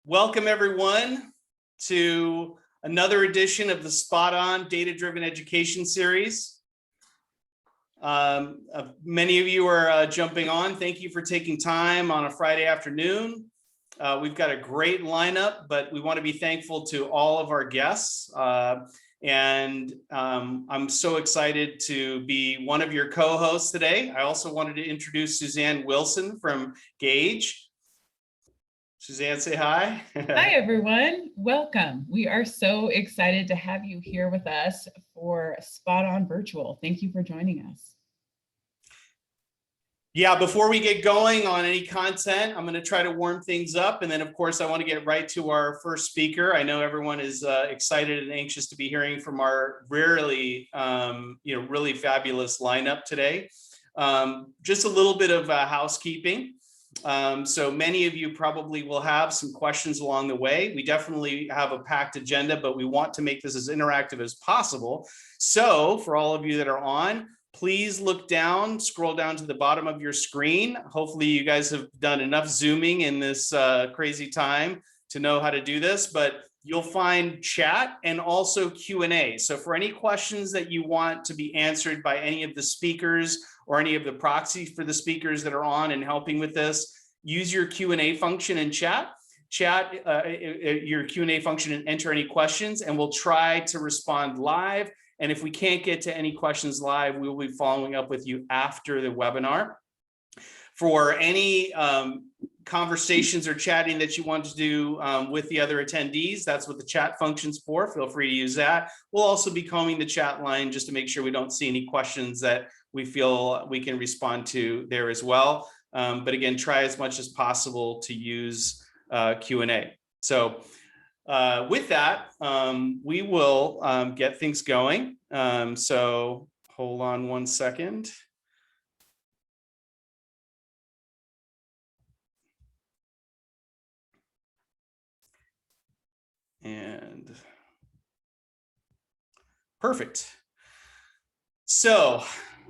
Welcome everyone to another edition of the SpotOn Data-Driven Education Series. Many of you are jumping on. Thank you for taking time on a Friday afternoon. We've got a great lineup, but we want to be thankful to all of our guests. I'm so excited to be one of your co-hosts today. I also wanted to introduce Suzanne Wilson from Gaidge. Suzanne, say hi. Hi, everyone. Welcome. We are so excited to have you here with us for SpotOn Virtual. Thank you for joining us. Yeah, before we get going on any content, I'm going to try to warm things up. And then, of course, I want to get right to our first speaker. I know everyone is excited and anxious to be hearing from our really fabulous lineup today. Just a little bit of housekeeping. So many of you probably will have some questions along the way. We definitely have a packed agenda, but we want to make this as interactive as possible. So for all of you that are on, please look down, scroll down to the bottom of your screen. Hopefully you guys have done enough Zooming in this crazy time to know how to do this, but you'll find chat and also Q&A. So for any questions that you want to be answered by any of the speakers or any of the proxies for the speakers that are on and helping with this, use your Q&A function in chat. Your Q&A function and enter any questions, and we'll try to respond live. And if we can't get to any questions live, we will be following up with you after the webinar. For any conversations or chatting that you want to do with the other attendees, that's what the chat function's for. Feel free to use that. We'll also be combing the chat line just to make sure we don't see any questions that we feel we can respond to there as well. But again, try as much as possible to use Q&A. So with that, we will get things going. So hold on one second. And perfect. So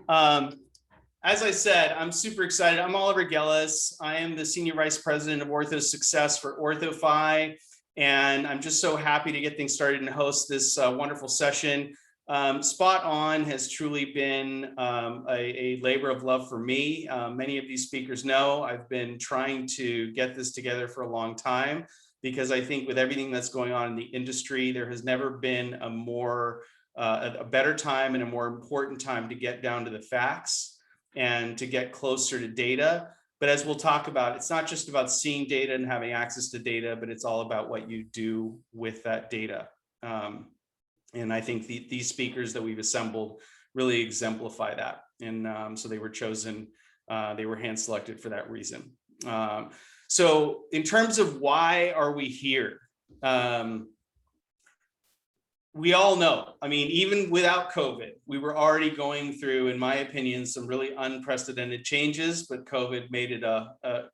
as I said, I'm super excited. I'm Oliver Gellis. I am the Senior Vice President of Ortho Success for OrthoFi. And I'm just so happy to get things started and host this wonderful session. SpotOn has truly been a labor of love for me. Many of these speakers know I've been trying to get this together for a long time, because I think with everything that's going on in the industry, there has never been a better time and a more important time to get down to the facts and to get closer to data. But as we'll talk about, it's not just about seeing data and having access to data, but it's all about what you do with that data. And I think these speakers that we've assembled really exemplify that. And so they were chosen, they were hand selected for that reason. So in terms of why are we here? We all know, I mean, even without COVID, we were already going through, in my opinion, some really unprecedented changes, but COVID made it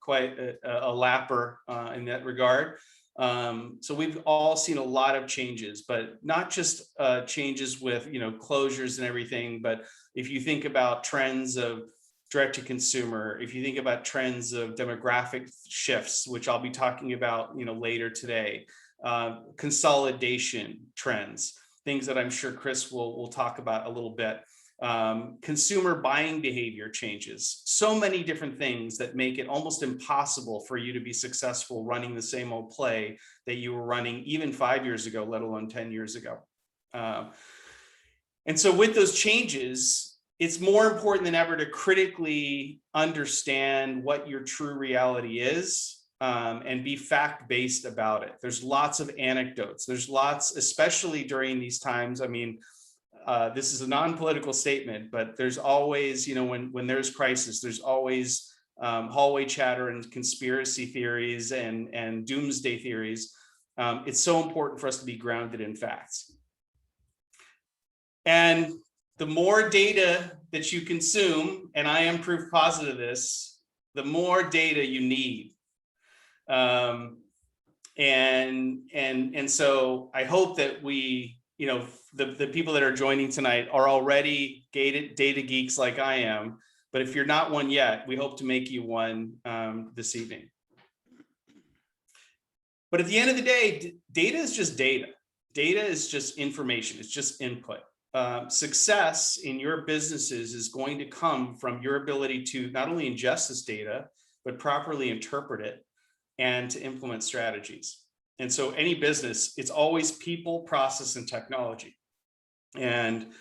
quite a lapper in that regard. So we've all seen a lot of changes, but not just changes with, closures and everything, but if you think about trends of direct to consumer, if you think about trends of demographic shifts, which I'll be talking about, later today, consolidation trends, things that I'm sure Chris will talk about a little bit, consumer buying behavior changes, so many different things that make it almost impossible for you to be successful running the same old play that you were running even 5 years ago, let alone 10 years ago. And so with those changes, it's more important than ever to critically understand what your true reality is. And be fact-based about it. There's lots of anecdotes. There's lots, especially during these times. I mean, this is a non-political statement, but there's always, when there's crisis, there's always hallway chatter and conspiracy theories and doomsday theories. It's so important for us to be grounded in facts. And the more data that you consume, and I am proof positive of this, the more data you need. And so I hope that we, the people that are joining tonight are already data geeks like I am, but if you're not one yet, we hope to make you one this evening. But at the end of the day, data is just data. Data is just information. It's just input. Success in your businesses is going to come from your ability to not only ingest this data, but properly interpret it and to implement strategies. And so any business, it's always people, process, and technology. And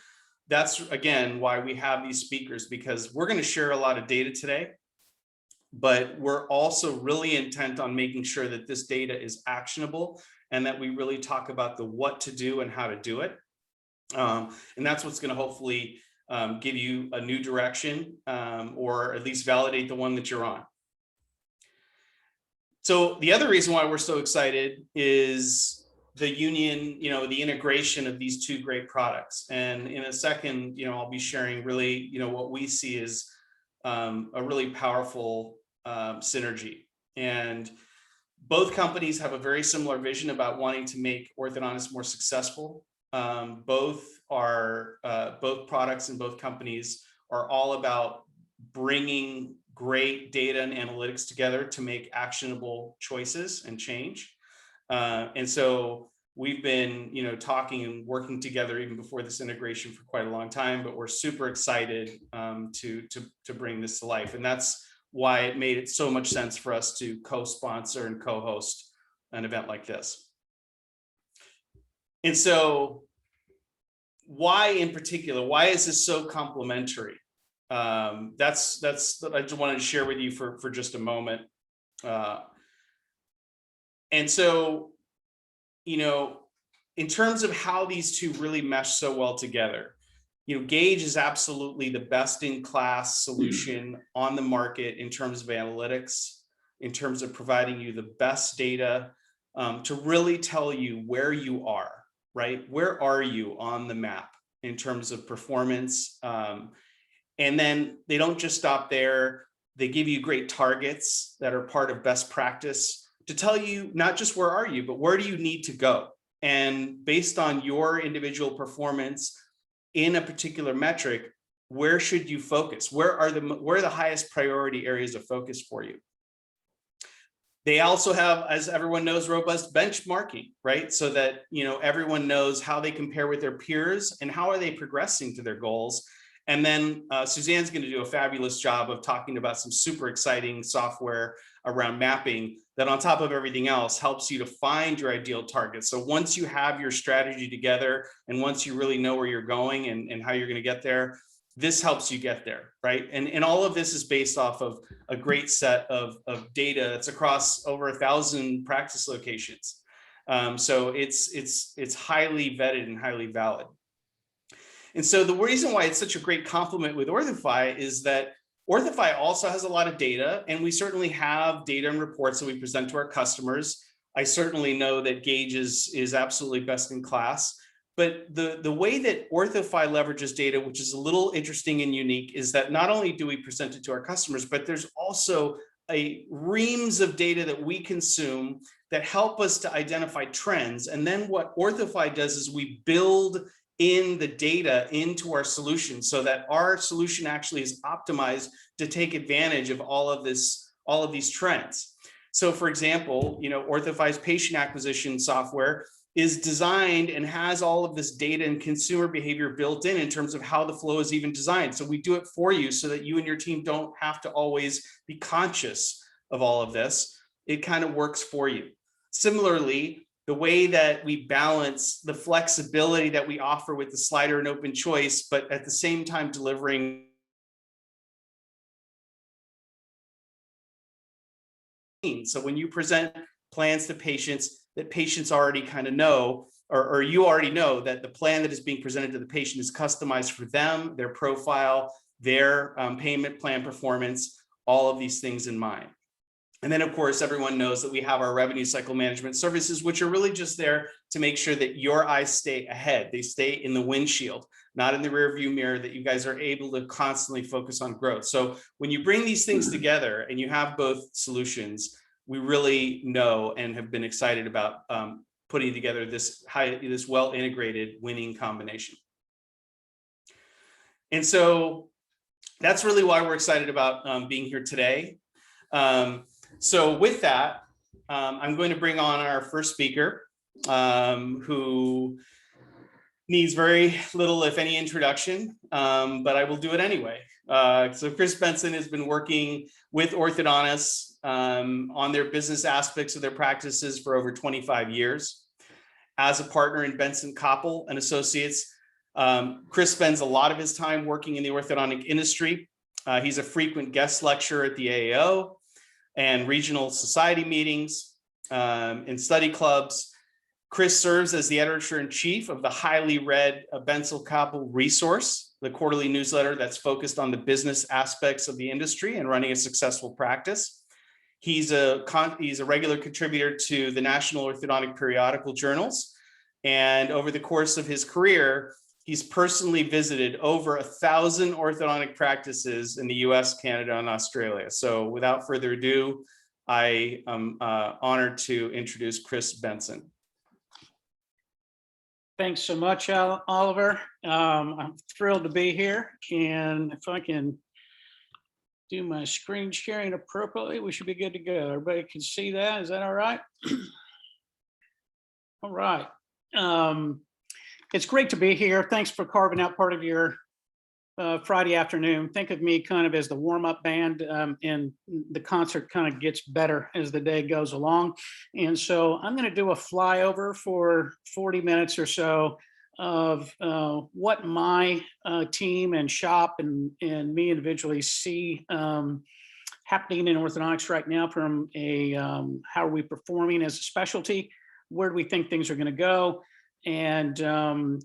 that's, again, why we have these speakers, because we're going to share a lot of data today, but we're also really intent on making sure that this data is actionable and that we really talk about the what to do and how to do it. And that's what's going to hopefully give you a new direction, or at least validate the one that you're on. So the other reason why we're so excited is the union, the integration of these two great products. And in a second, I'll be sharing really, what we see is a really powerful synergy. And both companies have a very similar vision about wanting to make orthodontists more successful. Both products and both companies are all about bringing great data and analytics together to make actionable choices and change. And so we've been, talking and working together even before this integration for quite a long time, but we're super excited to bring this to life. And that's why it made it so much sense for us to co-sponsor and co-host an event like this. And so why in particular, why is this so complementary? That's I just wanted to share with you for just a moment. And so, in terms of how these two really mesh so well together, Gaidge is absolutely the best in class solution on the market in terms of analytics, in terms of providing you the best data to really tell you where you are, right? Where are you on the map in terms of performance? And then they don't just stop there. They give you great targets that are part of best practice to tell you not just where are you, but where do you need to go? And based on your individual performance in a particular metric, where should you focus? Where are the highest priority areas of focus for you? They also have, as everyone knows, robust benchmarking, right? So that everyone knows how they compare with their peers and how are they progressing to their goals. And then Suzanne's going to do a fabulous job of talking about some super exciting software around mapping that, on top of everything else, helps you to find your ideal target. So once you have your strategy together and once you really know where you're going and how you're going to get there, this helps you get there, right? And all of this is based off of a great set of data that's across over 1,000 practice locations. So it's highly vetted and highly valid. And so the reason why it's such a great complement with OrthoFi is that OrthoFi also has a lot of data, and we certainly have data and reports that we present to our customers. I certainly know that Gaidge is absolutely best in class, but the way that OrthoFi leverages data, which is a little interesting and unique, is that not only do we present it to our customers, but there's also a reams of data that we consume that help us to identify trends. And then what OrthoFi does is we build in the data into our solution so that our solution actually is optimized to take advantage of all of these trends. So for example, OrthoFi's patient acquisition software is designed and has all of this data and consumer behavior built in terms of how the flow is even designed. So we do it for you so that you and your team don't have to always be conscious of all of this. It kind of works for you. Similarly, the way that we balance the flexibility that we offer with the slider and open choice, but at the same time delivering. So when you present plans to patients that patients already kind of know, or you already know that the plan that is being presented to the patient is customized for them, their profile, their payment plan performance, all of these things in mind. And then, of course, everyone knows that we have our revenue cycle management services, which are really just there to make sure that your eyes stay ahead. They stay in the windshield, not in the rear view mirror, that you guys are able to constantly focus on growth. So when you bring these things together and you have both solutions, we really know and have been excited about putting together this well integrated winning combination. And so that's really why we're excited about being here today. So with that, I'm going to bring on our first speaker, who needs very little, if any, introduction, but I will do it anyway. So Chris Benson has been working with orthodontists on their business aspects of their practices for over 25 years. As a partner in Benson, Koppel and Associates, Chris spends a lot of his time working in the orthodontic industry. He's a frequent guest lecturer at the AAO and regional society meetings, in study clubs. Chris serves as the editor-in-chief of the highly read Benson Koppel Resource, the quarterly newsletter that's focused on the business aspects of the industry and running a successful practice. He's a regular contributor to the National Orthodontic Periodical Journals. And over the course of his career, he's personally visited over 1,000 orthodontic practices in the US, Canada, and Australia. So without further ado, I am honored to introduce Chris Benson. Thanks so much, Oliver. I'm thrilled to be here. And if I can do my screen sharing appropriately, we should be good to go. Everybody can see that. Is that all right? All right. It's great to be here. Thanks for carving out part of your Friday afternoon. Think of me kind of as the warm-up band, and the concert kind of gets better as the day goes along. And so I'm going to do a flyover for 40 minutes or so of what my team and shop and me individually see happening in orthodontics right now from a how are we performing as a specialty, where do we think things are going to go, and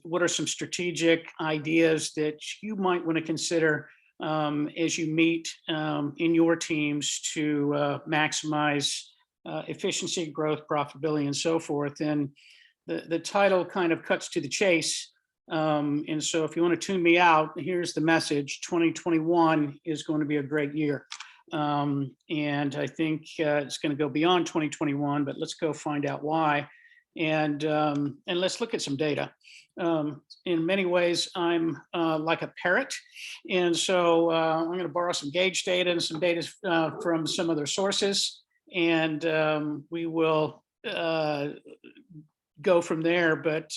what are some strategic ideas that you might want to consider as you meet in your teams to maximize efficiency, growth, profitability, and so forth. And the title kind of cuts to the chase. And so if you want to tune me out, here's the message. 2021 is going to be a great year. And I think it's going to go beyond 2021, but let's go find out why. And let's look at some data. In many ways, I'm like a parrot. And so I'm going to borrow some Gaidge data and some data from some other sources. And we will go from there. But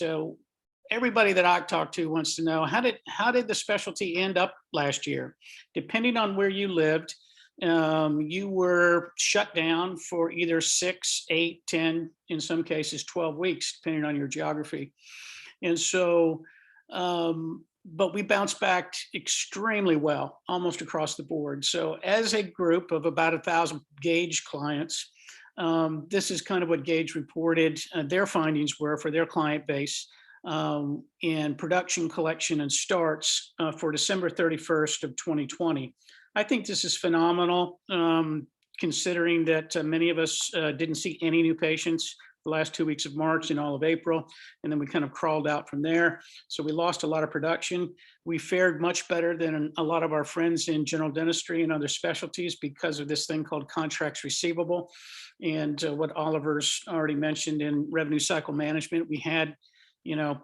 everybody that I talk to wants to know, how did the specialty end up last year? Depending on where you lived, you were shut down for either 6, 8, 10, in some cases 12 weeks, depending on your geography. And so, but we bounced back extremely well, almost across the board. So as a group of about 1,000 Gaidge clients, this is kind of what Gaidge reported their findings were for their client base in production, collection, and starts for December 31st of 2020. I think this is phenomenal, considering that many of us didn't see any new patients the last 2 weeks of March and all of April, and then we kind of crawled out from there. So we lost a lot of production. We fared much better than a lot of our friends in general dentistry and other specialties because of this thing called contracts receivable. And what Oliver's already mentioned in revenue cycle management, we had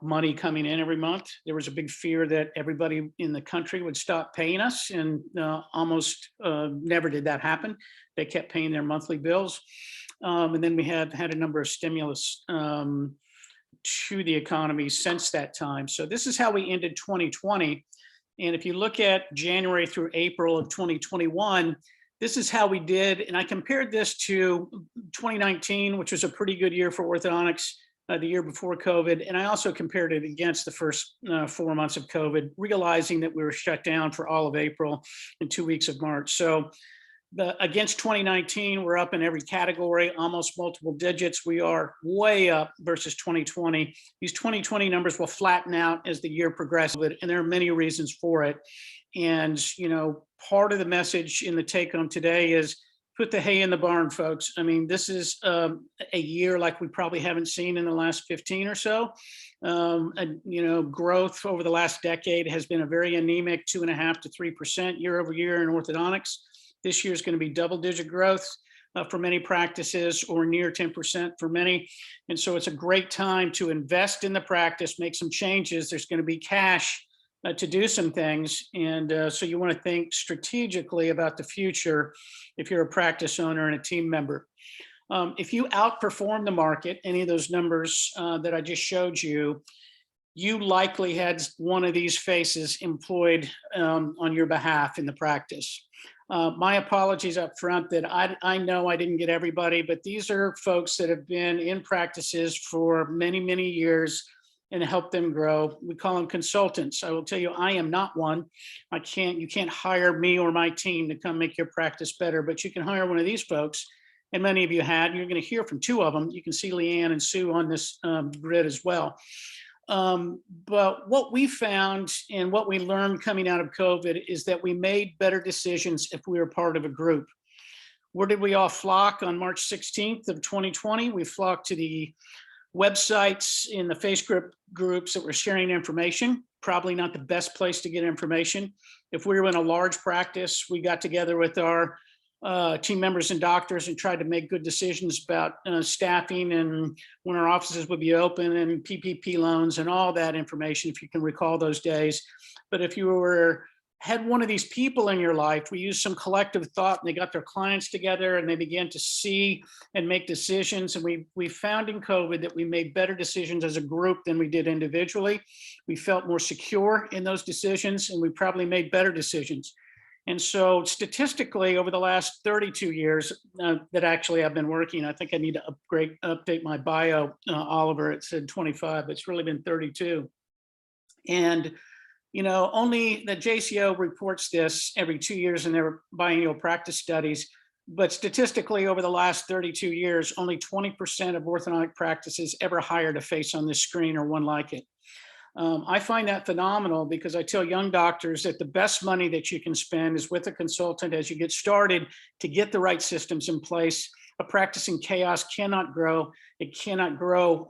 money coming in every month. There was a big fear that everybody in the country would stop paying us, and almost never did that happen. They kept paying their monthly bills. And then we had a number of stimulus to the economy since that time. So this is how we ended 2020. And if you look at January through April of 2021, this is how we did. And I compared this to 2019, which was a pretty good year for orthodontics, the year before COVID. And I also compared it against the first 4 months of COVID, realizing that we were shut down for all of April and 2 weeks of March. So against 2019, we're up in every category, almost multiple digits. We are way up versus 2020. These 2020 numbers will flatten out as the year progresses, and there are many reasons for it. And, part of the message in the take home today is put the hay in the barn, folks. I mean, this is a year like we probably haven't seen in the last 15 or so. Growth over the last decade has been a very anemic 2.5% to 3% year over year in orthodontics. This year is going to be double-digit growth for many practices, or near 10% for many. And so it's a great time to invest in the practice, make some changes. There's going to be cash to do some things. And so you want to think strategically about the future if you're a practice owner and a team member. If you outperform the market, any of those numbers that I just showed you, you likely had one of these faces employed on your behalf in the practice. My apologies up front that I know I didn't get everybody, but these are folks that have been in practices for many, many years and help them grow. We call them consultants. I will tell you, I am not one. You can't hire me or my team to come make your practice better, but you can hire one of these folks. And many of you had, you're going to hear from two of them. You can see Leanne and Sue on this grid as well. But what we found and what we learned coming out of COVID is that we made better decisions if we were part of a group. Where did we all flock on March 16th of 2020? We flocked to the websites in the Facebook groups that were sharing information. Probably not the best place to get information. If we were in a large practice, we got together with our team members and doctors and tried to make good decisions about staffing and when our offices would be open and PPP loans and all that information, if you can recall those days. But if you had one of these people in your life, we used some collective thought and they got their clients together and they began to see and make decisions. And we found in COVID that we made better decisions as a group than we did individually. We felt more secure in those decisions and we probably made better decisions. And so statistically, over the last 32 years that actually I've been working, I think I need to update my bio, Oliver. It said 25, but it's really been 32. And, you know, only the JCO reports this every 2 years in their biennial practice studies. But statistically, over the last 32 years, only 20% of orthodontic practices ever hired a face on this screen or one like it. I find that phenomenal because I tell young doctors that the best money that you can spend is with a consultant as you get started to get the right systems in place. A practice in chaos cannot grow. It cannot grow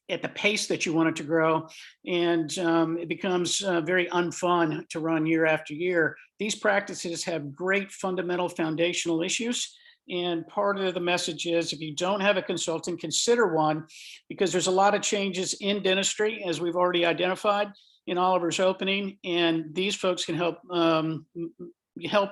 at the pace that you want it to grow. And it becomes very unfun to run year after year. These practices have great fundamental foundational issues. And part of the message is if you don't have a consultant, consider one, because there's a lot of changes in dentistry, as we've already identified in Oliver's opening, and these folks can help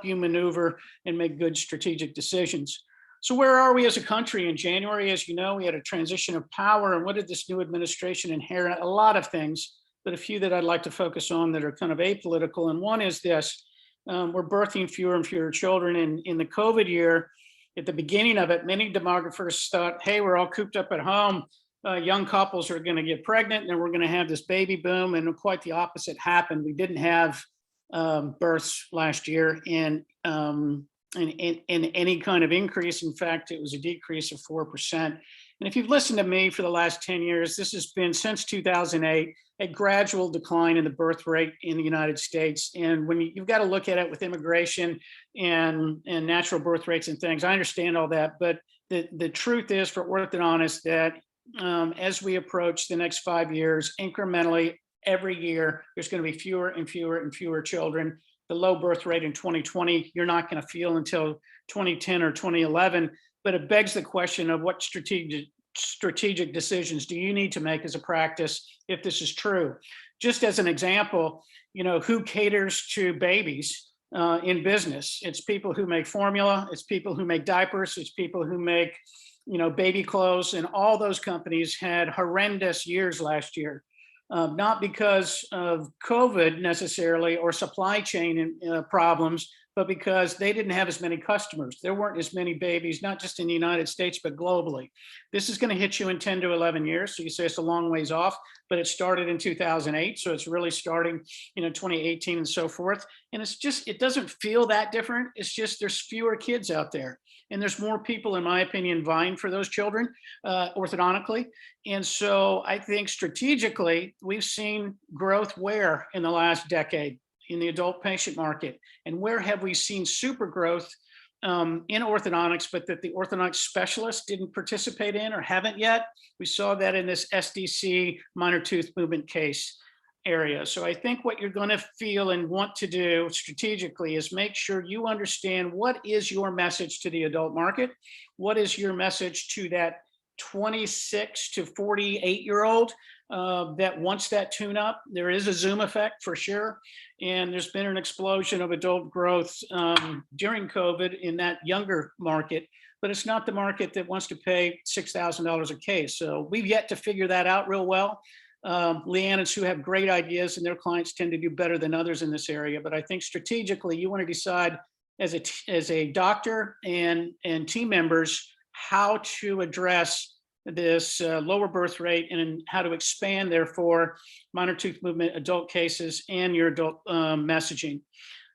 you maneuver and make good strategic decisions. So where are we as a country? In January, as you know, we had a transition of power. And what did this new administration inherit? A lot of things, but a few that I'd like to focus on that are kind of apolitical. And one is this, we're birthing fewer and fewer children. And in the COVID year, at the beginning of it, many demographers thought, hey, we're all cooped up at home. Young couples are going to get pregnant and then we're going to have this baby boom. And quite the opposite happened. We didn't have births last year in any kind of increase. In fact, it was a decrease of 4%. And if you've listened to me for the last 10 years, this has been since 2008, a gradual decline in the birth rate in the United States. And when you've got to look at it with immigration and natural birth rates and things, I understand all that. But the truth is for orthodontists that as we approach the next 5 years, incrementally every year, there's going to be fewer and fewer and fewer children. The low birth rate in 2020, you're not going to feel until 2010 or 2011. But it begs the question of what strategic decisions do you need to make as a practice if this is true? Just as an example, you know, who caters to babies in business? It's people who make formula, it's people who make diapers, it's people who make, you know, baby clothes, and all those companies had horrendous years last year. Not because of COVID necessarily or supply chain problems, but because they didn't have as many customers. There weren't as many babies, not just in the United States, but globally. This is going to hit you in 10 to 11 years. So you say it's a long ways off, but it started in 2008. So it's really starting, 2018 and so forth. And it's just, it doesn't feel that different. It's just, there's fewer kids out there. And there's more people, in my opinion, vying for those children orthodontically. And so I think strategically, we've seen growth where in the last decade? In the adult patient market. And where have we seen super growth in orthodontics, but that the orthodontic specialists didn't participate in or haven't yet? We saw that in this SDC minor tooth movement case area. So I think what you're going to feel and want to do strategically is make sure you understand what is your message to the adult market. What is your message to that 26 to 48-year-old that wants that tune up? There is a Zoom effect for sure. And there's been an explosion of adult growth during COVID in that younger market. but it's not the market that wants to pay $6,000 a case. So we've yet to figure that out real well. Leanne and Sue have great ideas, and their clients tend to do better than others in this area. But I think strategically, you want to decide as a doctor and team members how to address this lower birth rate and how to expand, therefore, minor tooth movement, adult cases, and your adult messaging.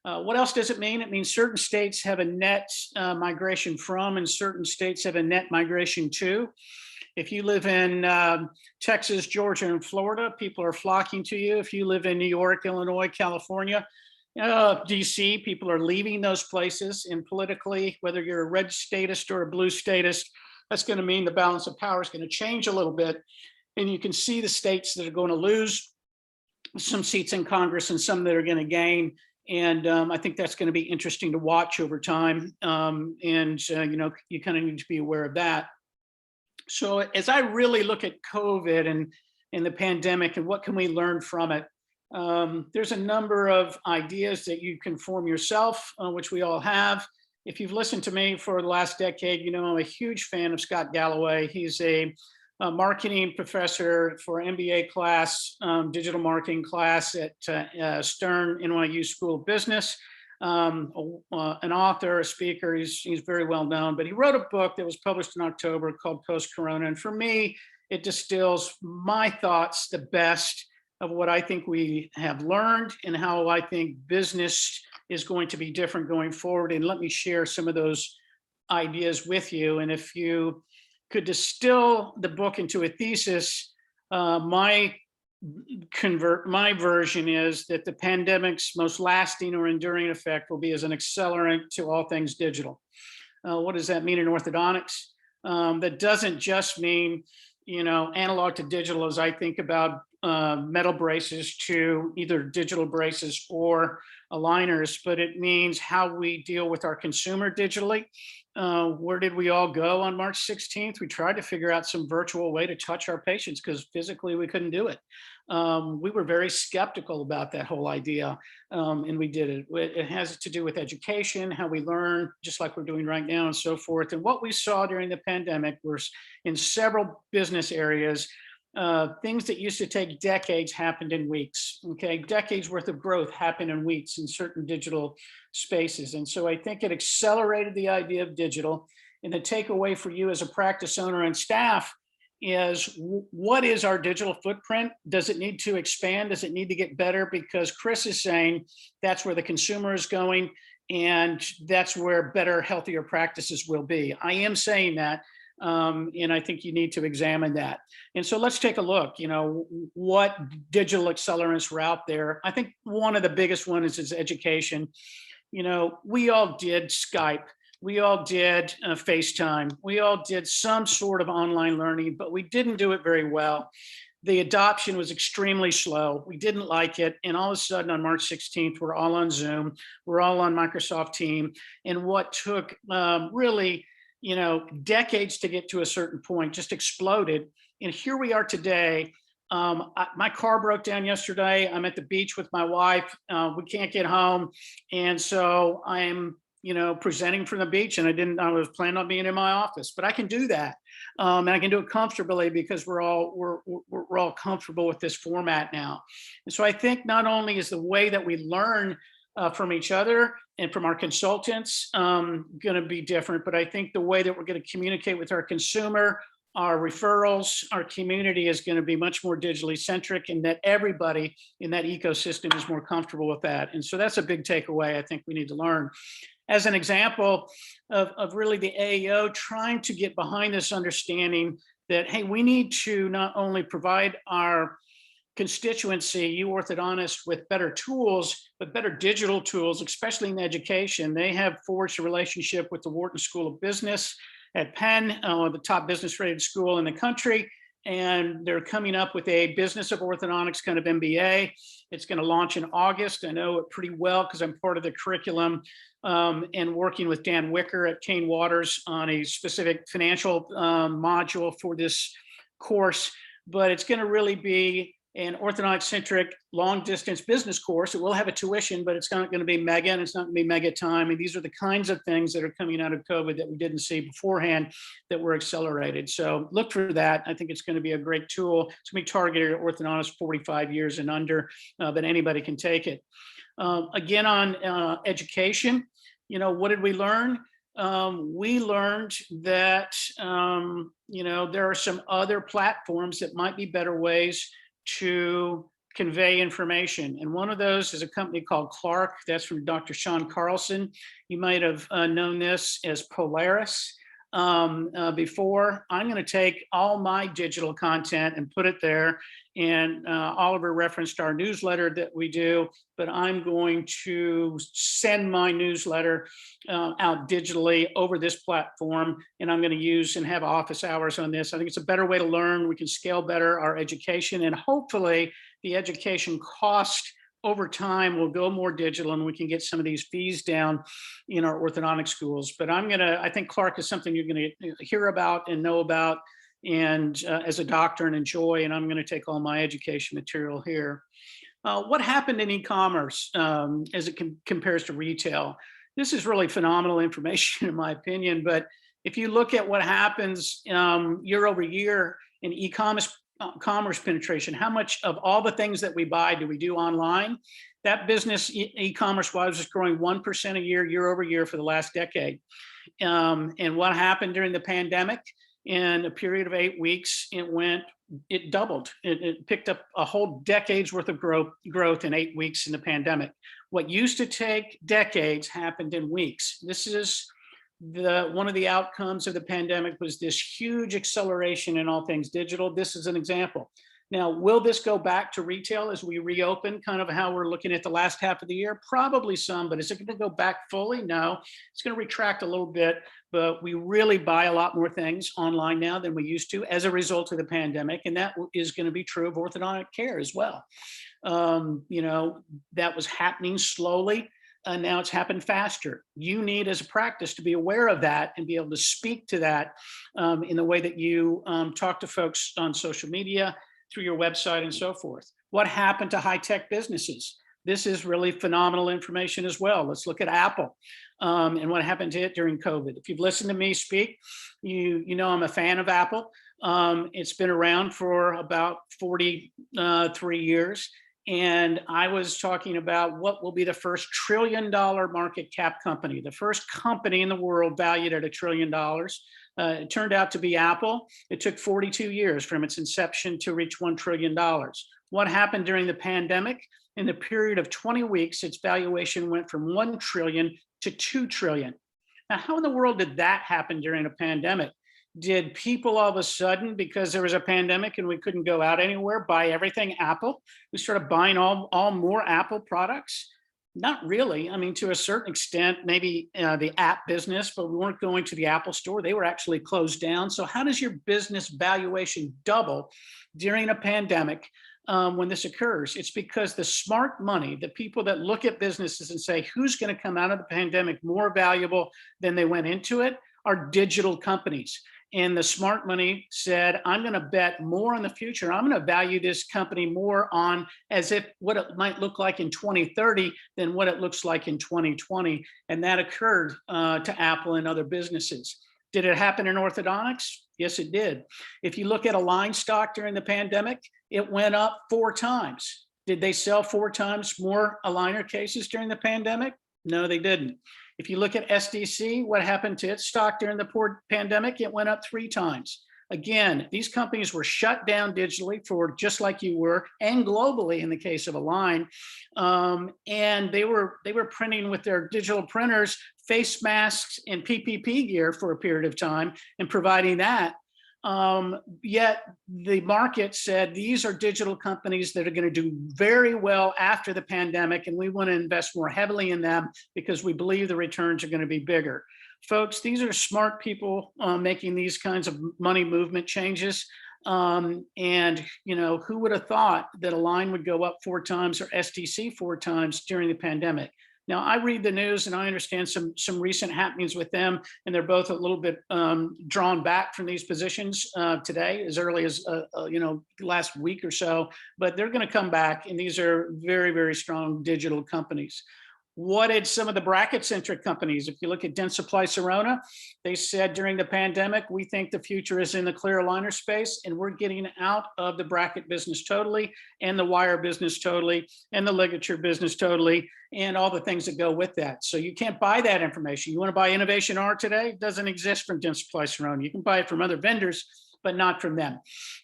What else does it mean? It means certain states have a net migration from, and certain states have a net migration to. If you live in Texas, Georgia, and Florida, people are flocking to you. If you live in New York, Illinois, California, DC, people are leaving those places. And politically, whether you're a red statist or a blue statist, that's going to mean the balance of power is going to change a little bit. And you can see the states that are going to lose some seats in Congress and some that are going to gain. And I think that's going to be interesting to watch over time. You know, you kind of need to be aware of that. So as I really look at COVID and the pandemic and what can we learn from it, there's a number of ideas that you can form yourself, which we all have. If you've listened to me for the last decade, you know I'm a huge fan of Scott Galloway. He's a marketing professor for MBA class, digital marketing class at Stern NYU School of Business. An author, a speaker, he's very well known, but he wrote a book that was published in October called Post-Corona. And for me, it distills my thoughts, the best of what I think we have learned and how I think business is going to be different going forward. And let me share some of those ideas with you. And if you could distill the book into a thesis, my version is that the pandemic's most lasting or enduring effect will be as an accelerant to all things digital. What does that mean in orthodontics? That doesn't just mean, you know, analog to digital as I think about metal braces to either digital braces or aligners, but it means how we deal with our consumer digitally. Where did we all go on March 16th? We tried to figure out some virtual way to touch our patients because physically we couldn't do it. We were very skeptical about that whole idea, and we did it. It has to do with education, how we learn, just like we're doing right now and so forth. And what we saw during the pandemic was in several business areas, things that used to take decades happened in weeks. Okay, decades worth of growth happened in weeks in certain digital spaces. And so I think it accelerated the idea of digital. And the takeaway for you as a practice owner and staff is, what is our digital footprint? Does it need to expand? Does it need to get better? Because Chris is saying that's where the consumer is going, and that's where better, healthier practices will be. I am saying that. And I think you need to examine that. And so let's take a look, you know, what digital accelerants are out there. I think one of the biggest ones is education. You know, we all did Skype. We all did FaceTime. We all did some sort of online learning, but we didn't do it very well. The adoption was extremely slow. We didn't like it. And all of a sudden on March 16th, we're all on Zoom. We're all on Microsoft Teams. And what took really, you know, decades to get to a certain point just exploded. And here we are today. My car broke down yesterday. I'm at the beach with my wife. We can't get home. And so I'm, you know, presenting from the beach, and I was planning on being in my office, but I can do that. And I can do it comfortably because we're all comfortable with this format now. And so I think not only is the way that we learn from each other and from our consultants going to be different, but I think the way that we're going to communicate with our consumer, our referrals, our community is going to be much more digitally centric, and that everybody in that ecosystem is more comfortable with that. And so that's a big takeaway I think we need to learn. As an example of really the AEO trying to get behind this understanding that, hey, we need to not only provide our constituency, you orthodontists, with better tools, but better digital tools, especially in education. They have forged a relationship with the Wharton School of Business at Penn, the top business rated school in the country. And they're coming up with a business of orthodontics kind of MBA. It's going to launch in August. I know it pretty well because I'm part of the curriculum and working with Dan Wicker at Kane Waters on a specific financial module for this course. But it's going to really be an orthodontic-centric long-distance business course. It will have a tuition, but it's not going to be mega, and it's not going to be mega time. And these are the kinds of things that are coming out of COVID that we didn't see beforehand that were accelerated. So look for that. I think it's going to be a great tool. It's going to be targeted at orthodontists 45 years and under, but anybody can take it. Again, on education, what did we learn? We learned that, there are some other platforms that might be better ways to convey information. And one of those is a company called Clark. That's from Dr. Sean Carlson. You might have known this as Polaris before. I'm going to take all my digital content and put it there. And Oliver referenced our newsletter that we do, but I'm going to send my newsletter out digitally over this platform. And I'm going to use and have office hours on this. I think it's a better way to learn. We can scale better our education, and hopefully the education cost over time will go more digital, and we can get some of these fees down in our orthodontic schools. But I think Clark is something you're going to hear about and know about, and as a doctor and enjoy, and I'm going to take all my education material here. What happened in e-commerce as it compares to retail? This is really phenomenal information in my opinion, but if you look at what happens year over year in e-commerce commerce penetration, how much of all the things that we buy do we do online? That business e-commerce wise is growing 1% a year over year for the last decade. And what happened during the pandemic? In a period of 8 weeks, it doubled. It picked up a whole decade's worth of growth in 8 weeks in the pandemic. What used to take decades happened in weeks. This is one of the outcomes of the pandemic was this huge acceleration in all things digital. This is an example. Now, will this go back to retail as we reopen, kind of how we're looking at the last half of the year? Probably some, but is it going to go back fully? No, it's going to retract a little bit, but we really buy a lot more things online now than we used to as a result of the pandemic. And that is going to be true of orthodontic care as well. That was happening slowly. And now it's happened faster. You need as a practice to be aware of that and be able to speak to that in the way that you talk to folks on social media, through your website and so forth. What happened to high-tech businesses? This is really phenomenal information as well. Let's look at Apple and what happened to it during COVID. If you've listened to me speak, you know I'm a fan of Apple. It's been around for about 43 years. And I was talking about what will be the first $1 trillion market cap company, the first company in the world valued at $1 trillion. It turned out to be Apple. It took 42 years from its inception to reach $1 trillion. What happened during the pandemic? In the period of 20 weeks, its valuation went from 1 trillion to 2 trillion. Now, how in the world did that happen during a pandemic? Did people all of a sudden, because there was a pandemic and we couldn't go out anywhere, buy everything Apple? We started buying all more Apple products? Not really. I mean, to a certain extent, maybe the app business, but we weren't going to the Apple store. They were actually closed down. So how does your business valuation double during a pandemic when this occurs? It's because the smart money, the people that look at businesses and say, who's going to come out of the pandemic more valuable than they went into it, are digital companies. And the smart money said, I'm going to bet more on the future. I'm going to value this company more on as if what it might look like in 2030 than what it looks like in 2020. And that occurred to Apple and other businesses. Did it happen in orthodontics? Yes, it did. If you look at Align stock during the pandemic, it went up 4 times. Did they sell 4 times more aligner cases during the pandemic? No, they didn't. If you look at SDC, what happened to its stock during the pandemic? It went up 3 times. Again, these companies were shut down digitally for just like you were, and globally in the case of Align. And they were printing with their digital printers, face masks and PPP gear for a period of time and providing that. Yet the market said these are digital companies that are going to do very well after the pandemic, and we want to invest more heavily in them because we believe the returns are going to be bigger. Folks, these are smart people making these kinds of money movement changes. And who would have thought that Align would go up 4 times or SDC 4 times during the pandemic? Now, I read the news and I understand some recent happenings with them, and they're both a little bit drawn back from these positions today, as early as last week or so. But they're going to come back, and these are very, very strong digital companies. What did some of the bracket-centric companies, if you look at Dentsply Sirona, they said during the pandemic, we think the future is in the clear aligner space, and we're getting out of the bracket business totally, and the wire business totally, and the ligature business totally, and all the things that go with that. So you can't buy that information. You want to buy Innovation R today? It doesn't exist from Dentsply Sirona. You can buy it from other vendors, but not from them.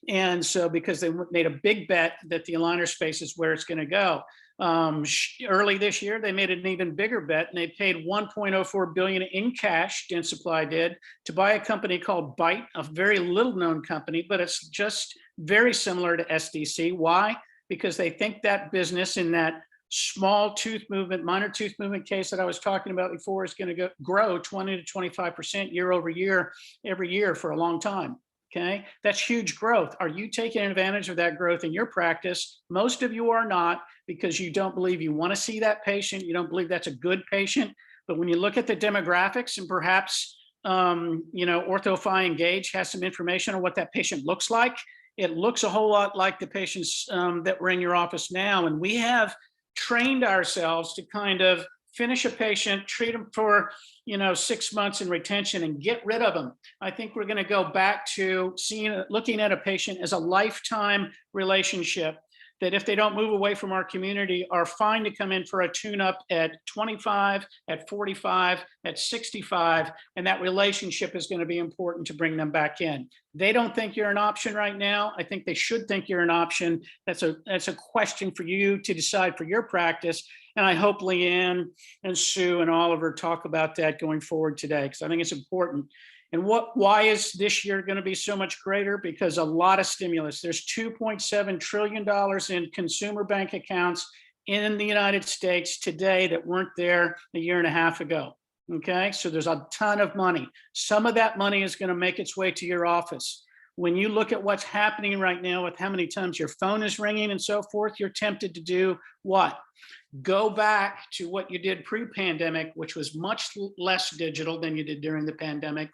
And so because they made a big bet that the aligner space is where it's going to go. Early this year, they made an even bigger bet, and they paid $1.04 billion in cash, Dentsply did, to buy a company called Byte, a very little known company, but it's just very similar to SDC. Why? Because they think that business in that small tooth movement, minor tooth movement case that I was talking about before is going to grow 20 to 25% year over year, every year for a long time. Okay, that's huge growth. Are you taking advantage of that growth in your practice? Most of you are not, because you don't believe you want to see that patient. You don't believe that's a good patient. But when you look at the demographics, and perhaps OrthoFi Gaidge has some information on what that patient looks like, it looks a whole lot like the patients that were in your office now. And we have trained ourselves to kind of finish a patient, treat them for 6 months in retention, and get rid of them. I think we're going to go back to looking at a patient as a lifetime relationship, that if they don't move away from our community, are fine to come in for a tune-up at 25, at 45, at 65, and that relationship is going to be important to bring them back in. They don't think you're an option right now. I think they should think you're an option. That's a question for you to decide for your practice. And I hope Leanne and Sue and Oliver talk about that going forward today, because I think it's important. And why is this year going to be so much greater? Because a lot of stimulus. There's $2.7 trillion in consumer bank accounts in the United States today that weren't there a year and a half ago. Okay, so there's a ton of money. Some of that money is going to make its way to your office. When you look at what's happening right now with how many times your phone is ringing and so forth, you're tempted to do what? Go back to what you did pre-pandemic, which was much less digital than you did during the pandemic,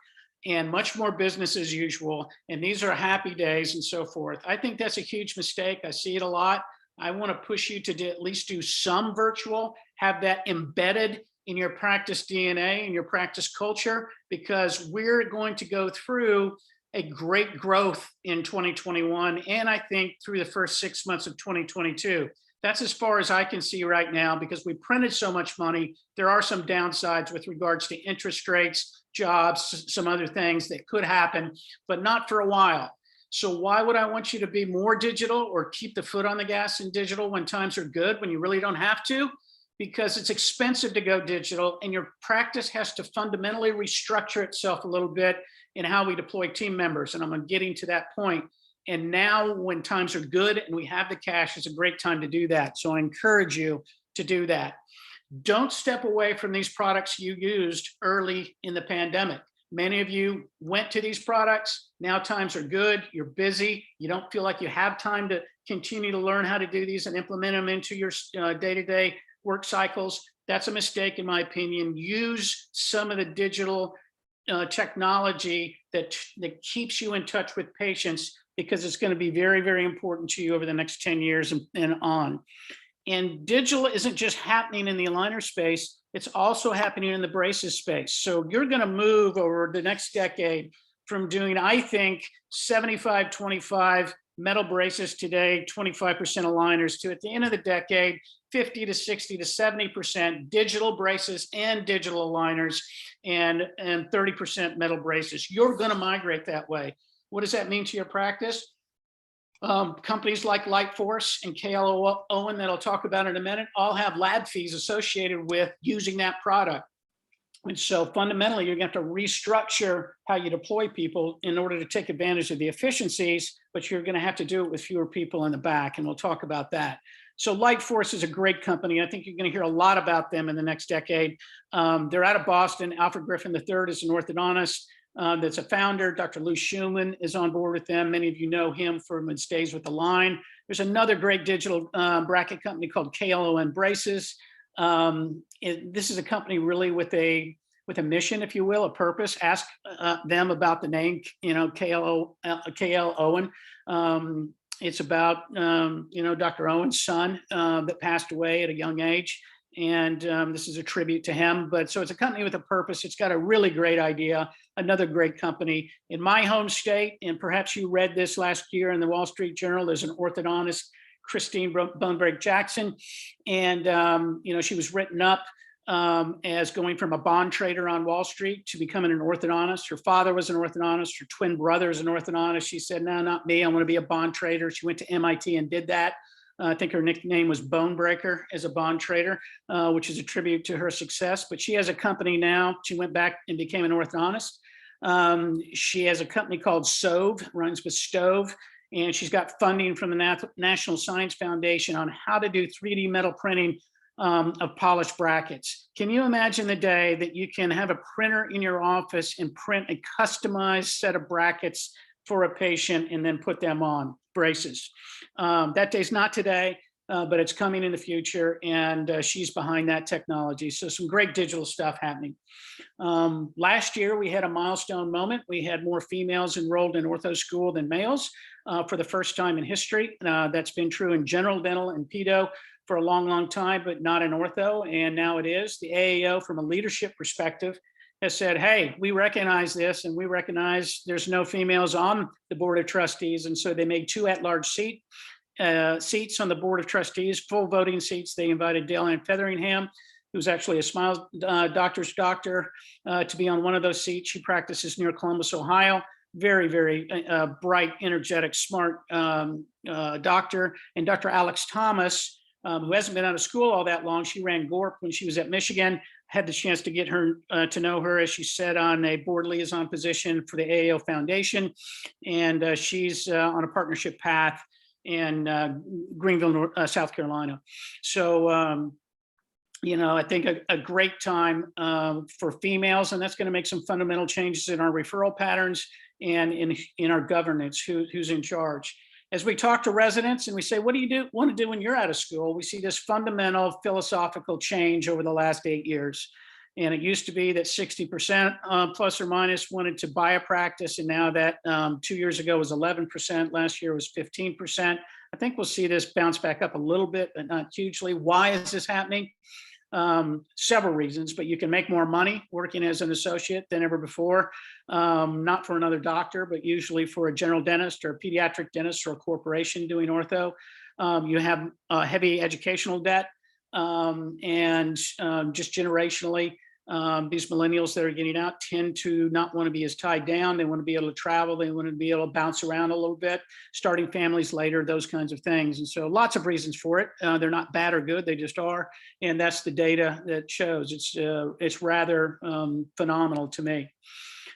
and much more business as usual. And these are happy days and so forth. I think that's a huge mistake. I see it a lot. I want to push you to at least do some virtual, have that embedded in your practice DNA and your practice culture, because we're going to go through a great growth in 2021. And I think through the first 6 months of 2022. That's as far as I can see right now, because we printed so much money. There are some downsides with regards to interest rates, jobs, some other things that could happen, but not for a while. So why would I want you to be more digital or keep the foot on the gas in digital when times are good, when you really don't have to? Because it's expensive to go digital, and your practice has to fundamentally restructure itself a little bit in how we deploy team members. And I'm getting to that point. And now when times are good and we have the cash, it's a great time to do that. So I encourage you to do that. Don't step away from these products you used early in the pandemic. Many of you went to these products. Now times are good. You're busy. You don't feel like you have time to continue to learn how to do these and implement them into your day-to-day work cycles. That's a mistake, in my opinion. Use some of the digital technology that keeps you in touch with patients, because it's going to be very, very important to you over the next 10 years and on. And digital isn't just happening in the aligner space, it's also happening in the braces space. So you're going to move over the next decade from doing, I think, 75-25 metal braces today, 25% aligners, to at the end of the decade, 50 to 60 to 70% digital braces and digital aligners, and 30% metal braces. You're going to migrate that way. What does that mean to your practice? Companies like Lightforce and KLON that I'll talk about in a minute all have lab fees associated with using that product. And so fundamentally, you're going to have to restructure how you deploy people in order to take advantage of the efficiencies, but you're going to have to do it with fewer people in the back, and we'll talk about that. So Lightforce is a great company. I think you're going to hear a lot about them in the next decade. They're out of Boston. Alfred Griffin III is an orthodontist that's a founder. Dr. Lou Schumann is on board with them. Many of you know him from his days with Align. There's another great digital bracket company called KLON Braces. This is a company really with a mission, if you will, a purpose. Ask them about the name, KL Owen. It's about, Dr. Owen's son that passed away at a young age. And this is a tribute to him. But so it's a company with a purpose. It's got a really great idea, another great company. In my home state, and perhaps you read this last year in the Wall Street Journal, there's an orthodontist, Christine Bonebrake Jackson. And, she was written up as going from a bond trader on Wall Street to becoming an orthodontist. Her father was an orthodontist. Her twin brother is an orthodontist. She said, no, not me. I want to be a bond trader. She went to MIT and did that. I think her nickname was Bonebreaker as a bond trader, which is a tribute to her success. But she has a company now. She went back and became an orthodontist. She has a company called Sove, runs with Stove, and she's got funding from the National Science Foundation on how to do 3D metal printing of polished brackets. Can you imagine the day that you can have a printer in your office and print a customized set of brackets for a patient and then put them on braces? That day's not today, but it's coming in the future, and she's behind that technology. So some great digital stuff happening. Last year, we had a milestone moment. We had more females enrolled in ortho school than males for the first time in history. That's been true in general dental and pedo for a long, long time, but not in ortho, and now it is. The AAO, from a leadership perspective, has said, hey, we recognize this, and we recognize there's no females on the board of trustees, and so they made 2 at-large seats on the board of trustees, full voting seats. They invited Dale Ann Featheringham, who's actually a Smile Doctor's doctor, to be on one of those seats. She practices near Columbus, Ohio. Very, very bright, energetic, smart doctor. And Dr. Alex Thomas, who hasn't been out of school all that long. She ran GORP when she was at Michigan. Had the chance to get her to know her, as she said, on a board liaison position for the AAO Foundation. And she's on a partnership path in Greenville, South Carolina. So, I think a great time for females, and that's going to make some fundamental changes in our referral patterns and in our governance, who's in charge. As we talk to residents and we say, what do you want to do when you're out of school? We see this fundamental philosophical change over the last 8 years. And it used to be that 60% plus or minus wanted to buy a practice. And now that 2 years ago was 11%, last year was 15%. I think we'll see this bounce back up a little bit, but not hugely. Why is this happening? Several reasons, but you can make more money working as an associate than ever before, not for another doctor, but usually for a general dentist or a pediatric dentist or a corporation doing ortho. You have heavy educational debt, and just generationally, these millennials that are getting out tend to not want to be as tied down. They want to be able to travel. They want to be able to bounce around a little bit, starting families later, those kinds of things. And so lots of reasons for it. They're not bad or good. They just are. And that's the data that shows. It's rather phenomenal to me.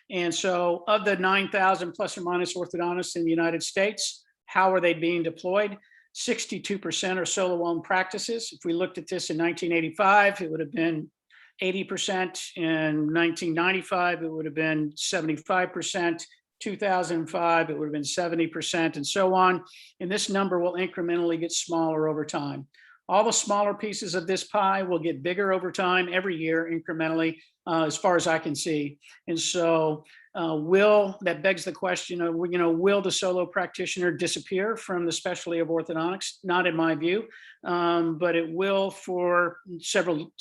And so of the 9,000 plus or minus orthodontists in the United States, how are they being deployed? 62% are solo-owned practices. If we looked at this in 1985, it would have been 80%. In 1995, it would have been 75%. 2005, it would have been 70%, and so on. And this number will incrementally get smaller over time. All the smaller pieces of this pie will get bigger over time, every year, incrementally, as far as I can see. And so that begs the question of, will the solo practitioner disappear from the specialty of orthodontics? Not in my view, but it will for several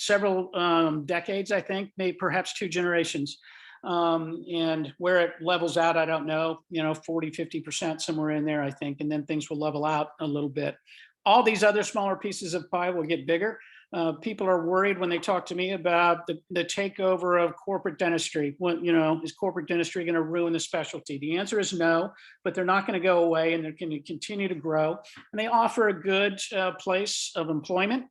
decades, I think, maybe perhaps 2 generations. And where it levels out, I don't know, 40, 50%, somewhere in there, I think, and then things will level out a little bit. All these other smaller pieces of pie will get bigger. People are worried when they talk to me about the takeover of corporate dentistry. Is corporate dentistry going to ruin the specialty? The answer is no, but they're not going to go away, and they're going to continue to grow. And they offer a good place of employment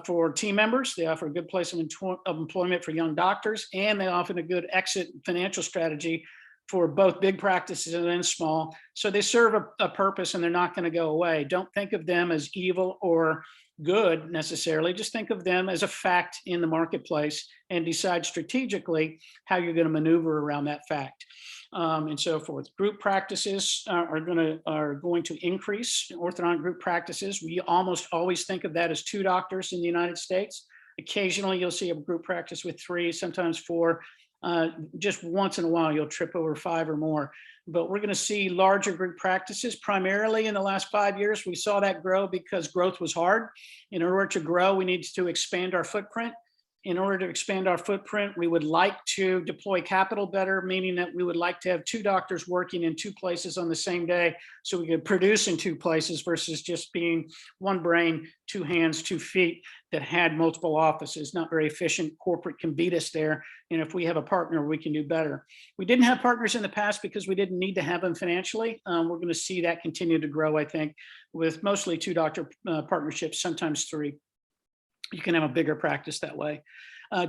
for team members. They offer a good place of employment for young doctors, and they offer a good exit financial strategy for both big practices and then small. So they serve a purpose, and they're not going to go away. Don't think of them as evil or good necessarily. Just think of them as a fact in the marketplace and decide strategically how you're going to maneuver around that fact, and so forth. Group practices are going to increase. Orthodontic group practices, we almost always think of that as 2 doctors in the United States. Occasionally, you'll see a group practice with 3, sometimes 4. Just once in a while, you'll trip over 5 or more. But we're going to see larger group practices primarily in the last 5 years. We saw that grow because growth was hard. In order to grow, we need to expand our footprint. In order to expand our footprint, we would like to deploy capital better, meaning that we would like to have 2 doctors working in 2 places on the same day so we could produce in 2 places versus just being 1 brain, 2 hands, 2 feet that had multiple offices. Not very efficient. Corporate can beat us there. And if we have a partner, we can do better. We didn't have partners in the past because we didn't need to have them financially. We're going to see that continue to grow, I think, with mostly 2 doctor partnerships, sometimes 3. You can have a bigger practice that way.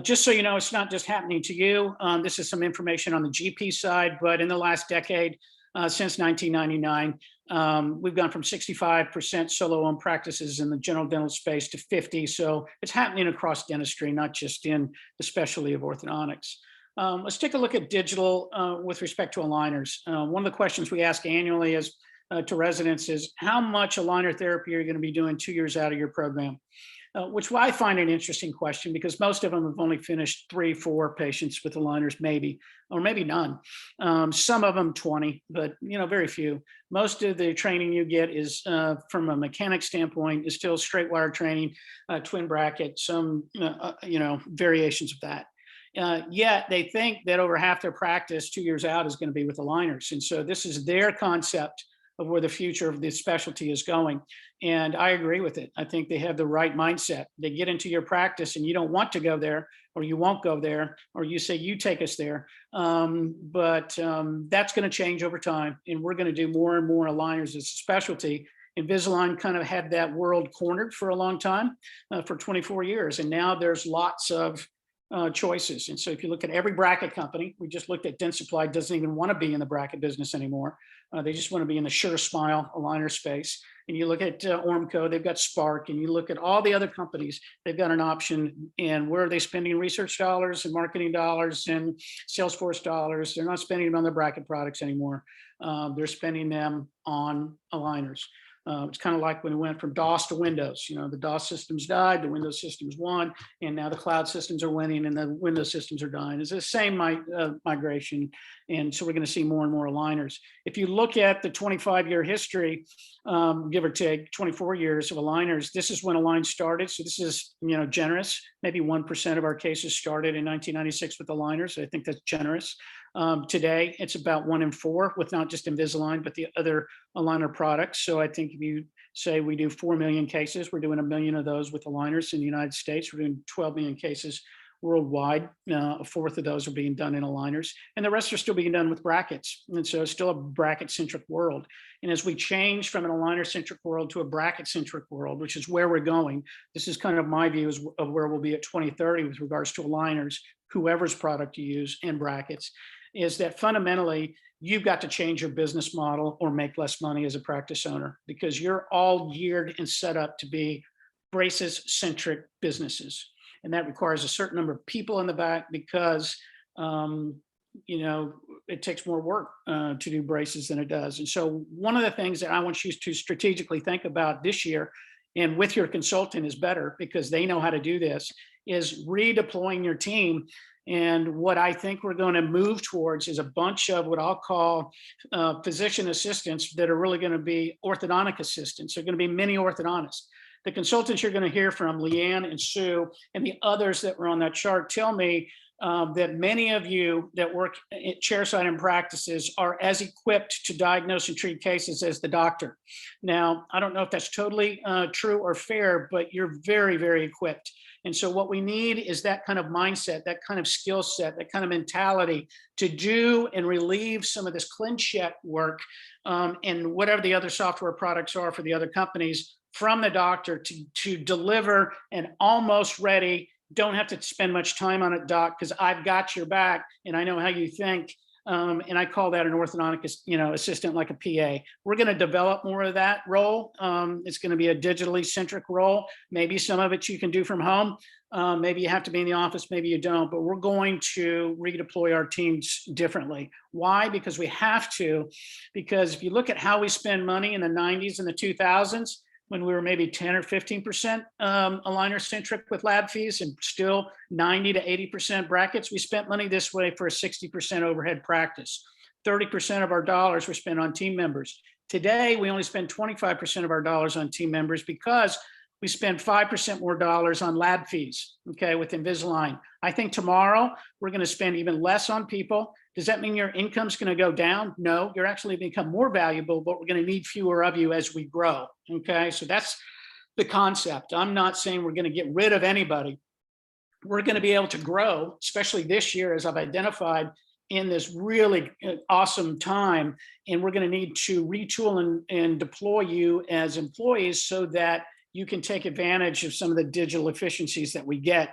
Just so you know, it's not just happening to you. This is some information on the GP side, but in the last decade, since 1999, we've gone from 65% solo-owned practices in the general dental space to 50. So it's happening across dentistry, not just in the specialty of orthodontics. Let's take a look at digital with respect to aligners. One of the questions we ask annually is to residents is how much aligner therapy are you going to be doing 2 years out of your program? Which I find an interesting question because most of them have only finished 3, 4 patients with aligners, maybe, or maybe none. Some of them 20, but very few. Most of the training you get is from a mechanic standpoint is still straight wire training, twin bracket, some variations of that. Yet they think that over half their practice 2 years out is going to be with aligners, and so this is their concept of where the future of this specialty is going. And I agree with it. I think they have the right mindset. They get into your practice and you don't want to go there, or you won't go there, or you say, you take us there. But that's going to change over time. And we're going to do more and more aligners as a specialty. Invisalign kind of had that world cornered for a long time, for 24 years. And now there's lots of choices. And so if you look at every bracket company, we just looked at Dentsply, doesn't even want to be in the bracket business anymore. They just want to be in the Sure Smile aligner space. And you look at Ormco, they've got Spark, and you look at all the other companies, they've got an option. And where are they spending research dollars and marketing dollars and Salesforce dollars? They're not spending them on their bracket products anymore. They're spending them on aligners. It's kind of like when we went from DOS to Windows. The DOS systems died, the Windows systems won, and now the cloud systems are winning and the Windows systems are dying. It's the same migration, and so we're going to see more and more aligners. If you look at the 25-year history, give or take 24 years of aligners, this is when Align started. So this is generous. Maybe 1% of our cases started in 1996 with aligners. I think that's generous. Today, it's about 1 in 4 with not just Invisalign, but the other aligner products. So I think if you say we do 4 million cases, we're doing 1 million of those with aligners in the United States. We're doing 12 million cases worldwide. A fourth of those are being done in aligners, and the rest are still being done with brackets. And so it's still a bracket-centric world. And as we change from an aligner-centric world to a bracket-centric world, which is where we're going, this is kind of my view of where we'll be at 2030 with regards to aligners, whoever's product you use, and brackets, is that fundamentally you've got to change your business model or make less money as a practice owner, because you're all geared and set up to be braces-centric businesses. And that requires a certain number of people in the back because, it takes more work to do braces than it does. And so one of the things that I want you to strategically think about this year, and with your consultant is better because they know how to do this, is redeploying your team. And what I think we're going to move towards is a bunch of what I'll call physician assistants that are really going to be orthodontic assistants. They're going to be mini orthodontists. The consultants you're going to hear from, Leanne and Sue, and the others that were on that chart, tell me that many of you that work at chairside and practices are as equipped to diagnose and treat cases as the doctor. Now, I don't know if that's totally true or fair, but you're very, very equipped. And so what we need is that kind of mindset, that kind of skill set, that kind of mentality to do and relieve some of this clinch-yet work and whatever the other software products are for the other companies from the doctor to deliver an almost ready, don't have to spend much time on it, doc, because I've got your back and I know how you think. And I call that an orthodontic, assistant, like a PA. We're going to develop more of that role. It's going to be a digitally centric role. Maybe some of it you can do from home. Maybe you have to be in the office, maybe you don't, but we're going to redeploy our teams differently. Why? Because we have to, because if you look at how we spend money in the 90s and the 2000s, when we were maybe 10 or 15% aligner centric with lab fees and still 90 to 80% brackets. We spent money this way for a 60% overhead practice. 30% of our dollars were spent on team members. Today, we only spend 25% of our dollars on team members because we spend 5% more dollars on lab fees, okay, with Invisalign. I think tomorrow we're gonna spend even less on people. Does that mean your income's gonna go down? No, you're actually become more valuable, but we're gonna need fewer of you as we grow, okay? So that's the concept. I'm not saying we're gonna get rid of anybody. We're gonna be able to grow, especially this year, as I've identified, in this really awesome time. And we're gonna need to retool and deploy you as employees so that you can take advantage of some of the digital efficiencies that we get.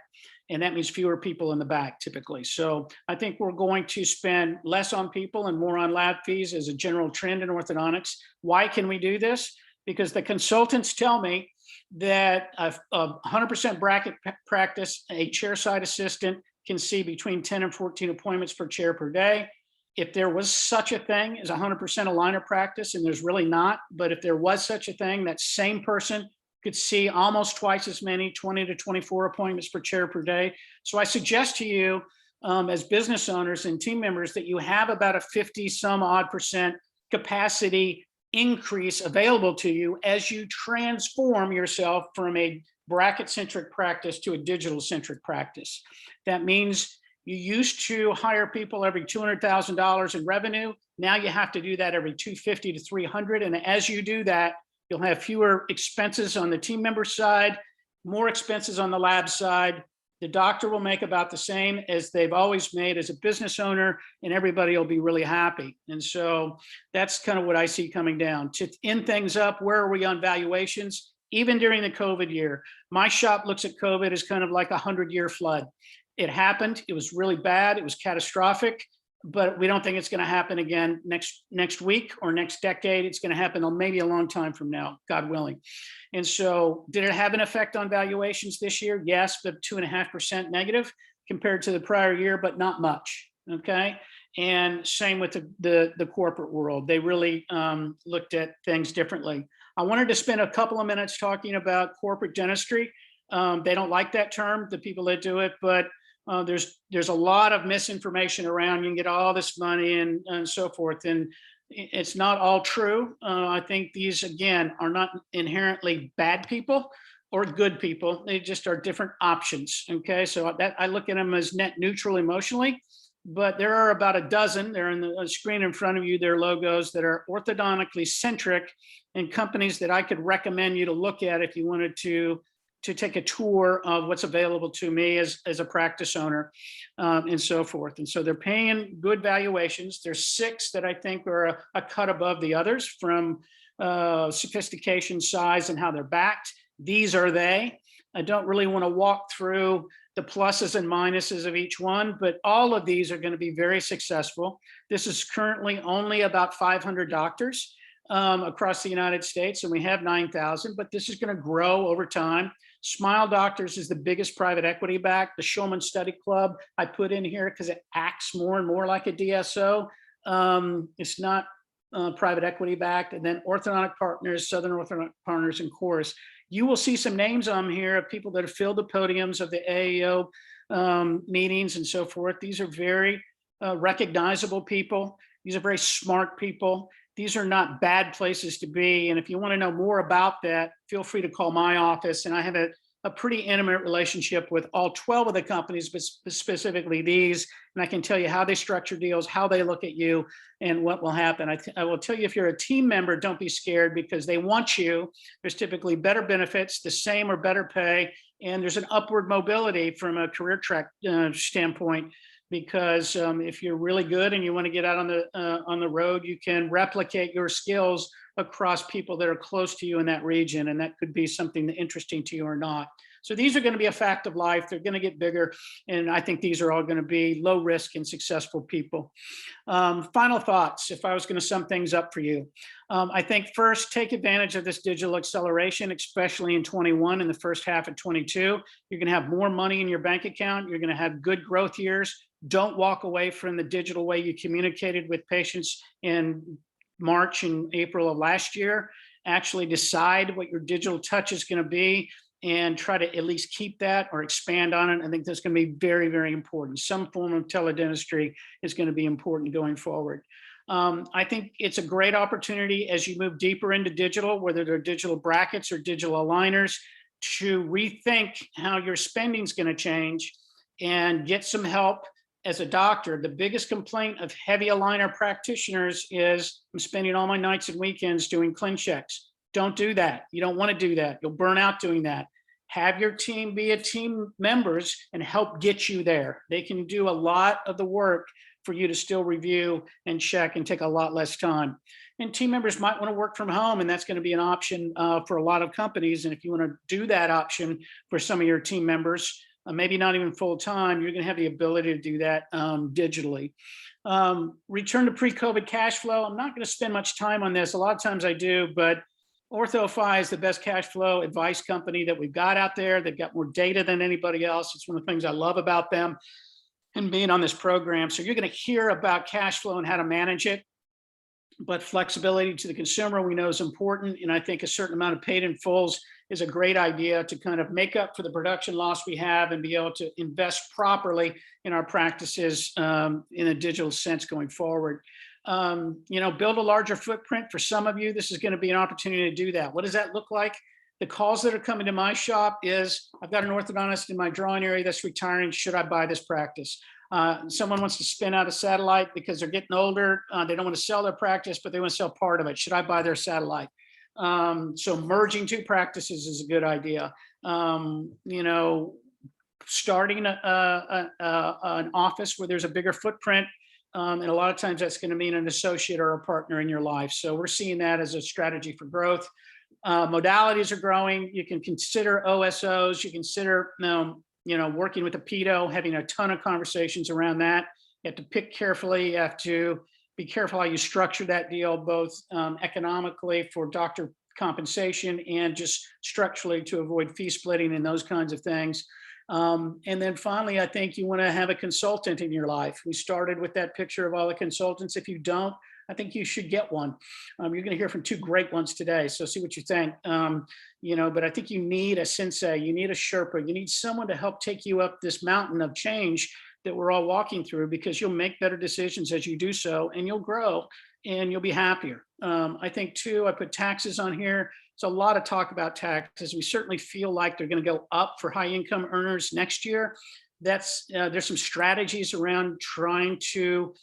And that means fewer people in the back typically. So I think we're going to spend less on people and more on lab fees as a general trend in orthodontics. Why can we do this? Because the consultants tell me that a 100% bracket practice, a chairside assistant can see between 10 and 14 appointments per chair per day. If there was such a thing as 100% aligner practice, and there's really not, but if there was such a thing, that same person could see almost twice as many, 20 to 24 appointments per chair per day. So I suggest to you as business owners and team members that you have about a 50 some odd percent capacity increase available to you as you transform yourself from a bracket centric practice to a digital centric practice. That means you used to hire people every $200,000 in revenue. Now you have to do that every 250 to 300. And as you do that, you'll have fewer expenses on the team member side, more expenses on the lab side. The doctor will make about the same as they've always made as a business owner, and everybody will be really happy. And so that's kind of what I see coming down. To end things up, where are we on valuations? Even during the COVID year, my shop looks at COVID as kind of like a 100-year flood. It happened, it was really bad, it was catastrophic, but we don't think it's going to happen again next week or next decade. It's going to happen maybe a long time from now, God willing. And so did it have an effect on valuations this year? Yes, but 2.5% negative compared to the prior year, but not much. Okay. And same with the corporate world. They really looked at things differently. I wanted to spend a couple of minutes talking about corporate dentistry. They don't like that term, the people that do it, but there's a lot of misinformation around. You can get all this money and so forth, and it's not all true. I think these, again, are not inherently bad people or good people. They just are different options. Okay, so that I look at them as net neutral emotionally, but there are about a dozen. They're in the screen in front of you. They're logos that are orthodontically centric and companies that I could recommend you to look at if you wanted to take a tour of what's available to me as a practice owner and so forth. And so they're paying good valuations. There's 6 that I think are a cut above the others from sophistication, size, and how they're backed. These are they. I don't really want to walk through the pluses and minuses of each one, but all of these are going to be very successful. This is currently only about 500 doctors across the United States, and we have 9,000, but this is going to grow over time. Smile Doctors is the biggest private equity back. The Shulman Study Club I put in here because it acts more and more like a DSO. It's not private equity backed. And then Orthodontic Partners, Southern Orthodontic Partners, and Chorus. You will see some names on here of people that have filled the podiums of the AAO meetings and so forth. These are very recognizable people. These are very smart people. These are not bad places to be. And if you want to know more about that, feel free to call my office. And I have a pretty intimate relationship with all 12 of the companies, but specifically these. And I can tell you how they structure deals, how they look at you, and what will happen. I will tell you, if you're a team member, don't be scared because they want you. There's typically better benefits, the same or better pay. And there's an upward mobility from a career track standpoint. Because if you're really good and you want to get out on the road, you can replicate your skills across people that are close to you in that region, and that could be something interesting to you or not. So these are going to be a fact of life. They're going to get bigger, and I think these are all going to be low risk and successful people. Final thoughts, if I was going to sum things up for you. I think first, take advantage of this digital acceleration, especially in 21 and the first half of 22. You're going to have more money in your bank account. You're going to have good growth years. Don't walk away from the digital way you communicated with patients in March and April of last year. actually decide what your digital touch is going to be and try to at least keep that or expand on it. I think that's going to be very, very important. Some form of teledentistry is going to be important going forward. I think it's a great opportunity as you move deeper into digital, whether they're digital brackets or digital aligners, to rethink how your spending is going to change and get some help as a doctor. The biggest complaint of heavy aligner practitioners is, I'm spending all my nights and weekends doing ClinChecks. Don't do that. You don't want to do that. You'll burn out doing that. Have your team be a team members and help get you there. They can do a lot of the work for you to still review and check and take a lot less time. And team members might want to work from home, and that's going to be an option for a lot of companies. And if you want to do that option for some of your team members, maybe not even full time, you're going to have the ability to do that digitally. Return to pre-COVID cash flow. I'm not going to spend much time on this. A lot of times I do, but OrthoFi is the best cash flow advice company that we've got out there. They've got more data than anybody else. It's one of the things I love about them and being on this program. So you're going to hear about cash flow and how to manage it, but flexibility to the consumer we know is important. And I think a certain amount of paid in fulls is a great idea to kind of make up for the production loss we have and be able to invest properly in our practices in a digital sense going forward. Build a larger footprint. For some of you, this is going to be an opportunity to do that. What does that look like? The calls that are coming to my shop is, I've got an orthodontist in my drawing area that's retiring. Should I buy this practice? Someone wants to spin out a satellite because they're getting older. They don't want to sell their practice, but they want to sell part of it. Should I buy their satellite? So merging two practices is a good idea. Starting an office where there's a bigger footprint. And a lot of times that's going to mean an associate or a partner in your life. So we're seeing that as a strategy for growth. Modalities are growing. You can consider OSOs. You consider, working with a pedo, having a ton of conversations around that. You have to pick carefully. You have to be careful how you structure that deal, both economically for doctor compensation and just structurally to avoid fee splitting and those kinds of things. And then finally, I think you want to have a consultant in your life. We started with that picture of all the consultants. If you don't, I think you should get one. You're going to hear from two great ones today, so see what you think. But I think you need a sensei, you need a Sherpa, you need someone to help take you up this mountain of change that we're all walking through, because you'll make better decisions as you do so, and you'll grow and you'll be happier. I think too, I put taxes on here. It's a lot of talk about taxes. We certainly feel like they're going to go up for high income earners next year. There's some strategies around trying to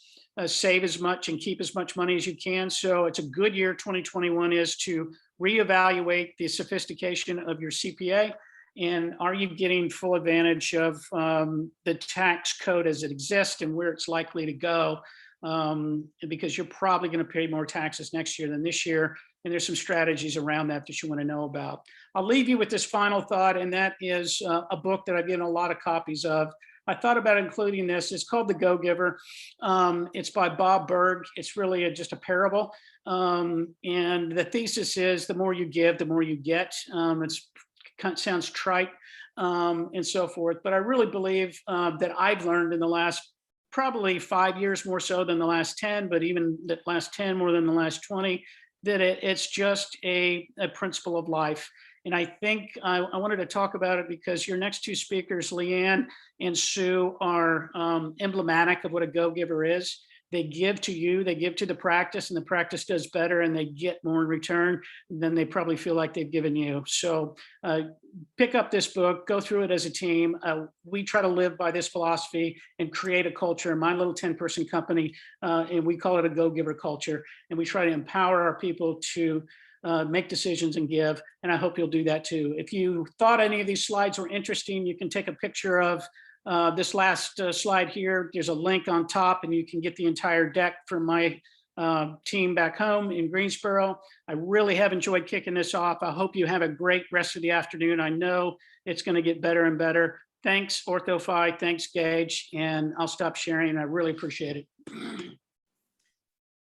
save as much and keep as much money as you can. So it's a good year, 2021 is, to reevaluate the sophistication of your CPA. And are you getting full advantage of the tax code as it exists and where it's likely to go? Because you're probably going to pay more taxes next year than this year. And there's some strategies around that you want to know about. I'll leave you with this final thought, and that is a book that I've given a lot of copies of. I thought about including this. It's called The Go-Giver. It's by Bob Berg. It's really just a parable. And the thesis is, the more you give, the more you get. It sounds trite and so forth. But I really believe that I've learned in the last probably 5 years, more so than the last 10, but even the last 10 more than the last 20, that it's just a principle of life. And I think I wanted to talk about it because your next two speakers, Leanne and Sue, are emblematic of what a go-giver is. They give to you, they give to the practice, and the practice does better, and they get more in return than they probably feel like they've given you. So pick up this book, go through it as a team. We try to live by this philosophy and create a culture in my little 10-person company, and we call it a go-giver culture. And we try to empower our people to make decisions and give, and I hope you'll do that too. If you thought any of these slides were interesting, you can take a picture of this last slide here. There's a link on top, and you can get the entire deck from my team back home in Greensboro. I really have enjoyed kicking this off. I hope you have a great rest of the afternoon. I know it's going to get better and better. Thanks, OrthoFi. Thanks, Gaidge. And I'll stop sharing. I really appreciate it.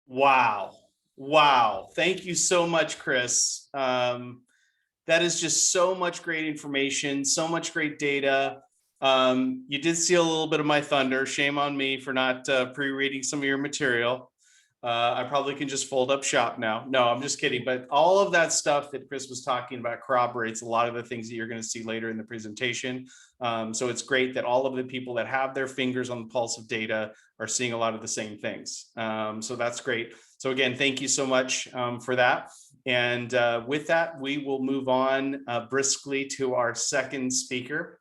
Wow. Wow. Thank you so much, Chris. That is just so much great information, so much great data. You did steal a little bit of my thunder. Shame on me for not pre-reading some of your material. I probably can just fold up shop now. No, I'm just kidding. But all of that stuff that Chris was talking about corroborates a lot of the things that you're going to see later in the presentation. So it's great that all of the people that have their fingers on the pulse of data are seeing a lot of the same things. So that's great. So again, thank you so much for that. And with that, we will move on briskly to our second speaker,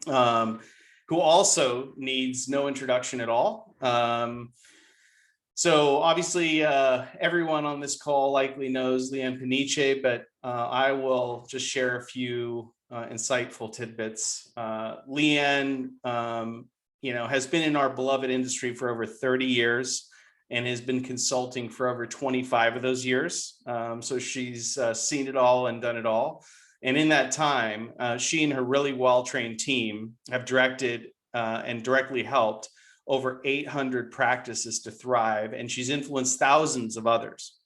who also needs no introduction at all. So obviously, everyone on this call likely knows Leanne Paniche, but I will just share a few insightful tidbits. Leanne, has been in our beloved industry for over 30 years and has been consulting for over 25 of those years. So she's seen it all and done it all. And in that time, she and her really well-trained team have directed and directly helped over 800 practices to thrive, and she's influenced thousands of others.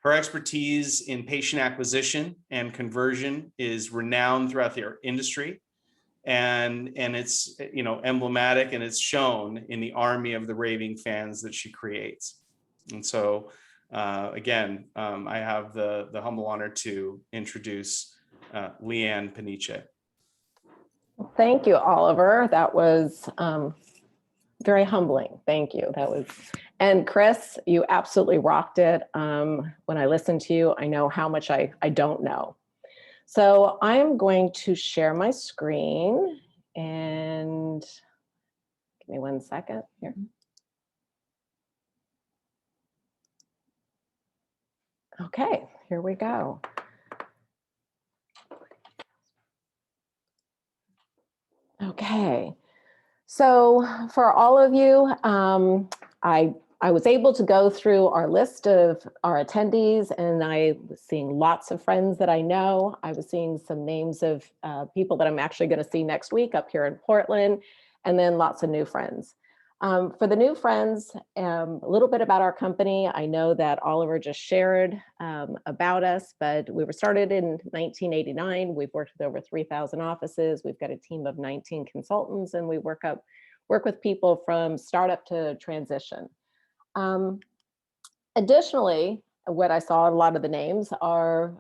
Her expertise in patient acquisition and conversion is renowned throughout the industry, and it's emblematic, and it's shown in the army of the raving fans that she creates. And so again, I have the humble honor to introduce Leanne Paniche. Thank you, Oliver. That was very humbling. Thank you. And Chris, you absolutely rocked it. When I listen to you, I know how much I don't know. So I am going to share my screen, and give me 1 second here. Okay, here we go. Okay. So for all of you, I was able to go through our list of our attendees, and I was seeing lots of friends that I know. I was seeing some names of people that I'm actually going to see next week up here in Portland, and then lots of new friends. For the new friends, a little bit about our company. I know that Oliver just shared about us, but we were started in 1989. We've worked with over 3,000 offices. We've got a team of 19 consultants, and we work with people from startup to transition. Additionally, what I saw, a lot of the names are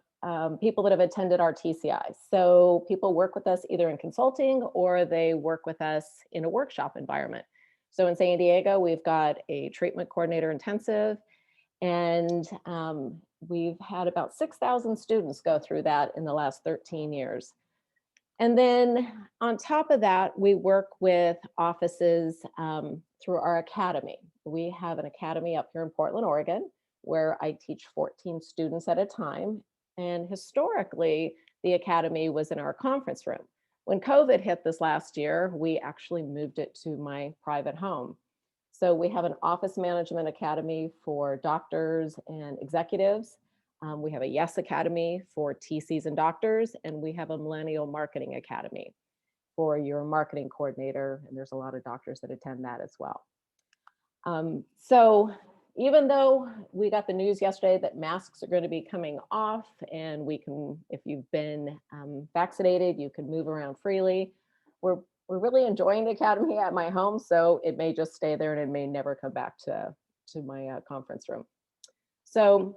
people that have attended our TCI. So people work with us either in consulting or they work with us in a workshop environment. So in San Diego, we've got a treatment coordinator intensive, and we've had about 6,000 students go through that in the last 13 years. And then on top of that, we work with offices through our academy. We have an academy up here in Portland, Oregon, where I teach 14 students at a time. And historically, the academy was in our conference room. When COVID hit this last year, we actually moved it to my private home. So we have an office management academy for doctors and executives. We have a Yes Academy for TCs and doctors, and we have a Millennial Marketing Academy for your marketing coordinator, and there's a lot of doctors that attend that as well. So even though we got the news yesterday that masks are going to be coming off, and we can, if you've been vaccinated, you can move around freely, we're really enjoying the academy at my home, so it may just stay there and it may never come back to my conference room. So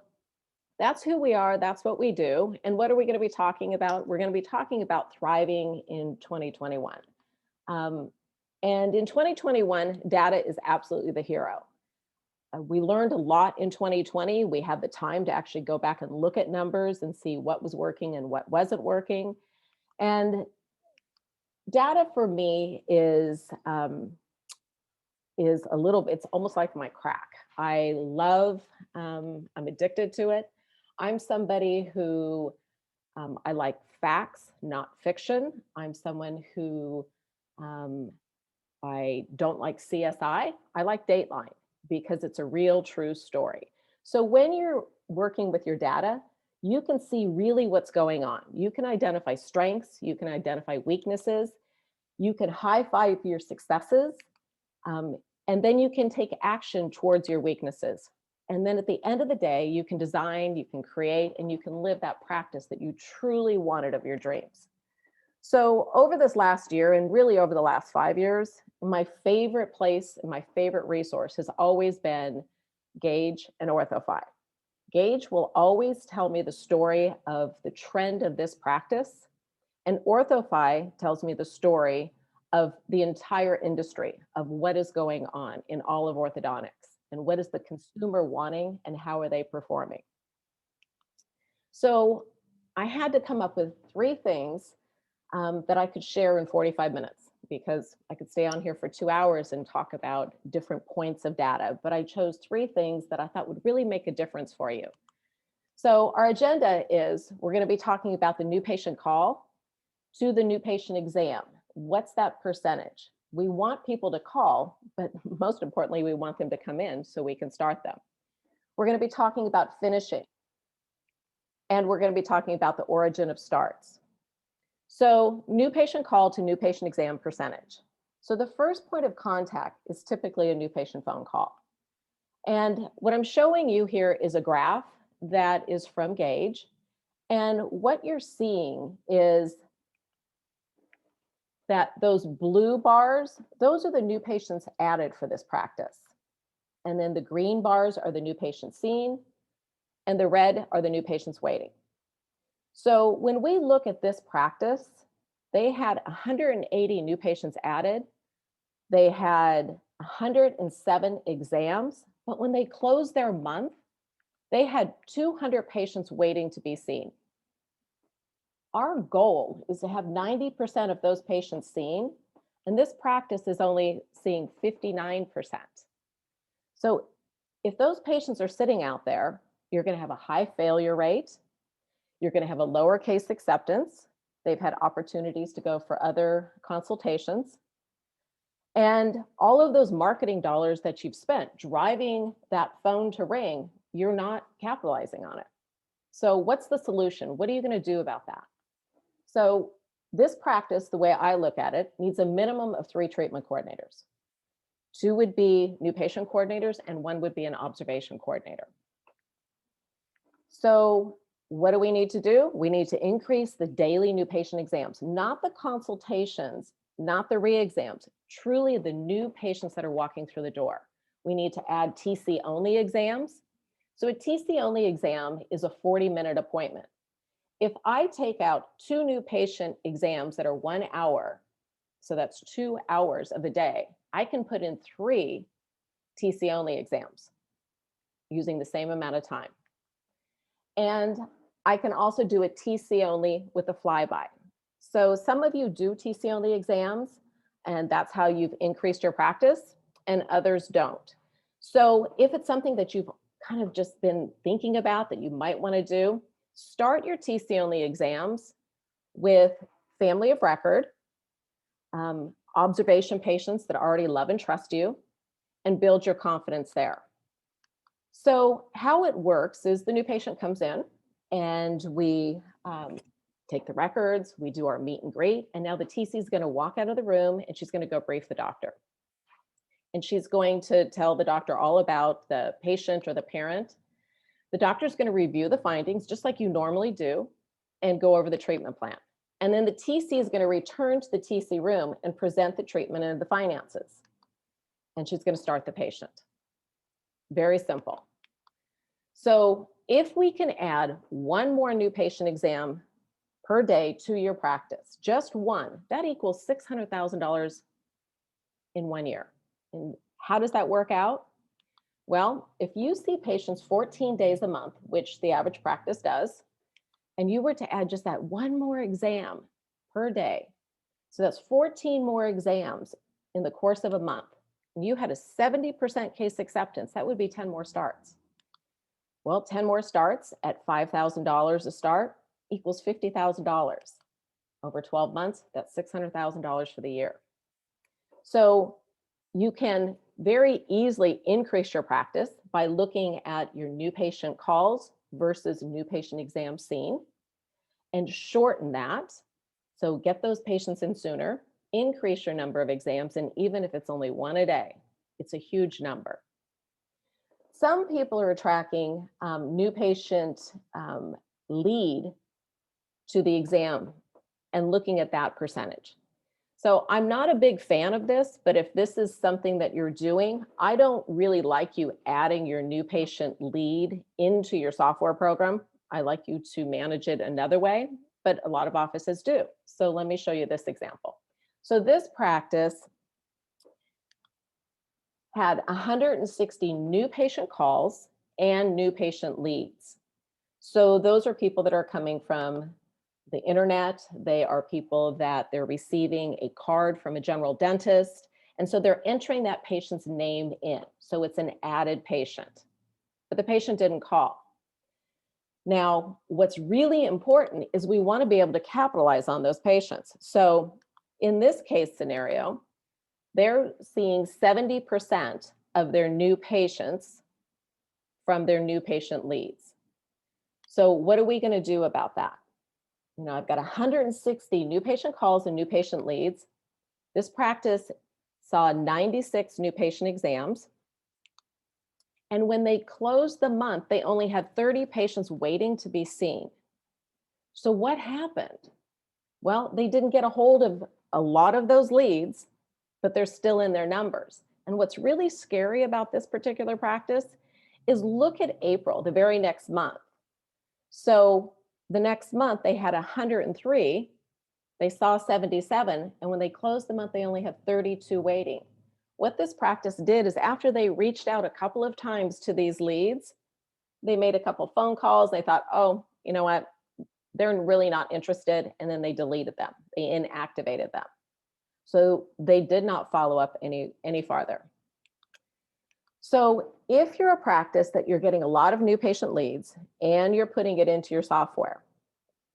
that's who we are, that's what we do. And what are we going to be talking about? We're going to be talking about thriving in 2021. And in 2021, data is absolutely the hero. We learned a lot in 2020. We had the time to actually go back and look at numbers and see what was working and what wasn't working. And data for me is a little bit, it's almost like my crack. I love, I'm addicted to it. I'm somebody who, I like facts, not fiction. I'm someone who, I don't like CSI. I like Dateline because it's a real true story. So when you're working with your data, you can see really what's going on. You can identify strengths, you can identify weaknesses, you can high-five your successes, and then you can take action towards your weaknesses. And then at the end of the day, you can design, you can create, and you can live that practice that you truly wanted of your dreams. So over this last year, and really over the last 5 years, my favorite place and my favorite resource has always been Gaidge, and OrthoFi. Gaidge will always tell me the story of the trend of this practice, and OrthoFi tells me the story of the entire industry, of what is going on in all of orthodontics, and what is the consumer wanting, and how are they performing. So I had to come up with 3 things that I could share in 45 minutes, because I could stay on here for 2 hours and talk about different points of data, but I chose 3 things that I thought would really make a difference for you. So our agenda is, we're going to be talking about the new patient call to the new patient exam. What's that percentage? We want people to call, but most importantly, we want them to come in so we can start them. We're going to be talking about finishing, and we're going to be talking about the origin of starts. So new patient call to new patient exam percentage. So the first point of contact is typically a new patient phone call. And what I'm showing you here is a graph that is from Gaidge. And what you're seeing is that those blue bars, those are the new patients added for this practice. And then the green bars are the new patients seen, and the red are the new patients waiting. So when we look at this practice, they had 180 new patients added. They had 107 exams, but when they closed their month, they had 200 patients waiting to be seen. Our goal is to have 90% of those patients seen, and this practice is only seeing 59%. So if those patients are sitting out there, you're going to have a high failure rate. You're going to have a lower case acceptance. They've had opportunities to go for other consultations. And all of those marketing dollars that you've spent driving that phone to ring, you're not capitalizing on it. So what's the solution? What are you going to do about that? So this practice, the way I look at it, needs a minimum of 3 treatment coordinators. 2 would be new patient coordinators, and 1 would be an observation coordinator. So what do we need to do? We need to increase the daily new patient exams, not the consultations, not the re-exams, truly the new patients that are walking through the door. We need to add TC only exams. So a TC only exam is a 40-minute appointment. If I take out 2 new patient exams that are 1 hour, so that's 2 hours of the day, I can put in 3 TC only exams using the same amount of time. And I can also do a TC only with a flyby. So some of you do TC only exams, and that's how you've increased your practice, and others don't. So if it's something that you've kind of just been thinking about that you might want to do, start your TC only exams with family of record, observation patients that already love and trust you, and build your confidence there. So how it works is the new patient comes in, and we take the records, we do our meet and greet, and now the TC is going to walk out of the room, and she's going to go brief the doctor. And she's going to tell the doctor all about the patient or the parent. The doctor's going to review the findings just like you normally do and go over the treatment plan. And then the TC is going to return to the TC room and present the treatment and the finances. And she's going to start the patient. Very simple. So if we can add 1 more new patient exam per day to your practice, just 1, that equals $600,000 in 1 year. And how does that work out? Well, if you see patients 14 days a month, which the average practice does, and you were to add just that 1 more exam per day, so that's 14 more exams in the course of a month, and you had a 70% case acceptance, that would be 10 more starts. Well, 10 more starts at $5,000 a start equals $50,000. Over 12 months, that's $600,000 for the year. So you can very easily increase your practice by looking at your new patient calls versus new patient exams seen, and shorten that. So get those patients in sooner, increase your number of exams, and even if it's only 1 a day, it's a huge number. Some people are tracking new patient lead to the exam and looking at that percentage. So I'm not a big fan of this, but if this is something that you're doing, I don't really like you adding your new patient lead into your software program. I like you to manage it another way, but a lot of offices do. So let me show you this example. So this practice had 160 new patient calls and new patient leads. So those are people that are coming from the internet. They are people that they're receiving a card from a general dentist. And so they're entering that patient's name in. So it's an added patient, but the patient didn't call. Now, what's really important is we want to be able to capitalize on those patients. So in this case scenario, they're seeing 70% of their new patients from their new patient leads. So what are we going to do about that? You know, I've got 160 new patient calls and new patient leads. This practice saw 96 new patient exams. And when they closed the month, they only had 30 patients waiting to be seen. So what happened? Well, they didn't get a hold of a lot of those leads, but they're still in their numbers. And what's really scary about this particular practice is look at April, the very next month. So the next month they had 103, they saw 77, and when they closed the month, they only had 32 waiting. What this practice did is after they reached out a couple of times to these leads, they made a couple phone calls. They thought, oh, you know what? They're really not interested. And then they deleted them. They inactivated them. So they did not follow up any farther. So if you're a practice that you're getting a lot of new patient leads and you're putting it into your software,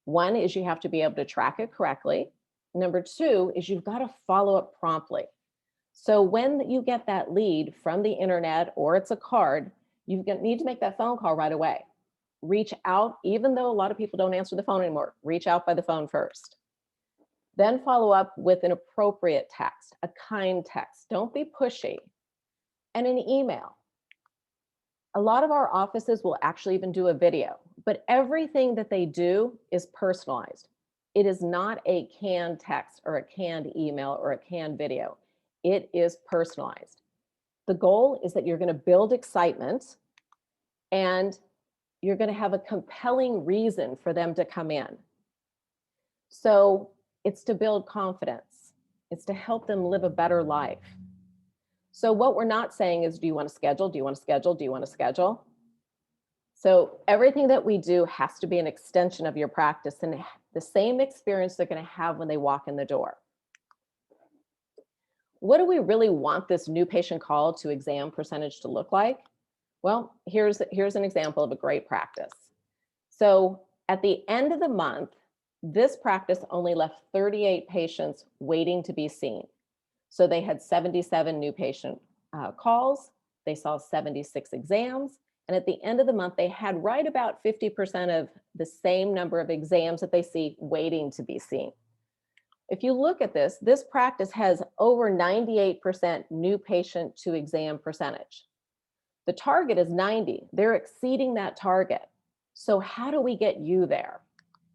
one is you have to be able to track it correctly. Number two is you've got to follow up promptly. So when you get that lead from the internet or it's a card, you need to make that phone call right away. Reach out, even though a lot of people don't answer the phone anymore, reach out by the phone first. Then follow up with an appropriate text, a kind text. Don't be pushy. And an email. A lot of our offices will actually even do a video, but everything that they do is personalized. It is not a canned text or a canned email or a canned video. It is personalized. The goal is that you're going to build excitement and you're going to have a compelling reason for them to come in. So it's to build confidence. It's to help them live a better life. So what we're not saying is, do you want to schedule? Do you want to schedule? Do you want to schedule? So everything that we do has to be an extension of your practice and the same experience they're going to have when they walk in the door. What do we really want this new patient call to exam percentage to look like? Well, here's an example of a great practice. So at the end of the month, this practice only left 38 patients waiting to be seen. So they had 77 new patient calls. They saw 76 exams. And at the end of the month, they had right about 50% of the same number of exams that they see waiting to be seen. If you look at this, this practice has over 98% new patient to exam percentage. The target is 90. They're exceeding that target. So how do we get you there?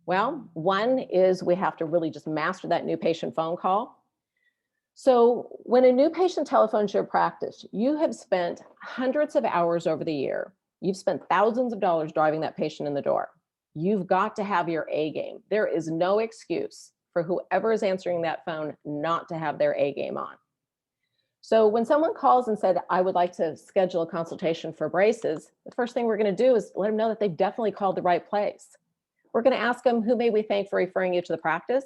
Well, one is we have to really just master that new patient phone call. So when a new patient telephones your practice, you have spent hundreds of hours over the year. You've spent thousands of dollars driving that patient in the door. You've got to have your A game. There is no excuse for whoever is answering that phone not to have their A game on. So when someone calls and said, I would like to schedule a consultation for braces, the first thing we're going to do is let them know that they've definitely called the right place. We're going to ask them, who may we thank for referring you to the practice?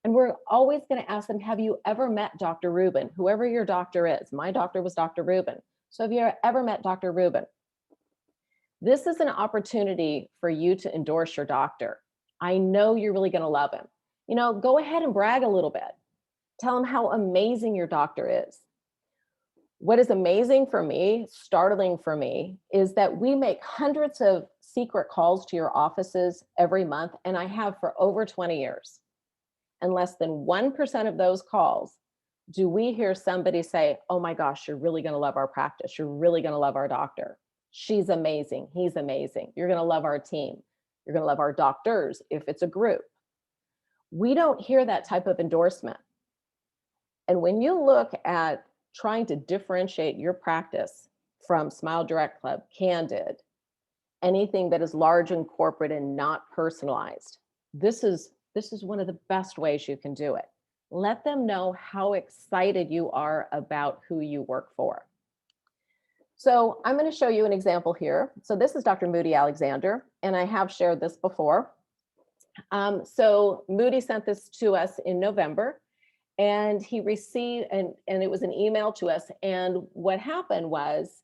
And we're always going to ask them, have you ever met Dr. Rubin? Whoever your doctor is. My doctor was Dr. Rubin. So have you ever met Dr. Rubin? This is an opportunity for you to endorse your doctor. I know you're really going to love him. You know, go ahead and brag a little bit. Tell him how amazing your doctor is. What is amazing for me, startling for me, is that we make hundreds of secret calls to your offices every month, and I have for over 20 years. And less than 1% of those calls do we hear somebody say, oh my gosh, you're really going to love our practice. You're really going to love our doctor. She's amazing. He's amazing. You're going to love our team. You're going to love our doctors if it's a group. We don't hear that type of endorsement. And when you look at trying to differentiate your practice from Smile Direct Club, Candid, anything that is large and corporate and not personalized, this is one of the best ways you can do it. Let them know how excited you are about who you work for. So I'm going to show you an example here. So this is Dr. Moody Alexander, and I have shared this before. So Moody sent this to us in November, and he received, and it was an email to us. And what happened was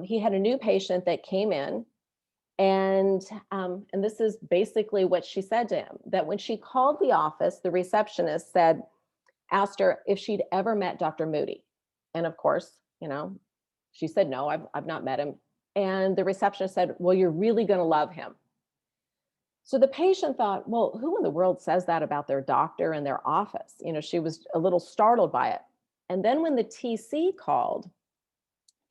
he had a new patient that came in, and this is basically what she said to him, that when she called the office, the receptionist asked her if she'd ever met Dr. Moody. And of course, she said, no, I've not met him. And the receptionist said, well, you're really going to love him. So the patient thought, well, who in the world says that about their doctor and their office? She was a little startled by it. And then when the TC called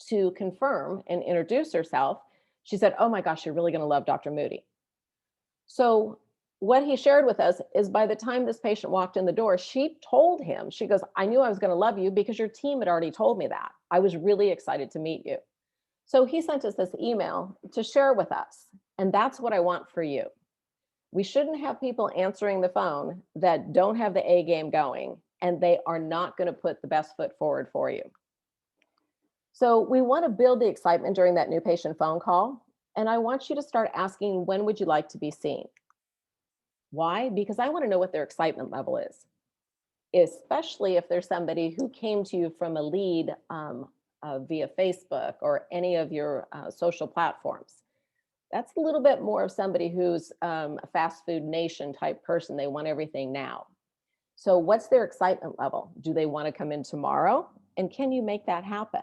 to confirm and introduce herself, she said, oh my gosh, you're really going to love Dr. Moody. So what he shared with us is by the time this patient walked in the door, she told him, she goes, I knew I was going to love you because your team had already told me that. I was really excited to meet you. So he sent us this email to share with us. And that's what I want for you. We shouldn't have people answering the phone that don't have the A game going, and they are not going to put the best foot forward for you. So we want to build the excitement during that new patient phone call. And I want you to start asking, when would you like to be seen? Why? Because I want to know what their excitement level is, especially if there's somebody who came to you from a lead via Facebook or any of your social platforms. That's a little bit more of somebody who's a fast food nation type person. They want everything now. So what's their excitement level? Do they want to come in tomorrow? And can you make that happen?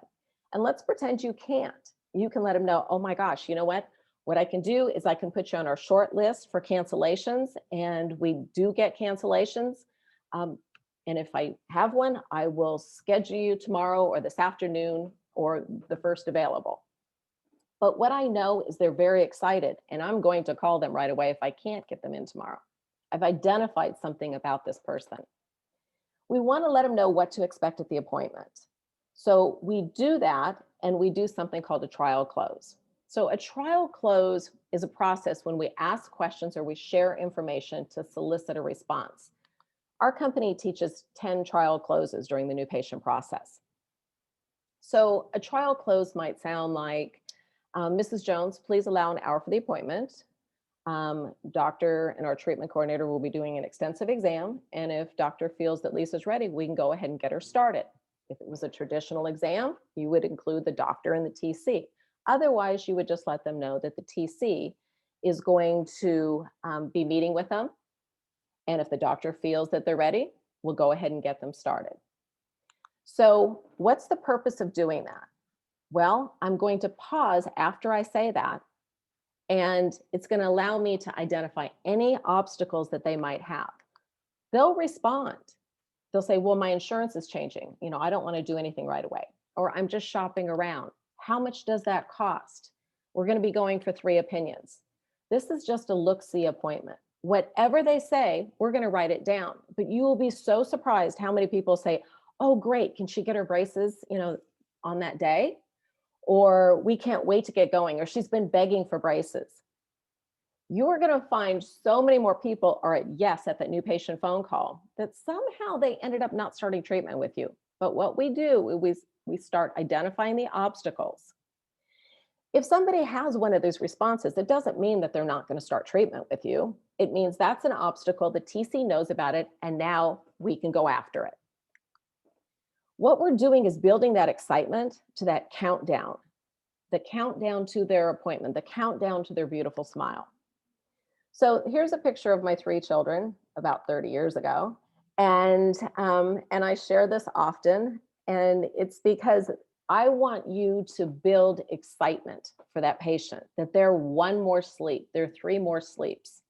And let's pretend you can't. You can let them know, oh my gosh, you know what? What I can do is I can put you on our short list for cancellations, and we do get cancellations. And if I have one, I will schedule you tomorrow or this afternoon or the first available. But what I know is they're very excited, and I'm going to call them right away if I can't get them in tomorrow. I've identified something about this person. We want to let them know what to expect at the appointment. So we do that, and we do something called a trial close. So a trial close is a process when we ask questions or we share information to solicit a response. Our company teaches 10 trial closes during the new patient process. So a trial close might sound like, Mrs. Jones, please allow an hour for the appointment. Doctor and our treatment coordinator will be doing an extensive exam. And if doctor feels that Lisa's ready, we can go ahead and get her started. If it was a traditional exam, you would include the doctor and the TC. Otherwise, you would just let them know that the TC is going to be meeting with them. And if the doctor feels that they're ready, we'll go ahead and get them started. So what's the purpose of doing that? Well, I'm going to pause after I say that, and it's going to allow me to identify any obstacles that they might have. They'll respond. They'll say, well, my insurance is changing. I don't want to do anything right away. Or I'm just shopping around. How much does that cost? We're going to be going for 3 opinions. This is just a look-see appointment. Whatever they say, we're going to write it down. But you will be so surprised how many people say, oh, great, can she get her braces, on that day? Or we can't wait to get going, or she's been begging for braces. You are going to find so many more people are at yes at that new patient phone call that somehow they ended up not starting treatment with you. But what we do is we start identifying the obstacles. If somebody has one of those responses, it doesn't mean that they're not going to start treatment with you. It means that's an obstacle. The TC knows about it, and now we can go after it. What we're doing is building that excitement to that countdown, the countdown to their appointment, the countdown to their beautiful smile. So here's a picture of my 3 children about 30 years ago. And I share this often, and it's because I want you to build excitement for that patient, that they're 1 more sleep, they're 3 more sleeps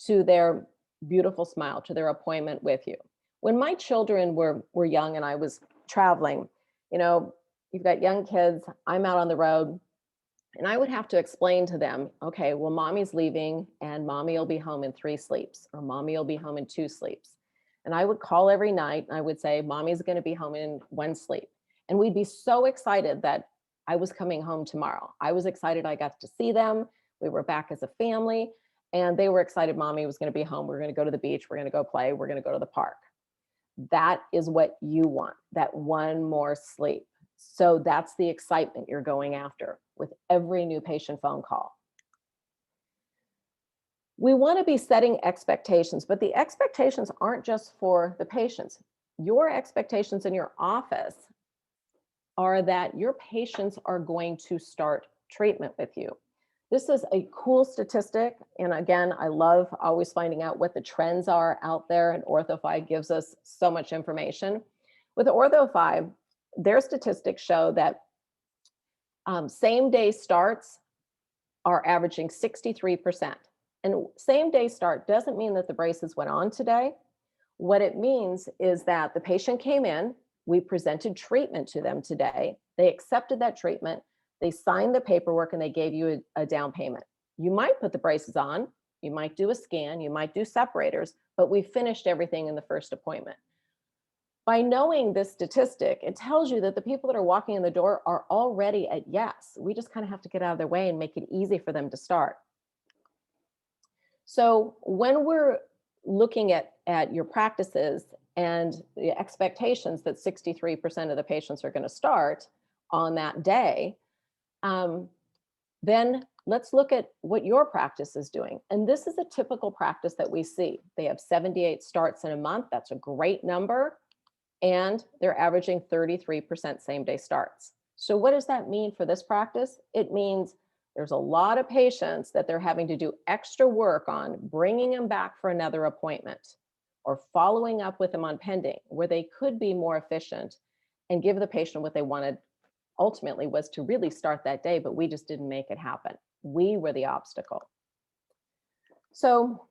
to their beautiful smile, to their appointment with you. When my children were young and I was traveling, you've got young kids, I'm out on the road, and I would have to explain to them, okay, well, mommy's leaving and mommy will be home in 3 sleeps, or mommy will be home in 2 sleeps. And I would call every night and I would say, mommy's going to be home in one sleep. And we'd be so excited that I was coming home tomorrow. I was excited I got to see them. We were back as a family and they were excited mommy was going to be home. We're going to go to the beach. We're going to go play. We're going to go to the park. That is what you want, that one more sleep. So that's the excitement you're going after with every new patient phone call. We want to be setting expectations, but the expectations aren't just for the patients. Your expectations in your office are that your patients are going to start treatment with you. This is a cool statistic. And again, I love always finding out what the trends are out there, and OrthoFi gives us so much information. With OrthoFi, their statistics show that same day starts are averaging 63%. And same day start doesn't mean that the braces went on today. What it means is that the patient came in, we presented treatment to them today, they accepted that treatment, they signed the paperwork, and they gave you a down payment. You might put the braces on, you might do a scan, you might do separators, but we finished everything in the first appointment. By knowing this statistic, it tells you that the people that are walking in the door are already at yes. We just kind of have to get out of their way and make it easy for them to start. So when we're looking at your practices and the expectations that 63% of the patients are going to start on that day, then let's look at what your practice is doing. And this is a typical practice that we see. They have 78 starts in a month. That's a great number. And they're averaging 33% same day starts. So what does that mean for this practice? It means there's a lot of patients that they're having to do extra work on, bringing them back for another appointment or following up with them on pending, where they could be more efficient and give the patient what they wanted ultimately was to really start that day, but we just didn't make it happen. We were the obstacle. So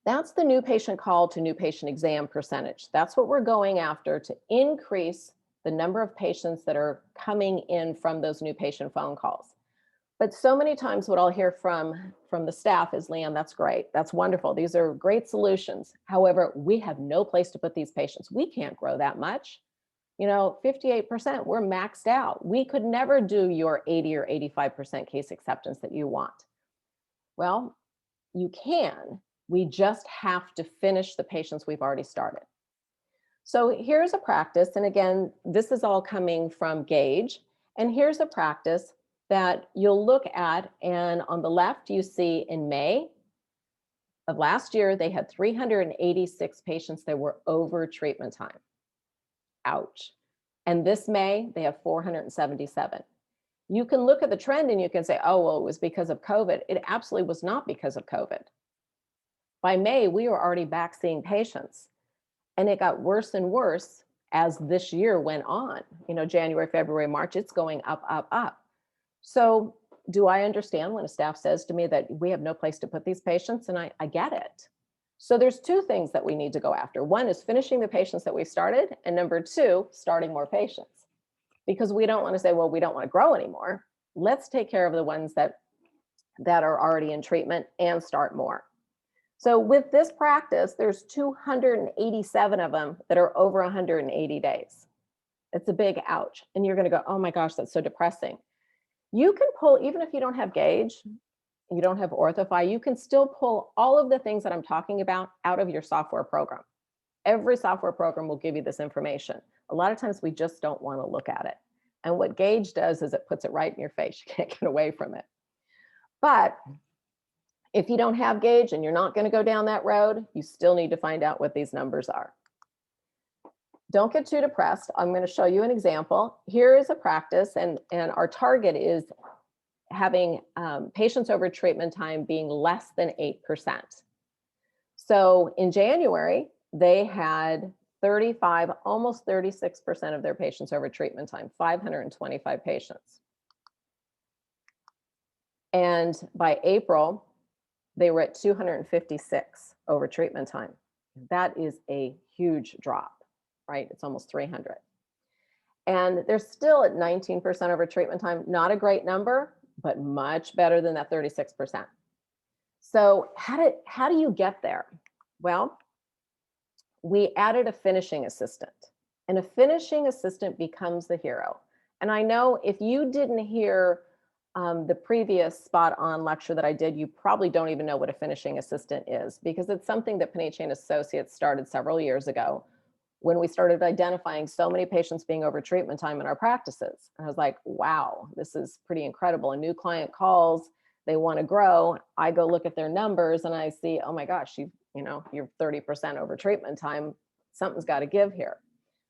that's the new patient call to new patient exam percentage. That's what we're going after to increase the number of patients that are coming in from those new patient phone calls. But so many times what I'll hear from the staff is, Leanne, that's great. That's wonderful. These are great solutions. However, we have no place to put these patients. We can't grow that much. 58%, we're maxed out. We could never do your 80 or 85% case acceptance that you want. Well, you can. We just have to finish the patients we've already started. So here's a practice. And again, this is all coming from Gaidge. And here's a practice that you'll look at. And on the left, you see in May of last year, they had 386 patients that were over treatment time. Ouch. And this May, they have 477. You can look at the trend and you can say, oh, well, it was because of COVID. It absolutely was not because of COVID. By May, we were already back seeing patients. And it got worse and worse as this year went on. January, February, March, it's going up, up, up. So do I understand when a staff says to me that we have no place to put these patients? And I get it. So there's two things that we need to go after. One is finishing the patients that we started. And number two, starting more patients. Because we don't want to say, well, we don't want to grow anymore. Let's take care of the ones that are already in treatment and start more. So with this practice, there's 287 of them that are over 180 days. It's a big ouch. And you're going to go, oh my gosh, that's so depressing. You can pull, even if you don't have Gaidge, you don't have OrthoFi, you can still pull all of the things that I'm talking about out of your software program. Every software program will give you this information. A lot of times we just don't want to look at it. And what Gaidge does is it puts it right in your face. You can't get away from it. But if you don't have Gaidge and you're not going to go down that road, you still need to find out what these numbers are. Don't get too depressed. I'm going to show you an example. Here is a practice, and our target is having patients over treatment time being less than 8%. So in January, they had 35, almost 36% of their patients over treatment time, 525 patients. And by April, they were at 256 over treatment time. That is a huge drop, right? It's almost 300. And they're still at 19% over treatment time. Not a great number, but much better than that 36%. So how do you get there? Well, we added a finishing assistant, and a finishing assistant becomes the hero. And I know if you didn't hear the previous SpotOn lecture that I did, you probably don't even know what a finishing assistant is, because it's something that Panici and Associates started several years ago when we started identifying so many patients being over treatment time in our practices. And I was like, wow, this is pretty incredible. A new client calls, they want to grow. I go look at their numbers and I see, oh my gosh, you're 30% over treatment time. Something's got to give here.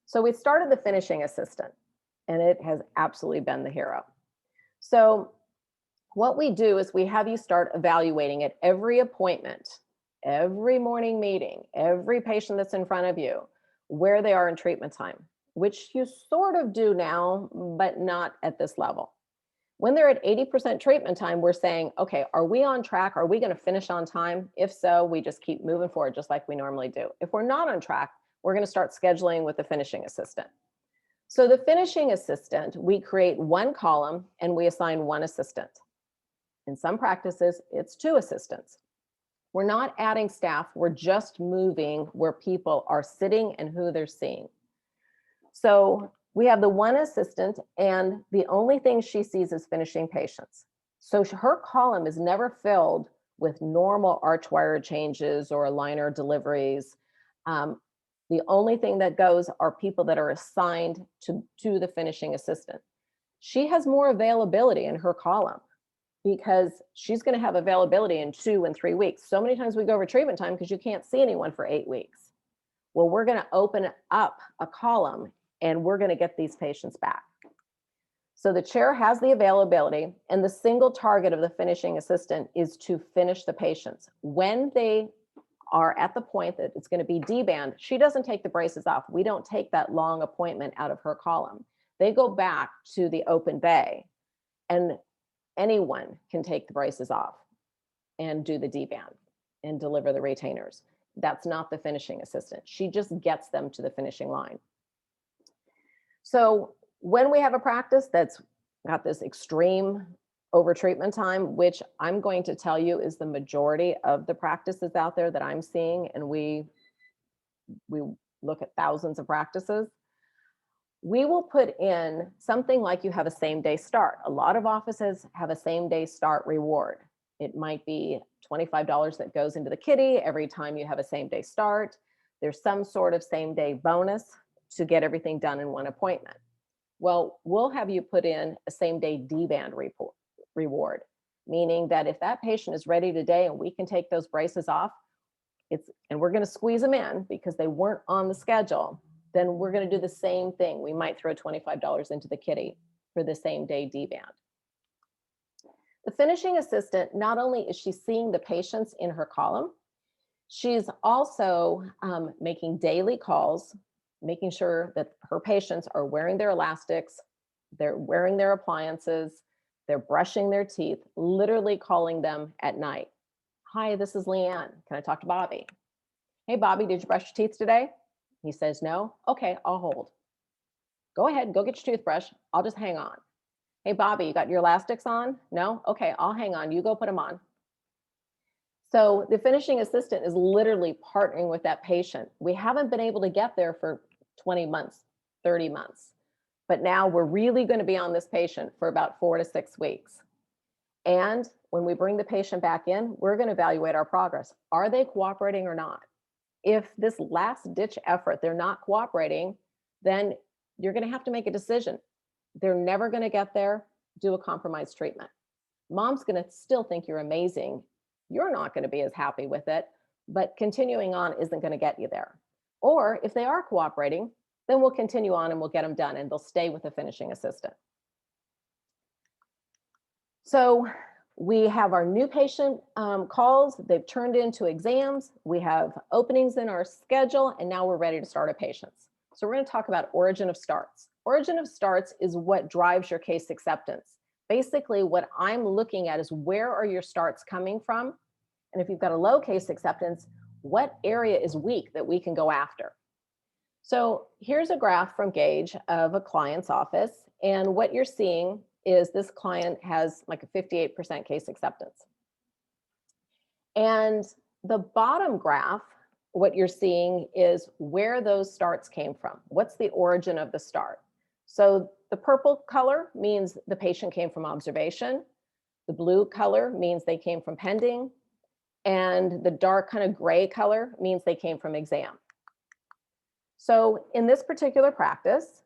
So we started the finishing assistant, and it has absolutely been the hero. So what we do is we have you start evaluating at every appointment, every morning meeting, every patient that's in front of you, where they are in treatment time, which you sort of do now, but not at this level. When they're at 80% treatment time, we're saying, okay, are we on track? Are we going to finish on time? If so, we just keep moving forward just like we normally do. If we're not on track, we're going to start scheduling with the finishing assistant. So the finishing assistant, we create one column and we assign one assistant. In some practices, it's two assistants. We're not adding staff, we're just moving where people are sitting and who they're seeing. So we have the one assistant, and the only thing she sees is finishing patients. So her column is never filled with normal arch wire changes or aligner deliveries. The only thing that goes are people that are assigned to the finishing assistant. She has more availability in her column because she's going to have availability in 2 and 3 weeks. So many times we go over treatment time because you can't see anyone for 8 weeks. Well, we're going to open up a column and we're going to get these patients back. So the chair has the availability, and the single target of the finishing assistant is to finish the patients. When they are at the point that it's going to be D-band, she doesn't take the braces off. We don't take that long appointment out of her column. They go back to the open bay, and anyone can take the braces off and do the D-band and deliver the retainers. That's not the finishing assistant. She just gets them to the finishing line. So when we have a practice that's got this extreme over treatment time, which I'm going to tell you is the majority of the practices out there that I'm seeing, and we look at thousands of practices, we will put in something like you have a same-day start. A lot of offices have a same-day start reward. It might be $25 that goes into the kitty every time you have a same-day start. There's some sort of same-day bonus to get everything done in one appointment. Well, we'll have you put in a same-day D-band reward, meaning that if that patient is ready today and we can take those braces off, and we're going to squeeze them in because they weren't on the schedule, then we're going to do the same thing. We might throw $25 into the kitty for the same-day D-band. The finishing assistant, not only is she seeing the patients in her column, she's also making daily calls, making sure that her patients are wearing their elastics, they're wearing their appliances, they're brushing their teeth, literally calling them at night. Hi, this is Leanne. Can I talk to Bobby? Hey, Bobby, did you brush your teeth today? He says, no. Okay, I'll hold. Go ahead, go get your toothbrush. I'll just hang on. Hey, Bobby, you got your elastics on? No? Okay, I'll hang on. You go put them on. So the finishing assistant is literally partnering with that patient. We haven't been able to get there for 20 months, 30 months, but now we're really going to be on this patient for about 4 to 6 weeks. And when we bring the patient back in, we're going to evaluate our progress. Are they cooperating or not? If this last ditch effort, they're not cooperating, then you're going to have to make a decision. They're never going to get there. Do a compromised treatment. Mom's going to still think you're amazing. You're not going to be as happy with it, but continuing on isn't going to get you there. Or if they are cooperating, then we'll continue on and we'll get them done, and they'll stay with the finishing assistant. So we have our new patient calls. They've turned into exams. We have openings in our schedule, and now we're ready to start our patients. So we're going to talk about origin of starts. Origin of starts is what drives your case acceptance. Basically, what I'm looking at is where are your starts coming from? And if you've got a low case acceptance, what area is weak that we can go after? So here's a graph from Gaidge of a client's office. And what you're seeing is this client has like a 58% case acceptance. And the bottom graph what you're seeing is where those starts came from. What's the origin of the start? So the purple color means the patient came from observation. The blue color means they came from pending. And the dark kind of gray color means they came from exam. So in this particular practice,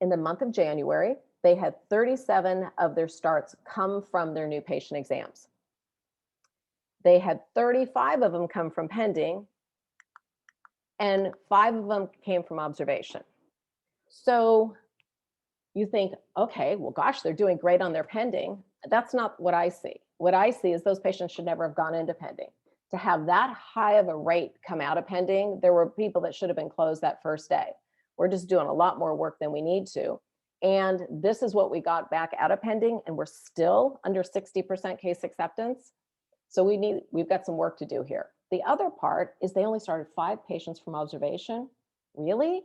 in the month of January, they had 37 of their starts come from their new patient exams. They had 35 of them come from pending, and 5 of them came from observation. So you think, okay, well, gosh, they're doing great on their pending. That's not what I see. What I see is those patients should never have gone into pending. To have that high of a rate come out of pending, there were people that should have been closed that first day. We're just doing a lot more work than we need to. And this is what we got back out of pending, and we're still under 60% case acceptance. So we've got some work to do here. The other part is they only started 5 patients from observation. Really?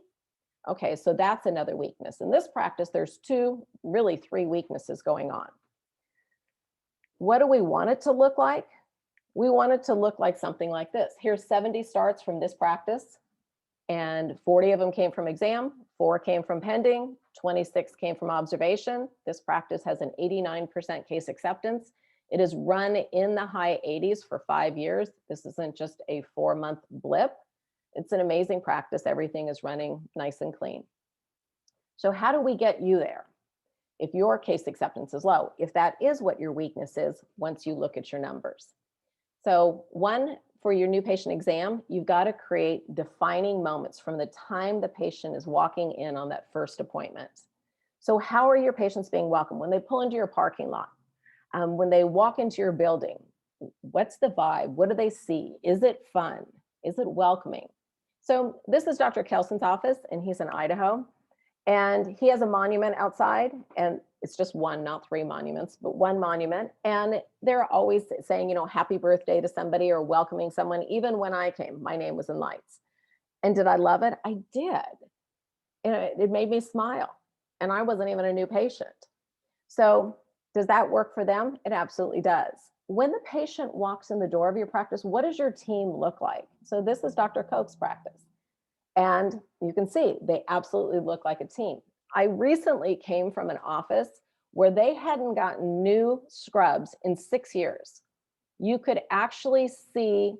Okay, so that's another weakness. In this practice, there's 2, really 3 weaknesses going on. What do we want it to look like? We want it to look like something like this. Here's 70 starts from this practice, and 40 of them came from exam, 4 came from pending, 26 came from observation. This practice has an 89% case acceptance. It is run in the high 80s for 5 years. This isn't just a 4-month blip. It's an amazing practice. Everything is running nice and clean. So how do we get you there? If your case acceptance is low, if that is what your weakness is, once you look at your numbers. So 1, for your new patient exam, you've got to create defining moments from the time the patient is walking in on that first appointment. So how are your patients being welcomed? When they pull into your parking lot, when they walk into your building, what's the vibe? What do they see? Is it fun? Is it welcoming? So this is Dr. Kelson's office, and he's in Idaho. And he has a monument outside, and it's just 1, not 3 monuments, but 1 monument. And they're always saying, you know, happy birthday to somebody or welcoming someone. Even when I came, my name was in lights. And did I love it? I did. And it made me smile. And I wasn't even a new patient. So does that work for them? It absolutely does. When the patient walks in the door of your practice, what does your team look like? So this is Dr. Koch's practice. And you can see they absolutely look like a team. I recently came from an office where they hadn't gotten new scrubs in 6 years. You could actually see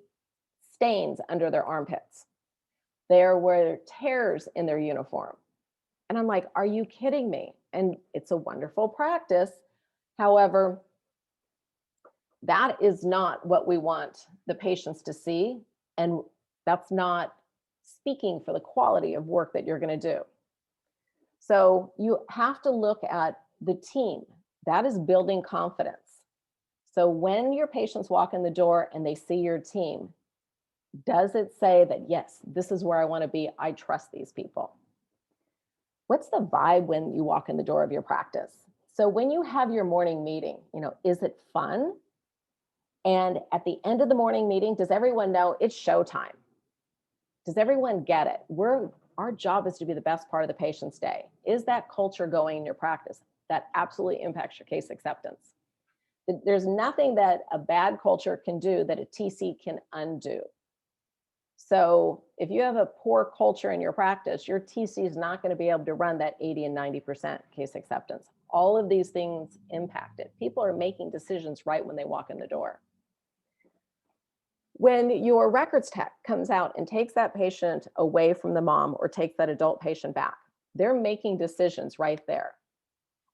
stains under their armpits. There were tears in their uniform. And I'm like, are you kidding me? And it's a wonderful practice. However, that is not what we want the patients to see. And that's not speaking for the quality of work that you're going to do. So you have to look at the team. That is building confidence. So when your patients walk in the door and they see your team, does it say that, yes, this is where I want to be? I trust these people. What's the vibe when you walk in the door of your practice? So when you have your morning meeting, you know, is it fun? And at the end of the morning meeting, does everyone know it's showtime? Does everyone get it? Our job is to be the best part of the patient's day. Is that culture going in your practice? That absolutely impacts your case acceptance. There's nothing that a bad culture can do that a TC can undo. So if you have a poor culture in your practice, your TC is not going to be able to run that 80 and 90% case acceptance. All of these things impact it. People are making decisions right when they walk in the door. When your records tech comes out and takes that patient away from the mom or takes that adult patient back, they're making decisions right there.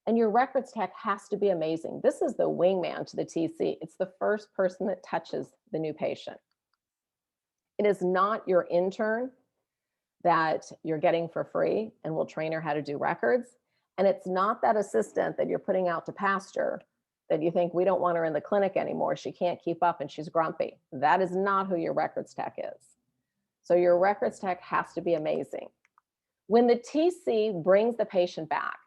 And your records tech has to be amazing. This is the wingman to the TC. It's the first person that touches the new patient. It is not your intern that you're getting for free and will train her how to do records. And it's not that assistant that you're putting out to pasture that you think we don't want her in the clinic anymore. She can't keep up and she's grumpy. That is not who your records tech is. So your records tech has to be amazing. When the TC brings the patient back,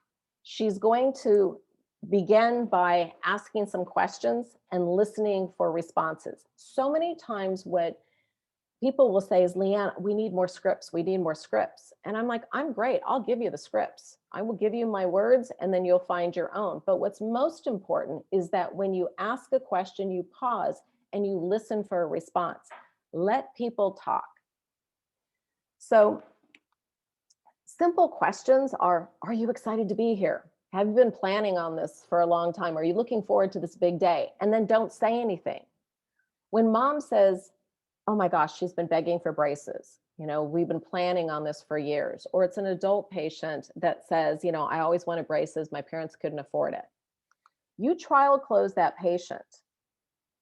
she's going to begin by asking some questions and listening for responses. So many times what people will say is, Leanne, we need more scripts. We need more scripts. And I'm like, I'm great. I'll give you the scripts. I will give you my words and then you'll find your own. But what's most important is that when you ask a question, you pause and you listen for a response. Let people talk. So simple questions are you excited to be here? Have you been planning on this for a long time? Are you looking forward to this big day? And then don't say anything. When mom says, oh my gosh, she's been begging for braces. You know, we've been planning on this for years. Or it's an adult patient that says, you know, I always wanted braces. My parents couldn't afford it. You trial close that patient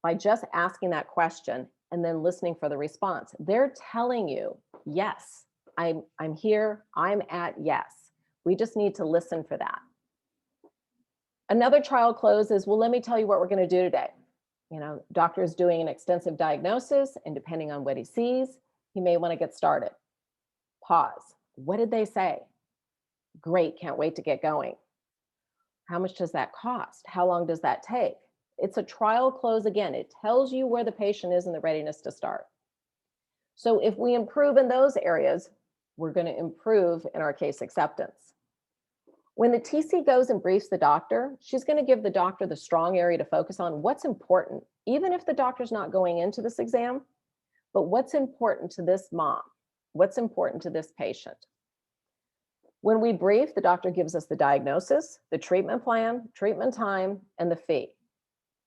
by just asking that question and then listening for the response. They're telling you, yes, I'm here, I'm at yes. We just need to listen for that. Another trial close is, well, let me tell you what we're going to do today. You know, doctor is doing an extensive diagnosis, and depending on what he sees, he may want to get started. Pause. What did they say? Great, can't wait to get going. How much does that cost? How long does that take? It's a trial close again. It tells you where the patient is in the readiness to start. So if we improve in those areas, we're going to improve in our case acceptance. When the TC goes and briefs the doctor, she's going to give the doctor the strong area to focus on, what's important, even if the doctor's not going into this exam, but what's important to this mom, what's important to this patient. When we brief, the doctor gives us the diagnosis, the treatment plan, treatment time, and the fee.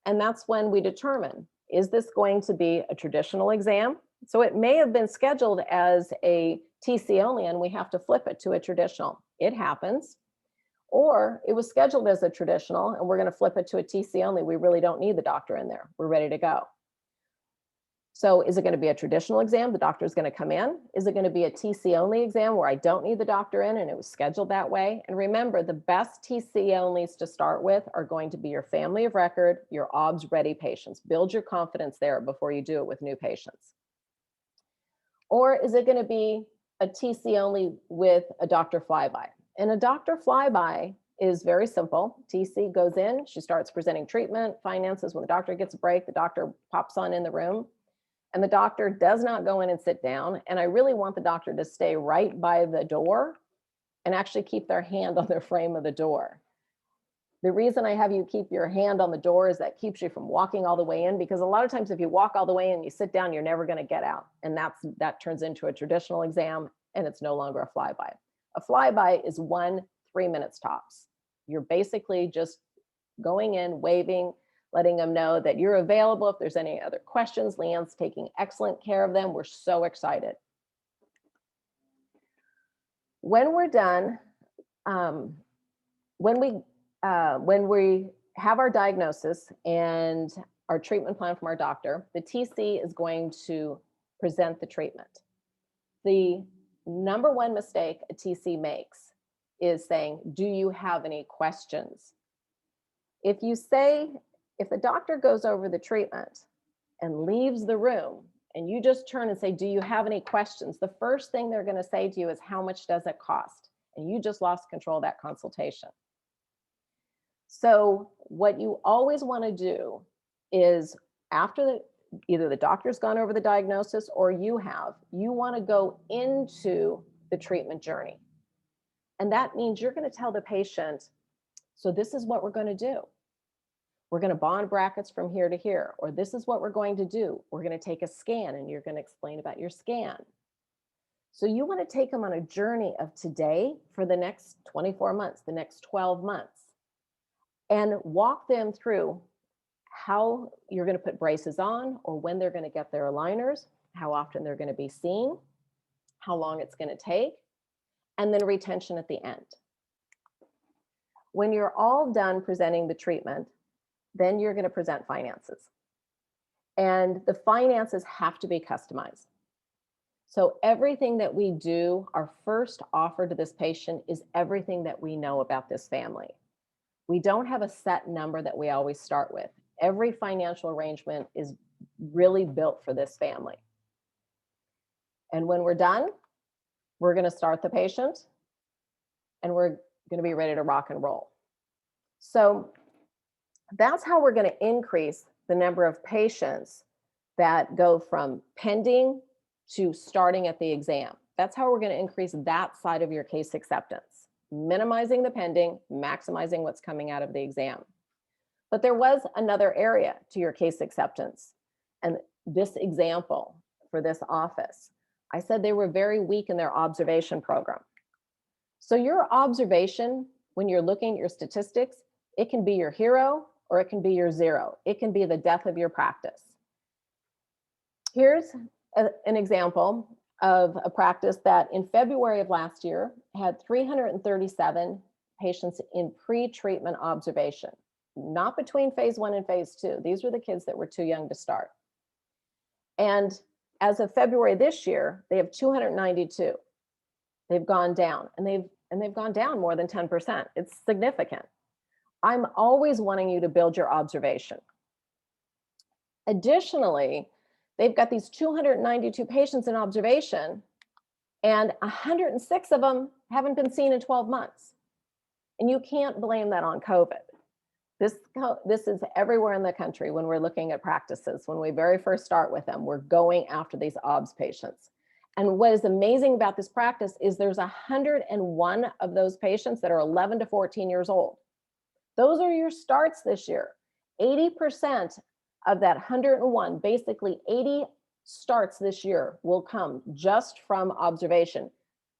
And that's when we determine, is this going to be a traditional exam? So it may have been scheduled as a TC only and we have to flip it to a traditional. It happens. Or it was scheduled as a traditional and we're going to flip it to a TC only. We really don't need the doctor in there. We're ready to go. So is it going to be a traditional exam? The doctor is going to come in. Is it going to be a TC only exam where I don't need the doctor in and it was scheduled that way? And remember, the best TC onlys to start with are going to be your family of record, your OBS ready patients. Build your confidence there before you do it with new patients. Or is it going to be a TC only with a doctor flyby? And a doctor flyby is very simple. TC goes in, she starts presenting treatment, finances. When the doctor gets a break, the doctor pops on in the room. And the doctor does not go in and sit down. And I really want the doctor to stay right by the door and actually keep their hand on the frame of the door. The reason I have you keep your hand on the door is that keeps you from walking all the way in, because a lot of times if you walk all the way in, you sit down, you're never going to get out. And that turns into a traditional exam and it's no longer a flyby. A flyby is 1-3 minutes tops. You're basically just going in, waving, letting them know that you're available if there's any other questions. Leanne's taking excellent care of them. We're so excited. When we're done, when we have our diagnosis and our treatment plan from our doctor, the TC is going to present the treatment. The number one mistake a TC makes is saying, do you have any questions? If the doctor goes over the treatment and leaves the room and you just turn and say, do you have any questions? The first thing they're going to say to you is, how much does it cost? And you just lost control of that consultation. So what you always want to do is, after either the doctor's gone over the diagnosis or you want to go into the treatment journey. And that means you're going to tell the patient, so this is what we're going to do. We're going to bond brackets from here to here, or this is what we're going to do. We're going to take a scan and you're going to explain about your scan. So you want to take them on a journey of today for the next 24 months, the next 12 months, and walk them through how you're going to put braces on, or when they're going to get their aligners, how often they're going to be seen, how long it's going to take, and then retention at the end. When you're all done presenting the treatment, then you're going to present finances. And the finances have to be customized. So everything that we do, our first offer to this patient is everything that we know about this family. We don't have a set number that we always start with. Every financial arrangement is really built for this family. And when we're done, we're going to start the patient and we're going to be ready to rock and roll. So that's how we're going to increase the number of patients that go from pending to starting at the exam. That's how we're going to increase that side of your case acceptance, minimizing the pending, maximizing what's coming out of the exam. But there was another area to your case acceptance. And this example for this office, I said they were very weak in their observation program. So your observation, when you're looking at your statistics, it can be your hero or it can be your zero. It can be the death of your practice. Here's an example of a practice that in February of last year had 337 patients in pre-treatment observation, not between phase 1 and phase 2. These were the kids that were too young to start. And as of February this year, they have 292. They've gone down, and they've gone down more than 10%. It's significant. I'm always wanting you to build your observation. Additionally, they've got these 292 patients in observation, and 106 of them haven't been seen in 12 months. And you can't blame that on COVID. This is everywhere in the country when we're looking at practices. When we very first start with them, we're going after these OBS patients. And what is amazing about this practice is there's 101 of those patients that are 11 to 14 years old. Those are your starts this year. 80% of that 101, basically 80 starts this year will come just from observation,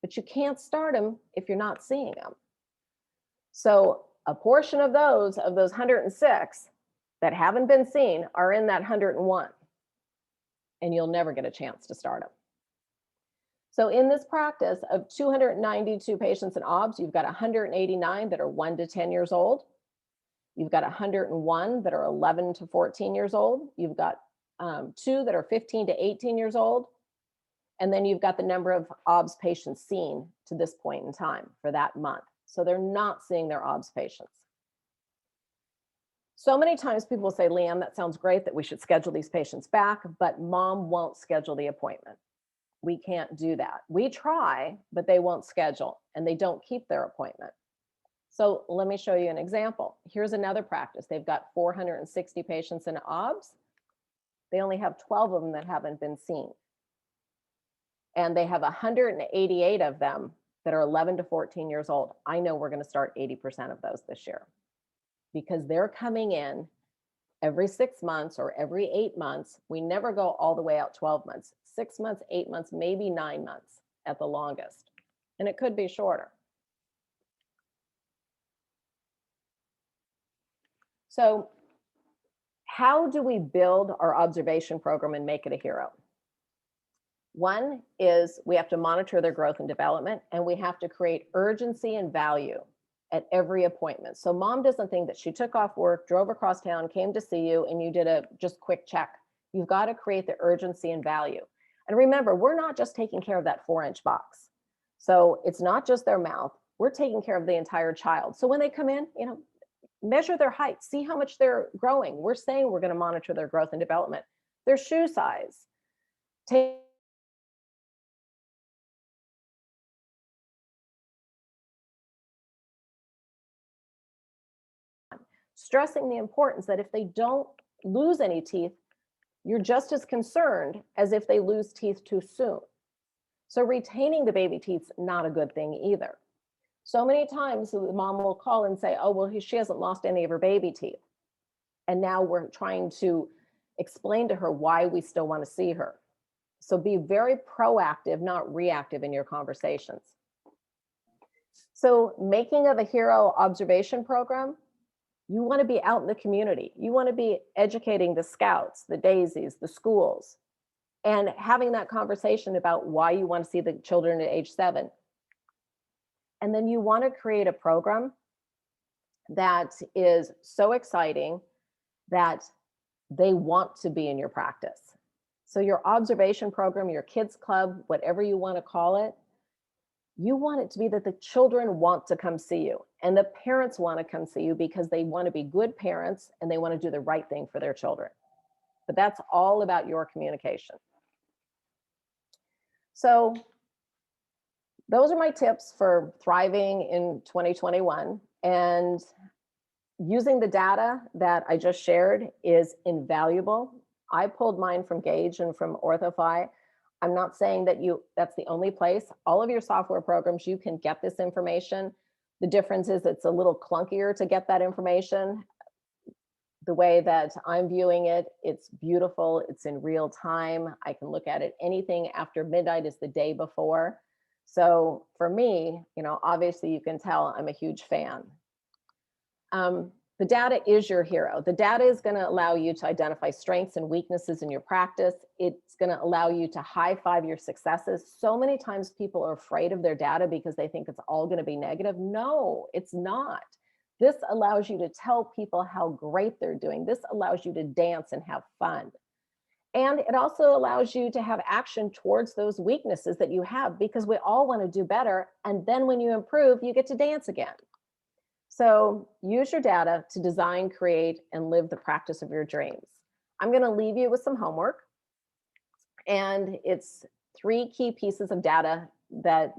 but you can't start them if you're not seeing them. So a portion of those 106 that haven't been seen are in that 101, and you'll never get a chance to start them. So in this practice of 292 patients in OBS, you've got 189 that are 1 to 10 years old. You've got 101 that are 11 to 14 years old. You've got 2 that are 15 to 18 years old. And then you've got the number of OBS patients seen to this point in time for that month. So they're not seeing their OBS patients. So many times people say, Leanne, that sounds great that we should schedule these patients back, but mom won't schedule the appointment. We can't do that. We try, but they won't schedule and they don't keep their appointment. So let me show you an example. Here's another practice. They've got 460 patients in OBS. They only have 12 of them that haven't been seen. And they have 188 of them that are 11 to 14 years old. I know we're going to start 80% of those this year because they're coming in every 6 months or every 8 months. We never go all the way out 12 months, 6 months, 8 months, maybe 9 months at the longest. And it could be shorter. So how do we build our observation program and make it a hero? One is we have to monitor their growth and development, and we have to create urgency and value at every appointment. So mom doesn't think that she took off work, drove across town, came to see you, and you did a just quick check. You've got to create the urgency and value. And remember, we're not just taking care of that 4-inch box. So it's not just their mouth. We're taking care of the entire child. So when they come in, measure their height, see how much they're growing. We're saying we're going to monitor their growth and development, their shoe size. Stressing the importance that if they don't lose any teeth, you're just as concerned as if they lose teeth too soon. So retaining the baby teeth is not a good thing either. So many times the mom will call and say, oh, well, she hasn't lost any of her baby teeth. And now we're trying to explain to her why we still want to see her. So be very proactive, not reactive in your conversations. So making of a hero observation program, you want to be out in the community. You want to be educating the scouts, the daisies, the schools, and having that conversation about why you want to see the children at age 7. And then you want to create a program that is so exciting that they want to be in your practice. So your observation program, your kids club, whatever you want to call it, you want it to be that the children want to come see you and the parents want to come see you because they want to be good parents and they want to do the right thing for their children. But that's all about your communication. So those are my tips for thriving in 2021. And using the data that I just shared is invaluable. I pulled mine from Gaidge and from OrthoFi. I'm not saying that that's the only place. All of your software programs, you can get this information. The difference is it's a little clunkier to get that information. the way that I'm viewing it, it's beautiful. It's in real time. I can look at it. Anything after midnight is the day before. So for me, obviously you can tell I'm a huge fan. The data is your hero. The data is going to allow you to identify strengths and weaknesses in your practice. It's going to allow you to high-five your successes. So many times people are afraid of their data because they think it's all going to be negative. No, it's not. This allows you to tell people how great they're doing. This allows you to dance and have fun. And it also allows you to have action towards those weaknesses that you have, because we all want to do better. And then when you improve, you get to dance again. So use your data to design, create, and live the practice of your dreams. I'm going to leave you with some homework. And it's 3 key pieces of data that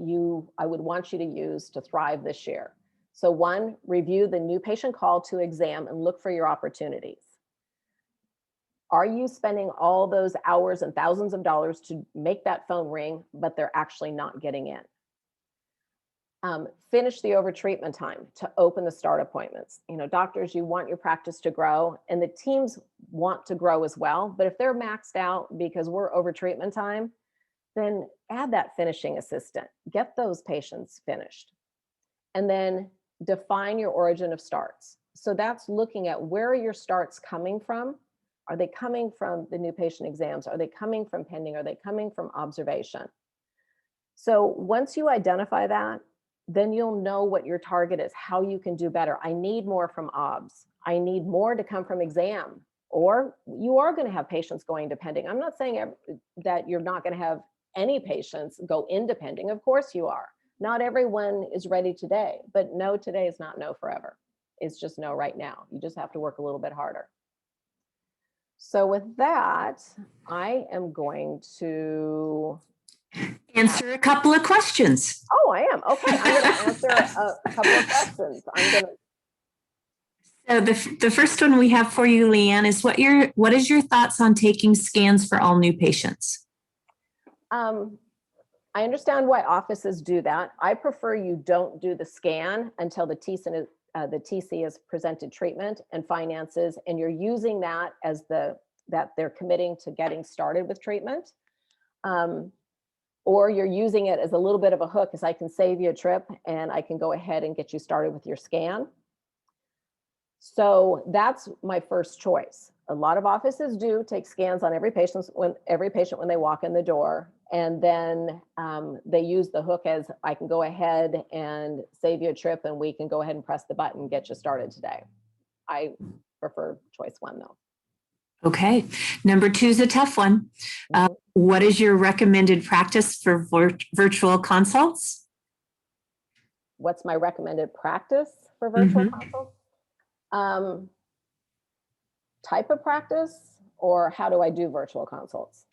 I would want you to use to thrive this year. So 1, review the new patient call to exam and look for your opportunities. Are you spending all those hours and thousands of dollars to make that phone ring, but they're actually not getting in? Finish the overtreatment time to open the start appointments. Doctors, you want your practice to grow, and the teams want to grow as well. But if they're maxed out because we're overtreatment time, then add that finishing assistant. Get those patients finished. And then define your origin of starts. So that's looking at where are your starts coming from? Are they coming from the new patient exams? Are they coming from pending? Are they coming from observation? So once you identify that, then you'll know what your target is, how you can do better. I need more from obs. I need more to come from exam. Or you are going to have patients going to pending. I'm not saying that you're not going to have any patients go into pending. Of course you are. Not everyone is ready today, but no today is not no forever. It's just no right now. You just have to work a little bit harder. So with that, I am going to answer a couple of questions. Oh, I am. Okay, I'm going to answer a couple of questions. So the first one we have for you, Leanne, is what is your thoughts on taking scans for all new patients? I understand why offices do that. I prefer you don't do the scan until the TC has presented treatment and finances, and you're using that as that they're committing to getting started with treatment. Or you're using it as a little bit of a hook, as I can save you a trip and I can go ahead and get you started with your scan. So that's my first choice. A lot of offices do take scans on every patient when they walk in the door, and then they use the hook as I can go ahead and save you a trip and we can go ahead and press the button and get you started today. I prefer choice 1 though. Okay. Number 2 is a tough one. What is your recommended practice for virtual consults? What's my recommended practice for virtual consults? Type of practice, or how do I do virtual consults?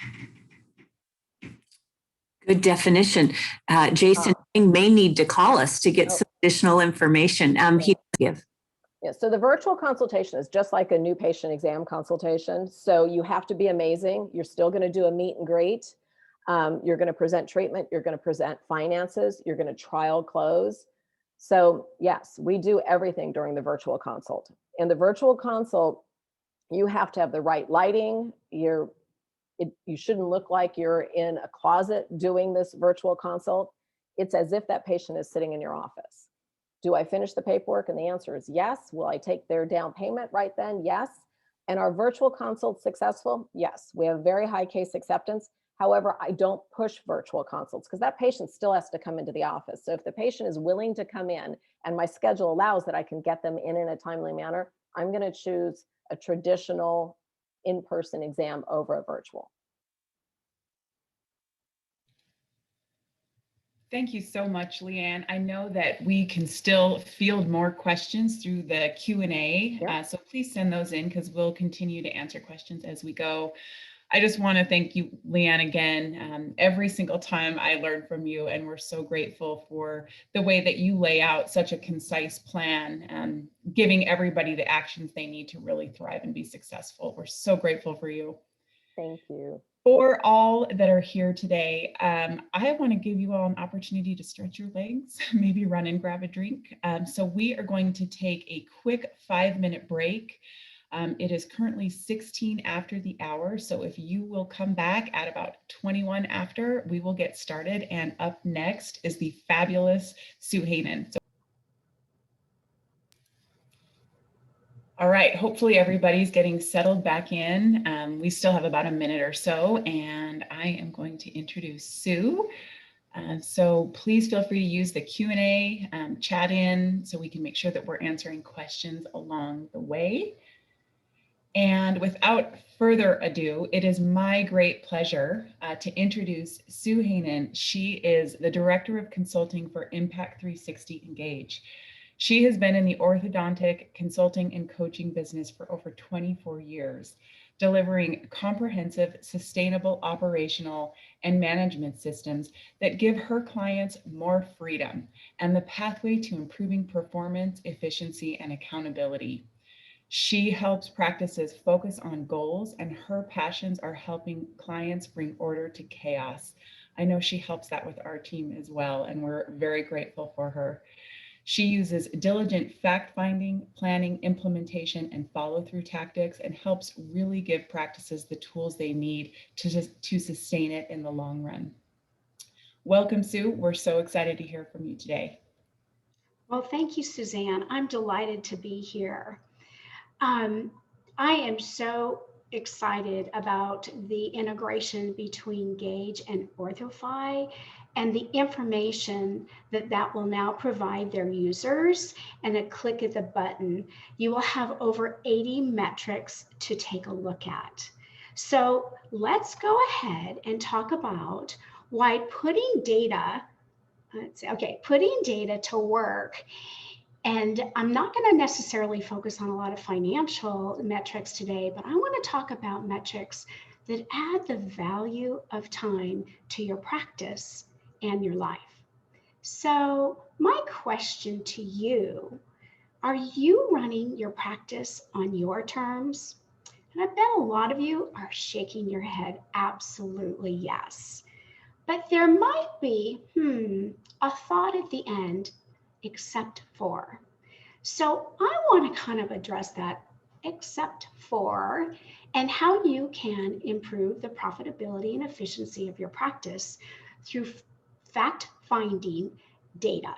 Good definition. Jason may need to call us to get some additional information. He give. Yeah, so the virtual consultation is just like a new patient exam consultation. So you have to be amazing. You're still going to do a meet and greet. You're going to present treatment. You're going to present finances. You're going to trial close. So yes, we do everything during the virtual consult. In the virtual consult, you have to have the right lighting. You shouldn't look like you're in a closet doing this virtual consult. It's as if that patient is sitting in your office. Do I finish the paperwork? And the answer is yes. Will I take their down payment right then? Yes. And are virtual consults successful? Yes. We have very high case acceptance. However, I don't push virtual consults because that patient still has to come into the office. So if the patient is willing to come in and my schedule allows that I can get them in a timely manner, I'm going to choose a traditional in-person exam over a virtual. Thank you so much, Leanne. I know that we can still field more questions through the Q&A, so please send those in because we'll continue to answer questions as we go. I just want to thank you, Leanne, again. Every single time I learn from you, and we're so grateful for the way that you lay out such a concise plan, giving everybody the actions they need to really thrive and be successful. We're so grateful for you. Thank you. For all that are here today, I want to give you all an opportunity to stretch your legs, maybe run and grab a drink. So we are going to take a quick 5-minute break. It is currently 16 after the hour, so if you will come back at about 21 after, we will get started. And up next is the fabulous Sue Hayden. All right, hopefully everybody's getting settled back in. We still have about a minute or so, and I am going to introduce Sue. So please feel free to use the Q&A, chat in, so we can make sure that we're answering questions along the way. And without further ado, it is my great pleasure to introduce Sue Hayden. She is the Director of Consulting for Impact 360 Engage. She has been in the orthodontic consulting and coaching business for over 24 years, delivering comprehensive, sustainable operational and management systems that give her clients more freedom and the pathway to improving performance, efficiency, and accountability. She helps practices focus on goals, and her passions are helping clients bring order to chaos. I know she helps that with our team as well, and we're very grateful for her. She uses diligent fact-finding, planning, implementation, and follow-through tactics, and helps really give practices the tools they need to sustain it in the long run. Welcome, Sue. We're so excited to hear from you today. Well, thank you, Suzanne. I'm delighted to be here. I am so excited about the integration between Gaidge and OrthoFi and the information that will now provide their users. And a click of the button, you will have over 80 metrics to take a look at. So let's go ahead and talk about why putting data to work. And I'm not going to necessarily focus on a lot of financial metrics today, but I want to talk about metrics that add the value of time to your practice and your life. So my question to you, are you running your practice on your terms? And I bet a lot of you are shaking your head, absolutely yes. But there might be a thought at the end, except for. So I want to kind of address that except for and how you can improve the profitability and efficiency of your practice through fact-finding data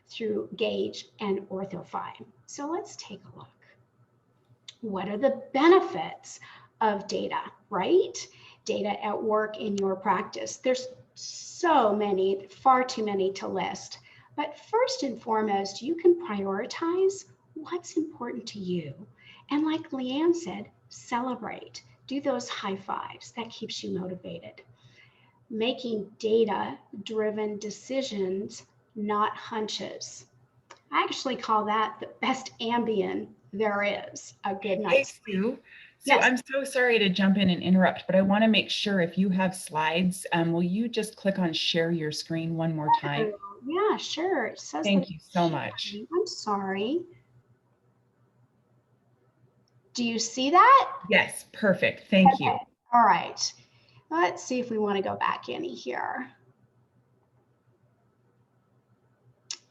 through Gaidge and OrthoFi. So let's take a look. What are the benefits of data, right? Data at work in your practice. There's so many, far too many to list. But first and foremost, you can prioritize what's important to you. And like Leanne said, celebrate, do those high fives. That keeps you motivated. Making data-driven decisions, not hunches. I actually call that the best Ambien there is. A good night. Hey, Sue. Yes. I'm so sorry to jump in and interrupt, but I want to make sure if you have slides, will you just click on share your screen one more time? Yeah, sure. It says Thank you so much. I'm sorry. Do you see that? Yes, perfect. Thank you. All right. Let's see if we want to go back in here.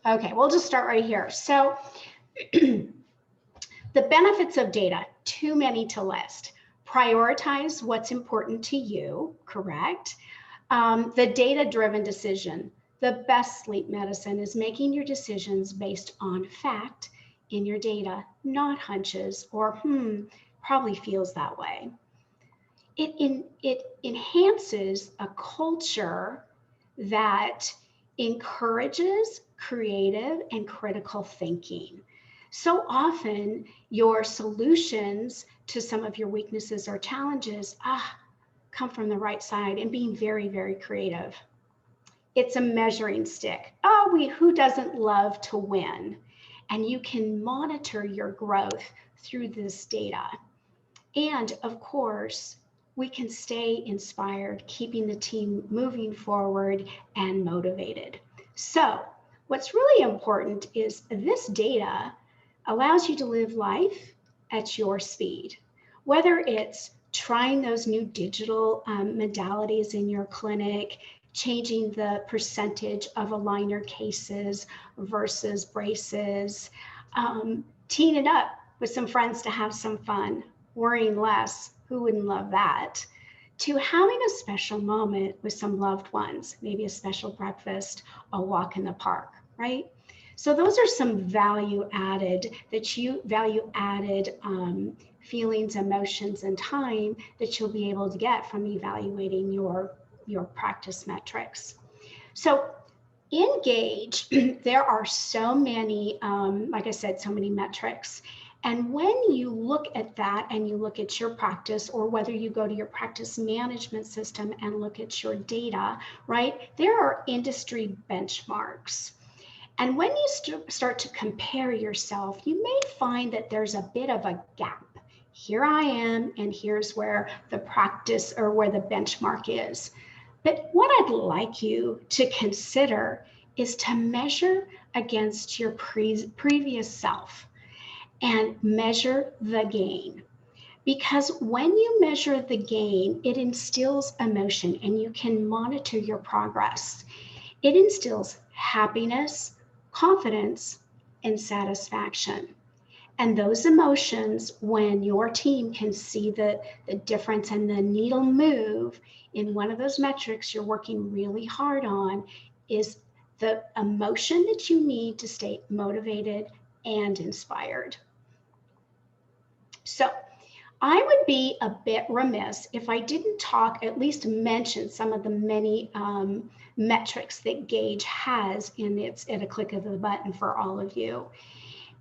Okay, we'll just start right here. So the benefits of data, too many to list. Prioritize what's important to you, correct? The data-driven decision. The best sleep medicine is making your decisions based on fact in your data, not hunches or probably feels that way. It enhances a culture that encourages creative and critical thinking. So often your solutions to some of your weaknesses or challenges come from the right side and being very, very creative. It's a measuring stick. Who doesn't love to win? And you can monitor your growth through this data. And of course, we can stay inspired, keeping the team moving forward and motivated. So what's really important is this data allows you to live life at your speed, whether it's trying those new digital modalities in your clinic, changing the percentage of aligner cases versus braces, teeing it up with some friends to have some fun, worrying less, who wouldn't love that, to having a special moment with some loved ones, maybe a special breakfast, a walk in the park, right? So those are some value added feelings, emotions, and time that you'll be able to get from evaluating your practice metrics. So in Gaidge, there are so many, like I said, so many metrics. And when you look at that and you look at your practice, or whether you go to your practice management system and look at your data, right, there are industry benchmarks. And when you start to compare yourself, you may find that there's a bit of a gap. Here I am, and here's where the practice or where the benchmark is. But what I'd like you to consider is to measure against your previous self and measure the gain. Because when you measure the gain, it instills emotion and you can monitor your progress. It instills happiness, confidence, and satisfaction. And those emotions, when your team can see the difference and the needle move in one of those metrics you're working really hard on, is the emotion that you need to stay motivated and inspired. So I would be a bit remiss if I didn't at least mention some of the many metrics that Gaidge has at a click of the button for all of you.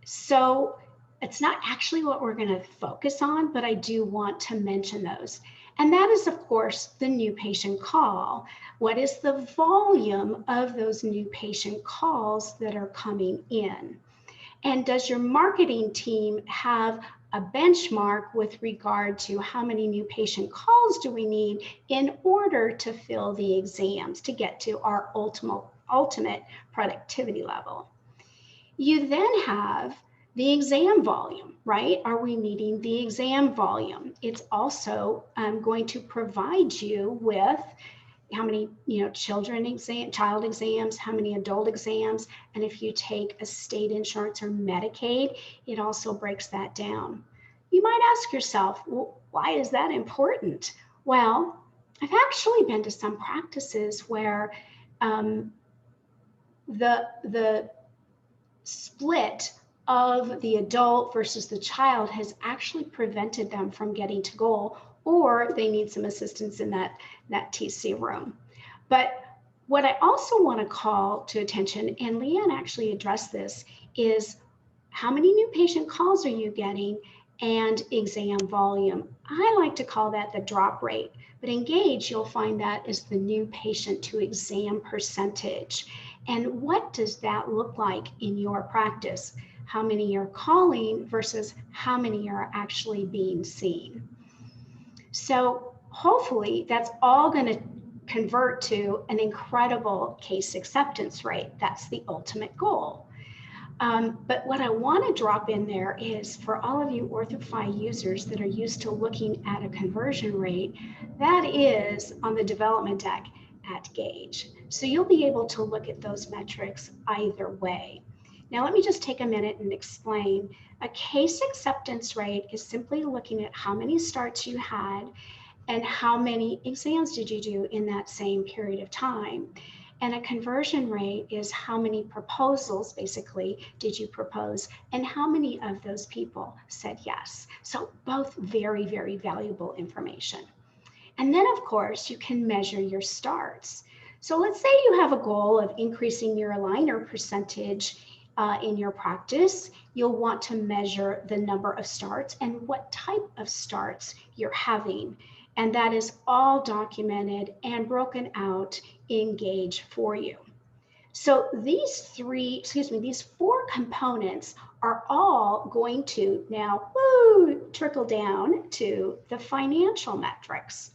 So it's not actually what we're going to focus on, but I do want to mention those. And that is, of course, the new patient call. What is the volume of those new patient calls that are coming in? And does your marketing team have a benchmark with regard to how many new patient calls do we need in order to fill the exams to get to our ultimate productivity level? You then have the exam volume, right? Are we meeting the exam volume? It's also going to provide you with how many child exams, how many adult exams, and if you take a state insurance or Medicaid, it also breaks that down. You might ask yourself, well, why is that important? Well, I've actually been to some practices where the split of the adult versus the child has actually prevented them from getting to goal, or they need some assistance in that TC room. But what I also want to call to attention, and Leanne actually addressed this, is how many new patient calls are you getting and exam volume. I like to call that the drop rate, but in Gaidge, you'll find that is the new patient to exam percentage. And what does that look like in your practice? How many you're calling versus how many are actually being seen. So hopefully that's all going to convert to an incredible case acceptance rate. That's the ultimate goal. But what I want to drop in there is for all of you OrthoFi users that are used to looking at a conversion rate, that is on the development deck at Gaidge. So you'll be able to look at those metrics either way. Now, let me just take a minute and explain. A case acceptance rate is simply looking at how many starts you had and how many exams did you do in that same period of time. And a conversion rate is how many proposals, basically, did you propose and how many of those people said yes. So both very, very valuable information. And then, of course, you can measure your starts. So let's say you have a goal of increasing your aligner percentage in your practice. You'll want to measure the number of starts and what type of starts you're having. And that is all documented and broken out in Gaidge for you. So these four components are all going to now trickle down to the financial metrics.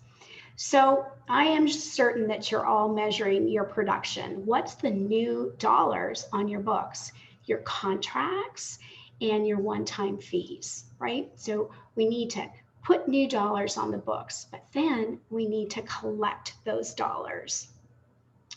So I am certain that you're all measuring your production. What's the new dollars on your books, your contracts, and your one-time fees, right? So we need to put new dollars on the books, but then we need to collect those dollars.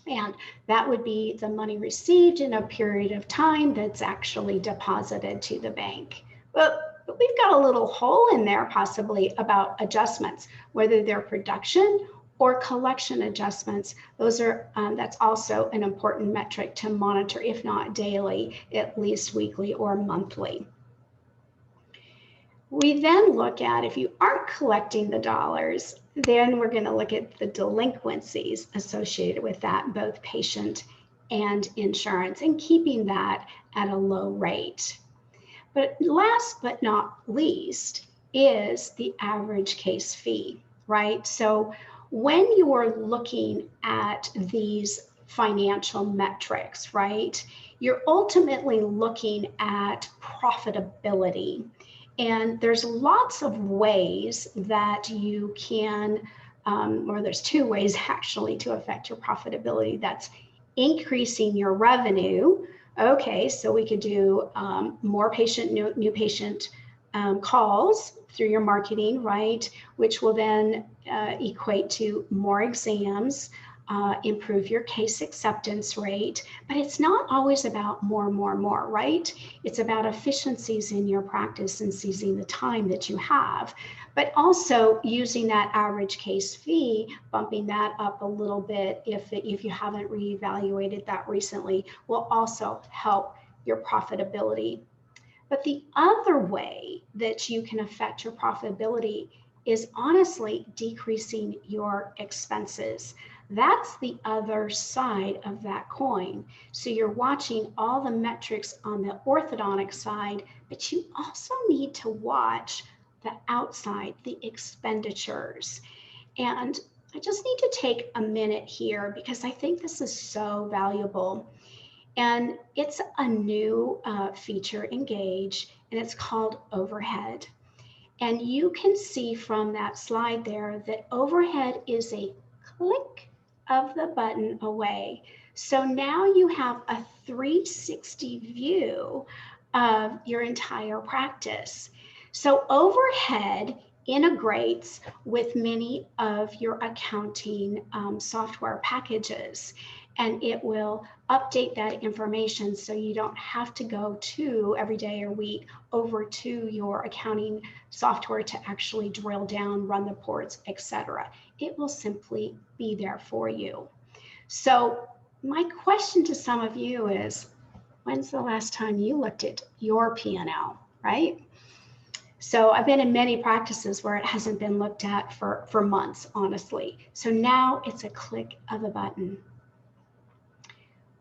And that would be the money received in a period of time that's actually deposited to the bank. Well, but we've got a little hole in there possibly about adjustments, whether they're production or collection adjustments. Those are, that's also an important metric to monitor, if not daily, at least weekly or monthly. We then look at, if you aren't collecting the dollars, then we're going to look at the delinquencies associated with that, both patient and insurance, and keeping that at a low rate. But last but not least is the average case fee, right? So when you are looking at these financial metrics, right, you're ultimately looking at profitability. And there's lots of ways that you can, or there's two ways actually to affect your profitability. That's increasing your revenue. Okay, so we could do more new patient calls through your marketing, right? Which will then equate to more exams, improve your case acceptance rate, but it's not always about more, right? It's about efficiencies in your practice and seizing the time that you have, but also using that average case fee, bumping that up a little bit if you haven't reevaluated that recently, will also help your profitability. But the other way that you can affect your profitability is honestly decreasing your expenses. That's the other side of that coin. So you're watching all the metrics on the orthodontic side, but you also need to watch the outside, the expenditures. And I just need to take a minute here because I think this is so valuable. And it's a new feature in Gaidge, and it's called overhead. And you can see from that slide there that overhead is a click of the button away. So now you have a 360 view of your entire practice. So overhead integrates with many of your accounting software packages, and it will update that information so you don't have to go to every day or week over to your accounting software to actually drill down, run the reports, etc. It will simply be there for you. So my question to some of you is, when's the last time you looked at your P&L, right? So I've been in many practices where it hasn't been looked at for months, honestly. So now it's a click of a button.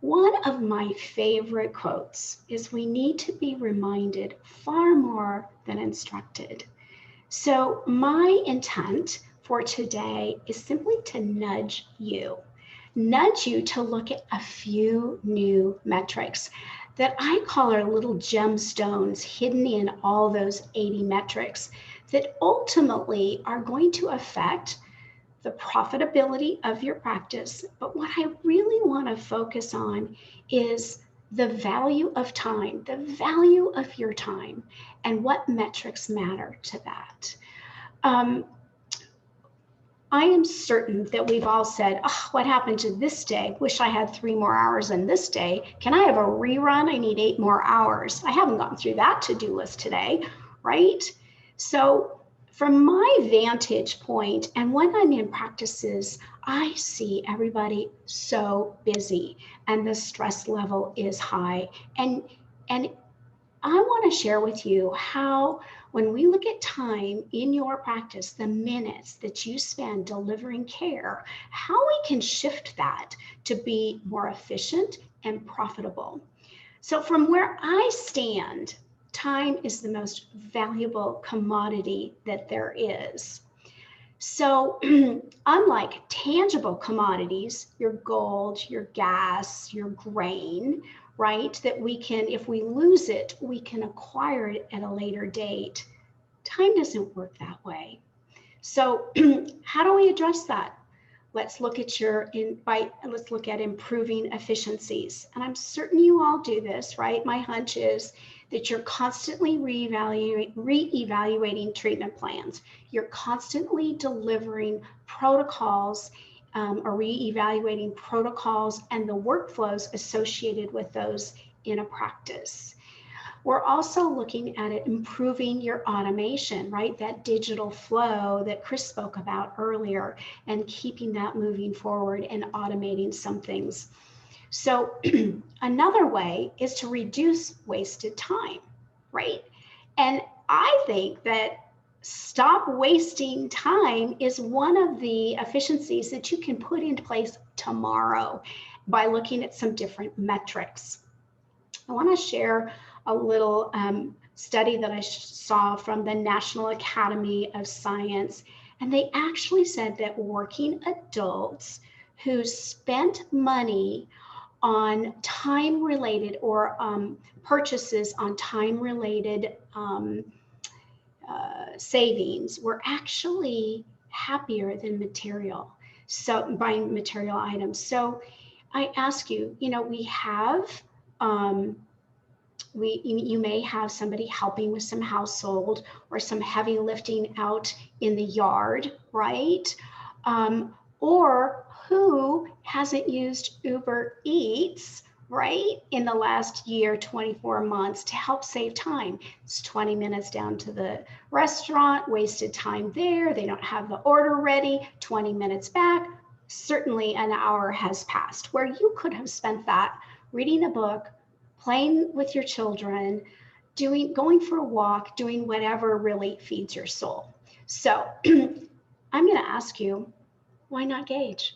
One of my favorite quotes is, we need to be reminded far more than instructed. So my intent for today is simply to nudge you to look at a few new metrics that I call our little gemstones hidden in all those 80 metrics that ultimately are going to affect the profitability of your practice. But what I really want to focus on is the value of time, the value of your time, and what metrics matter to that. I am certain that we've all said, oh, what happened to this day? Wish I had 3 more hours in this day. Can I have a rerun? I need 8 more hours. I haven't gone through that to-do list today, right? So from my vantage point, and when I'm in practices, I see everybody so busy and the stress level is high. And I want to share with you how, when we look at time in your practice, the minutes that you spend delivering care, how we can shift that to be more efficient and profitable. So from where I stand, time is the most valuable commodity that there is. So unlike tangible commodities, your gold, your gas, your grain, right, that we can, if we lose it, we can acquire it at a later date. Time doesn't work that way. So how do we address that? Let's look at let's look at improving efficiencies. And I'm certain you all do this, right? My hunch is that you're constantly reevaluating treatment plans. You're constantly delivering protocols or reevaluating protocols and the workflows associated with those in a practice. We're also looking at it improving your automation, right? That digital flow that Chris spoke about earlier, and keeping that moving forward and automating some things. So another way is to reduce wasted time, right? And I think that stop wasting time is one of the efficiencies that you can put into place tomorrow by looking at some different metrics. I want to share a little study that I saw from the National Academy of Science, and they actually said that working adults who spent money on time-related or purchases on time-related savings were actually happier than buying material items. So I ask you, we have, you may have somebody helping with some household or some heavy lifting out in the yard, right? Or who hasn't used Uber Eats, right, in the last year, 24 months to help save time? It's 20 minutes down to the restaurant, wasted time there. They don't have the order ready, 20 minutes back. Certainly an hour has passed where you could have spent that reading a book, playing with your children, going for a walk, doing whatever really feeds your soul. So I'm going to ask you, why not Gaidge?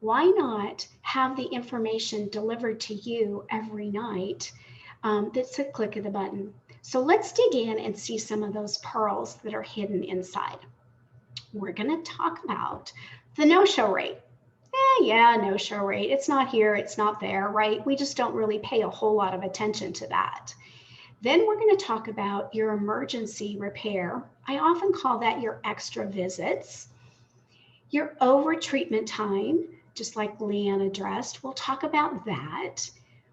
Why not have the information delivered to you every night? That's a click of the button. So let's dig in and see some of those pearls that are hidden inside. We're going to talk about the no-show rate. No-show rate. It's not here, it's not there, right? We just don't really pay a whole lot of attention to that. Then we're going to talk about your emergency repair. I often call that your extra visits. Your over-treatment time, just like Leanne addressed, we'll talk about that.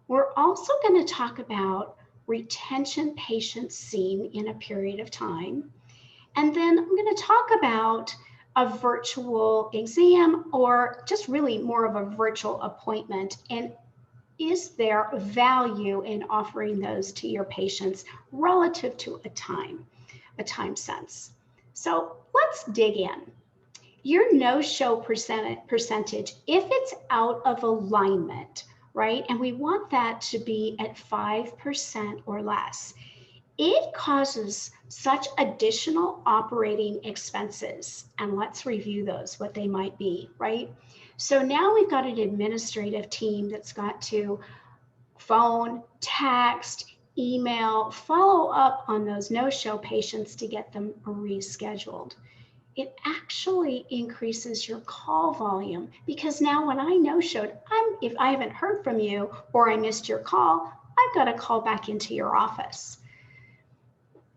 We're also going to talk about retention patients seen in a period of time. And then I'm going to talk about a virtual exam, or just really more of a virtual appointment. And is there value in offering those to your patients relative to a time sense? So let's dig in. Your no-show percentage, if it's out of alignment, right? And we want that to be at 5% or less. It causes such additional operating expenses. And let's review those, what they might be, right? So now we've got an administrative team that's got to phone, text, email, follow up on those no-show patients to get them rescheduled. It actually increases your call volume, because now when I no-showed, if I haven't heard from you or I missed your call, I've got to call back into your office.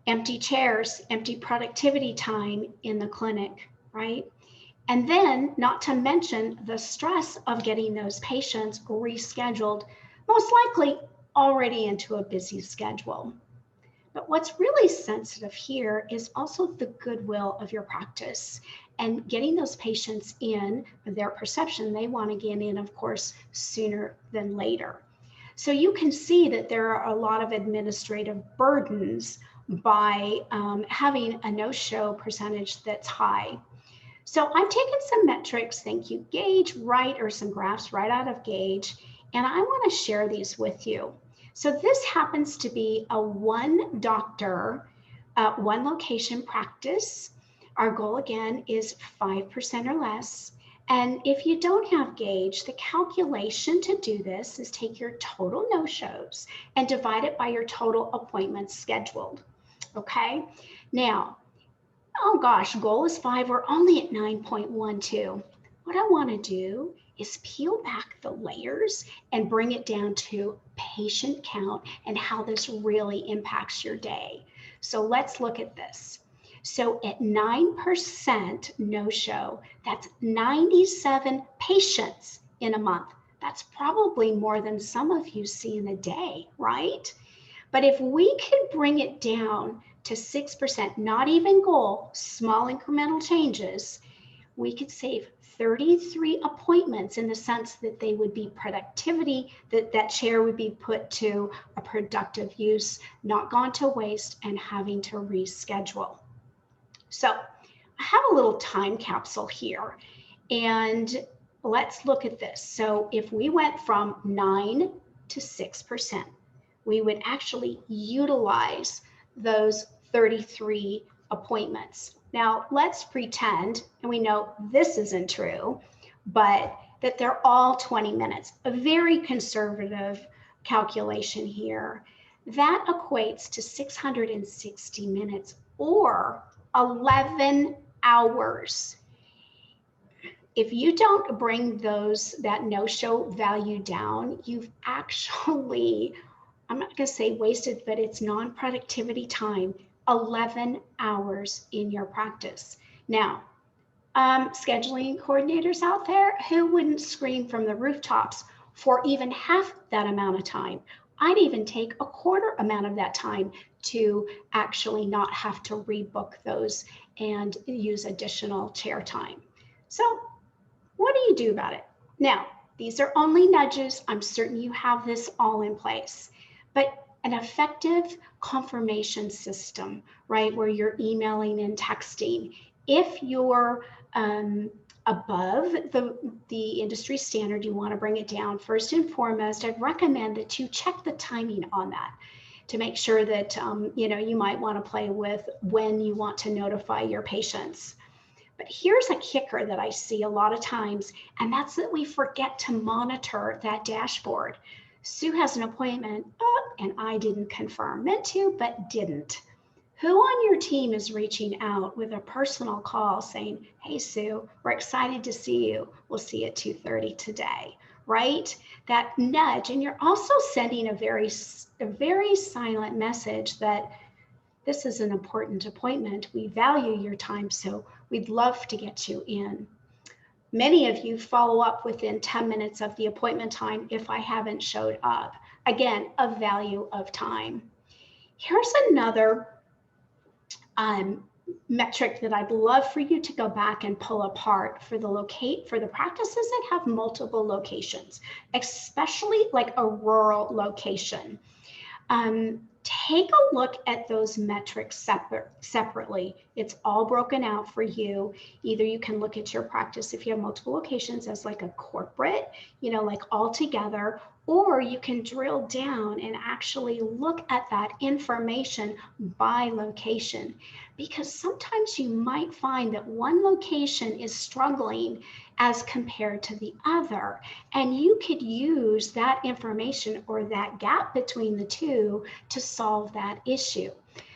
Empty chairs, empty productivity time in the clinic, right? And then not to mention the stress of getting those patients rescheduled, most likely already into a busy schedule. But what's really sensitive here is also the goodwill of your practice and getting those patients in, their perception, they want to get in, of course, sooner than later. So you can see that there are a lot of administrative burdens by having a no-show percentage that's high. So I've taken some metrics, thank you, Gaidge, or some graphs right out of Gaidge, and I want to share these with you. So this happens to be a one doctor, one location practice. Our goal again is 5% or less. And if you don't have Gaidge, the calculation to do this is take your total no-shows and divide it by your total appointments scheduled. Okay, now, oh gosh, goal is 5, we're only at 9.12. What I want to do is peel back the layers and bring it down to patient count and how this really impacts your day. So let's look at this. So at 9% no-show, that's 97 patients in a month. That's probably more than some of you see in a day, right? But if we could bring it down to 6%, not even goal, small incremental changes, we could save 33 appointments in the sense that they would be productivity, that chair would be put to a productive use, not gone to waste and having to reschedule. So I have a little time capsule here, and let's look at this. So if we went from 9 to 6%, we would actually utilize those 33 appointments. Now let's pretend, and we know this isn't true, but that they're all 20 minutes, a very conservative calculation here. That equates to 660 minutes or 11 hours. If you don't bring that no-show value down, you've actually, I'm not going to say wasted, but it's non-productivity time, 11 hours in your practice. Now, scheduling coordinators out there, who wouldn't scream from the rooftops for even half that amount of time? I'd even take a quarter amount of that time to actually not have to rebook those and use additional chair time. So what do you do about it? Now, these are only nudges. I'm certain you have this all in place, but an effective confirmation system, right, where you're emailing and texting. If you're above the industry standard, you want to bring it down. First and foremost, I'd recommend that you check the timing on that to make sure that you might want to play with when you want to notify your patients. But here's a kicker that I see a lot of times, and that's that we forget to monitor that dashboard. Sue has an appointment, and I didn't confirm. Meant to, but didn't. Who on your team is reaching out with a personal call saying, hey, Sue, we're excited to see you. We'll see you at 2:30 today, right? That nudge, and you're also sending a very silent message that this is an important appointment. We value your time, so we'd love to get you in. Many of you follow up within 10 minutes of the appointment time if I haven't showed up. Again, a value of time. Here's another metric that I'd love for you to go back and pull apart for the practices that have multiple locations, especially like a rural location. Take a look at those metrics separately. It's all broken out for you. Either you can look at your practice if you have multiple locations as like a corporate, like all together, or you can drill down and actually look at that information by location. Because sometimes you might find that one location is struggling as compared to the other. And you could use that information or that gap between the two to solve that issue.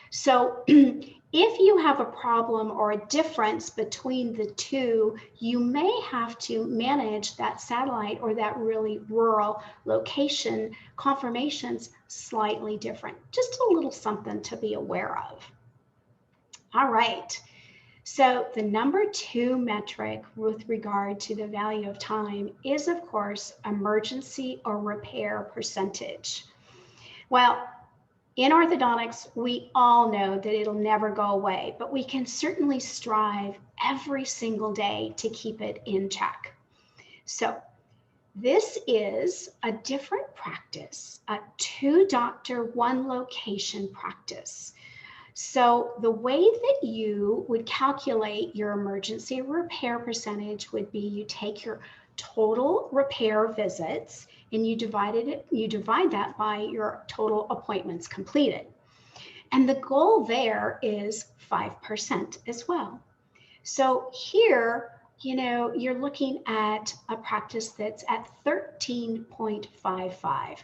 So if you have a problem or a difference between the two, you may have to manage that satellite or that really rural location confirmations slightly different. Just a little something to be aware of. All right. So the number 2 metric with regard to the value of time is, of course, emergency or repair percentage. Well, in orthodontics, we all know that it'll never go away, but we can certainly strive every single day to keep it in check. So this is a different practice, a 2-doctor, 1-location practice. So the way that you would calculate your emergency repair percentage would be you take your total repair visits and you divide that by your total appointments completed. And the goal there is 5% as well. So here, you're looking at a practice that's at 13.55.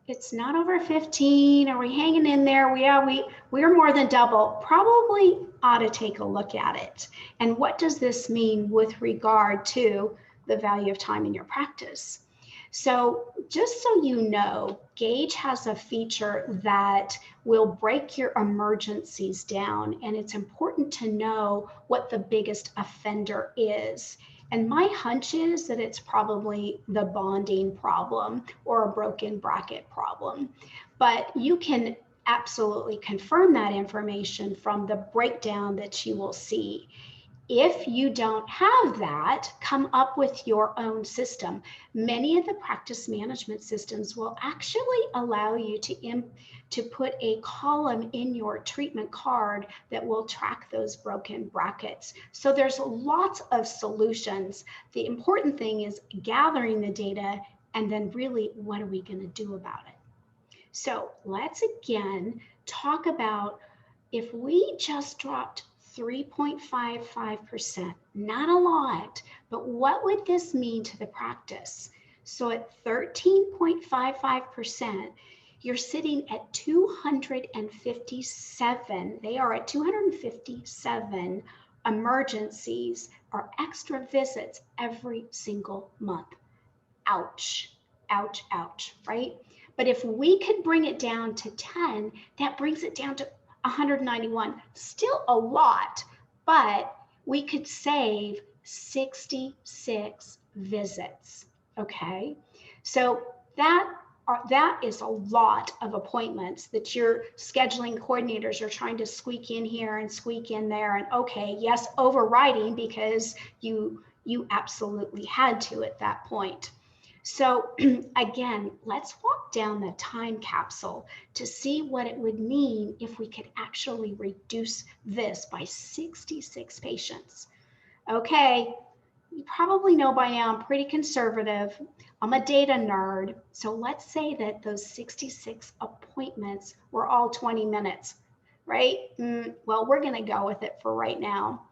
It's not over 15. Are we hanging in there? We're more than double. Probably ought to take a look at it. And what does this mean with regard to the value of time in your practice? So just so you know, Gaidge has a feature that will break your emergencies down, and it's important to know what the biggest offender is. And my hunch is that it's probably the bonding problem or a broken bracket problem. But you can absolutely confirm that information from the breakdown that you will see. If you don't have that, come up with your own system. Many of the practice management systems will actually allow you to put a column in your treatment card that will track those broken brackets. So there's lots of solutions. The important thing is gathering the data and then really what are we going to do about it? So let's again talk about if we just dropped 3.55%, not a lot, but what would this mean to the practice? So at 13.55%, you're sitting at 257. They are at 257 emergencies or extra visits every single month. Ouch, ouch, ouch, right? But if we could bring it down to 10, that brings it down to 191, still a lot, but we could save 66 visits, okay? So that is a lot of appointments that your scheduling coordinators are trying to squeak in here and squeak in there, and okay, yes, overriding because you absolutely had to at that point. So again, let's walk down the time capsule to see what it would mean if we could actually reduce this by 66 patients. Okay, you probably know by now I'm pretty conservative. I'm a data nerd. So let's say that those 66 appointments were all 20 minutes, right? Well, we're going to go with it for right now.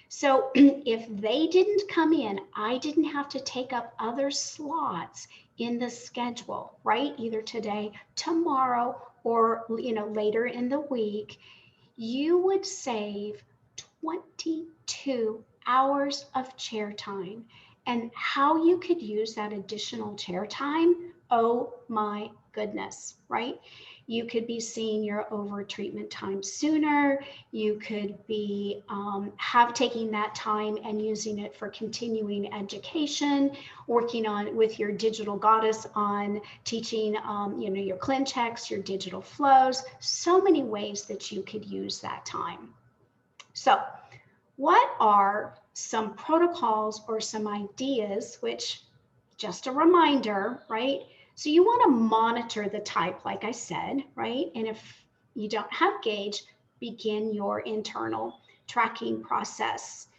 So if they didn't come in, I didn't have to take up other slots in the schedule, right? Either today, tomorrow, or later in the week, you would save 22 hours of chair time. And how you could use that additional chair time, oh my goodness, right? You could be seeing your over treatment time sooner. You could be taking that time and using it for continuing education, working on with your digital goddess on teaching, your clin checks, your digital flows. So many ways that you could use that time. So, what are some protocols or some ideas? Which, just a reminder, right? So you want to monitor the type, like I said, right? And if you don't have Gaidge, begin your internal tracking process.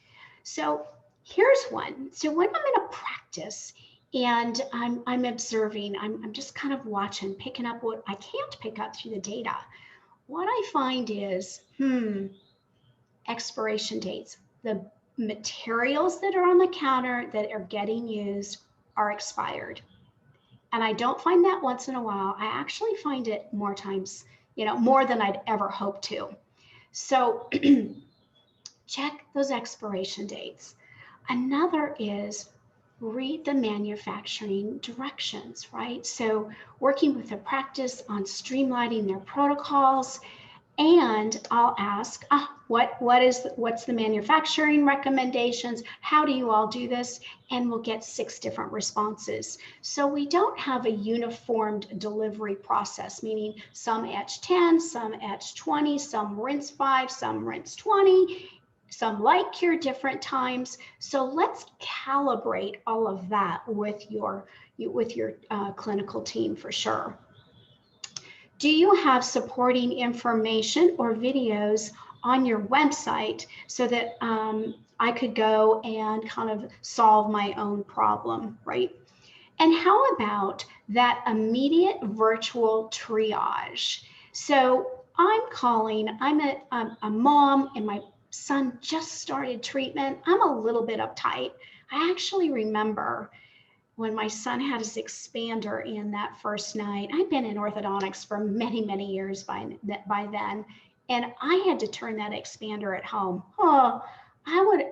So here's one. So when I'm in a practice and I'm observing, I'm just kind of watching, picking up what I can't pick up through the data. What I find is, expiration dates. The materials that are on the counter that are getting used are expired. And I don't find that once in a while. I actually find it more times, more than I'd ever hoped to. So check those expiration dates. Another is read the manufacturing directions, right? So working with a practice on streamlining their protocols. And I'll ask, what's the manufacturing recommendations? How do you all do this? And we'll get 6 different responses. So we don't have a uniformed delivery process, meaning some etch 10, some etch 20, some rinse 5, some rinse 20, some light cure different times. So let's calibrate all of that with your clinical team for sure. Do you have supporting information or videos on your website so that I could go and kind of solve my own problem, right? And how about that immediate virtual triage? So I'm a mom and my son just started treatment. I'm a little bit uptight. I actually remember when my son had his expander in that first night. I'd been in orthodontics for many, many years by then, and I had to turn that expander at home.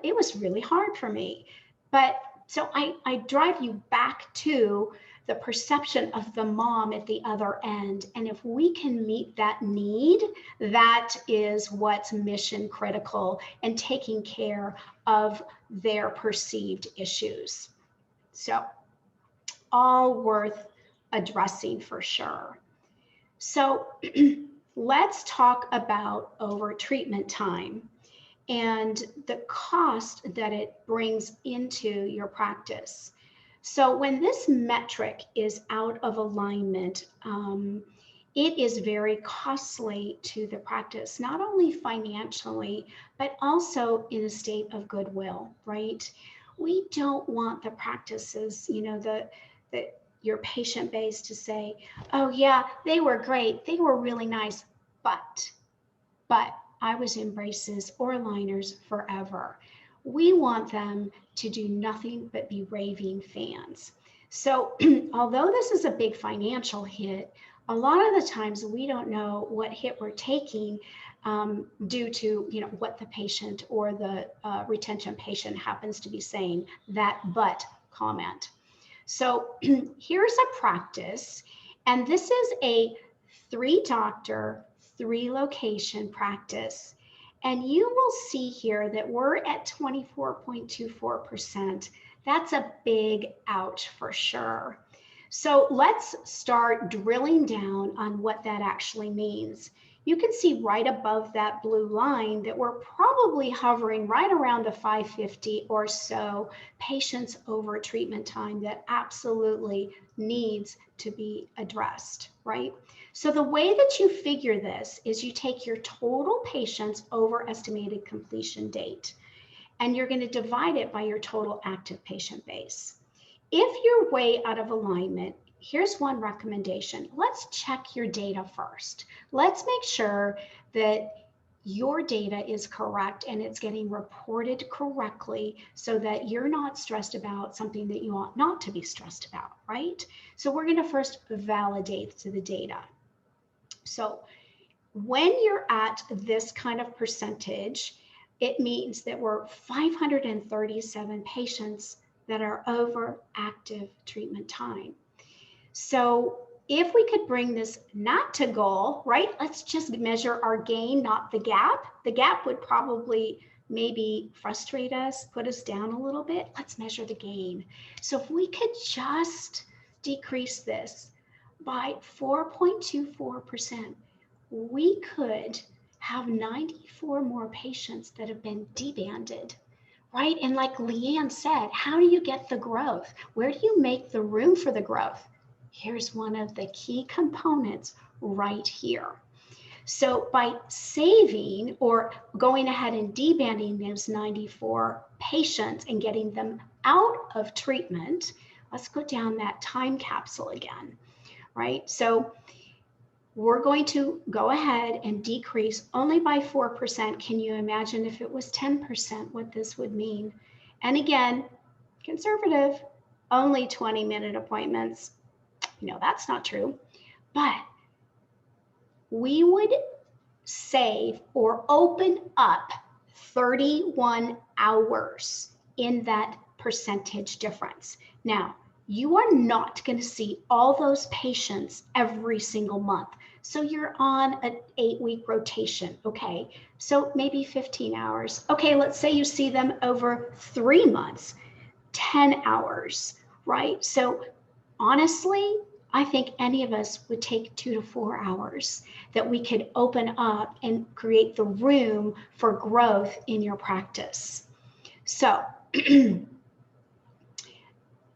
It was really hard for me. But so I drive you back to the perception of the mom at the other end. And if we can meet that need, that is what's mission critical and taking care of their perceived issues. So all worth addressing for sure. So let's talk about over treatment time. and the cost that it brings into your practice. So when this metric is out of alignment, it is very costly to the practice, not only financially, but also in a state of goodwill, right? We don't want the practices, you know, your patient base to say, oh yeah, they were great, they were really nice, but I was in braces or aligners forever. We want them to do nothing but be raving fans. So although this is a big financial hit, a lot of the times we don't know what hit we're taking due to, you know, what the patient or the retention patient happens to be saying, that but comment. So here's a practice, and this is a 3-doctor, 3-location practice. And you will see here that we're at 24.24%. That's a big ouch for sure. So let's start drilling down on what that actually means. You can see right above that blue line that we're probably hovering right around a 550 or so patients over treatment time that absolutely needs to be addressed, right? So the way that you figure this is you take your total patients over estimated completion date, and you're going to divide it by your total active patient base. If you're way out of alignment, here's one recommendation. Let's check your data first. Let's make sure that your data is correct and it's getting reported correctly so that you're not stressed about something that you ought not to be stressed about, right? So we're going to first validate the data. So when you're at this kind of percentage, it means that we're 537 patients that are over active treatment time. So if we could bring this not to goal, right? Let's just measure our gain, not the gap. The gap would probably maybe frustrate us, put us down a little bit. Let's measure the gain. So if we could just decrease this by 4.24%, we could have 94 more patients that have been debanded, right? And like Leanne said, how do you get the growth? Where do you make the room for the growth? Here's one of the key components right here. So by saving or going ahead and debanding those 94 patients and getting them out of treatment, let's go down that time capsule again, right? So we're going to go ahead and decrease only by 4%. Can you imagine if it was 10% what this would mean? And again, conservative, only 20-minute appointments. You know, that's not true, but we would save or open up 31 hours in that percentage difference. Now, you are not going to see all those patients every single month. So you're on an 8-week rotation, okay? So maybe 15 hours. Okay, let's say you see them over 3 months, 10 hours, right? So honestly, I think any of us would take 2 to 4 hours that we could open up and create the room for growth in your practice. So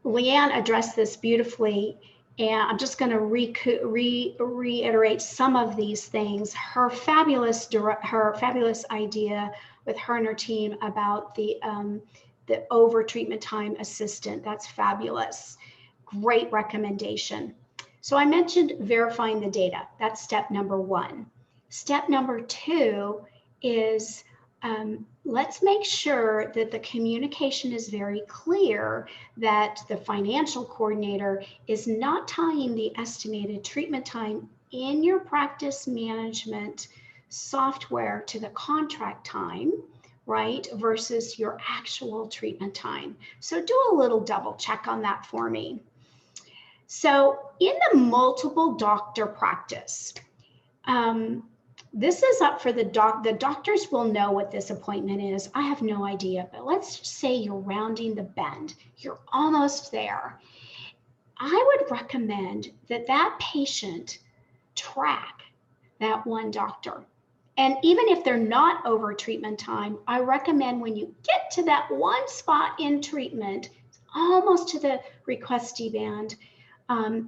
Leanne addressed this beautifully, and I'm just going to reiterate some of these things. Her fabulous idea with her and her team about the over treatment time assistant. That's fabulous. Great recommendation. So I mentioned verifying the data. That's step number 1. Step number 2 is let's make sure that the communication is very clear, that the financial coordinator is not tying the estimated treatment time in your practice management software to the contract time, right, versus your actual treatment time. So do a little double check on that for me. So in the multiple doctor practice, this is up for the doctors will know what this appointment is. I have no idea, but let's say you're rounding the bend. You're almost there. I would recommend that that patient track that one doctor And even if they're not over treatment time, I recommend when you get to that one spot in treatment, almost to the requestee band,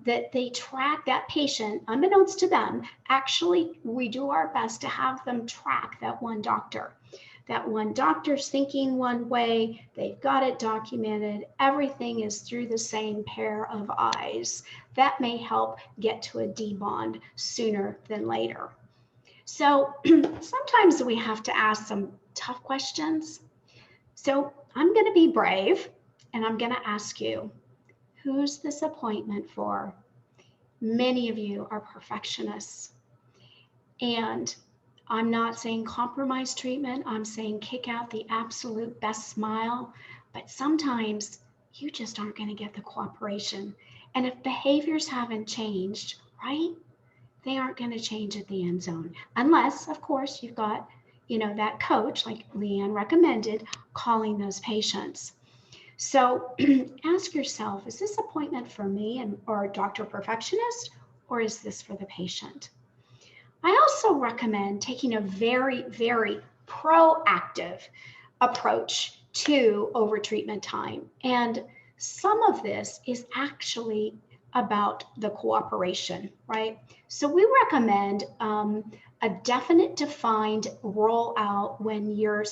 that they track that patient, unbeknownst to them. Actually, we do our best to have them track that one doctor. That one doctor's thinking one way, they've got it documented, everything is through the same pair of eyes. That may help get to a D-bond sooner than later. So sometimes we have to ask some tough questions. So I'm going to be brave and I'm going to ask you, who's this appointment for? Many of you are perfectionists. And I'm not saying compromise treatment. I'm saying kick out the absolute best smile. But sometimes you just aren't going to get the cooperation. And if behaviors haven't changed, right? They aren't going to change at the end zone. Unless, of course, you've got, that coach, like Leanne recommended, calling those patients. So ask yourself, is this appointment for me or a doctor perfectionist, or is this for the patient? I also recommend taking a very, very proactive approach to overtreatment time. And some of this is actually about the cooperation, right? So we recommend a definite defined rollout when you're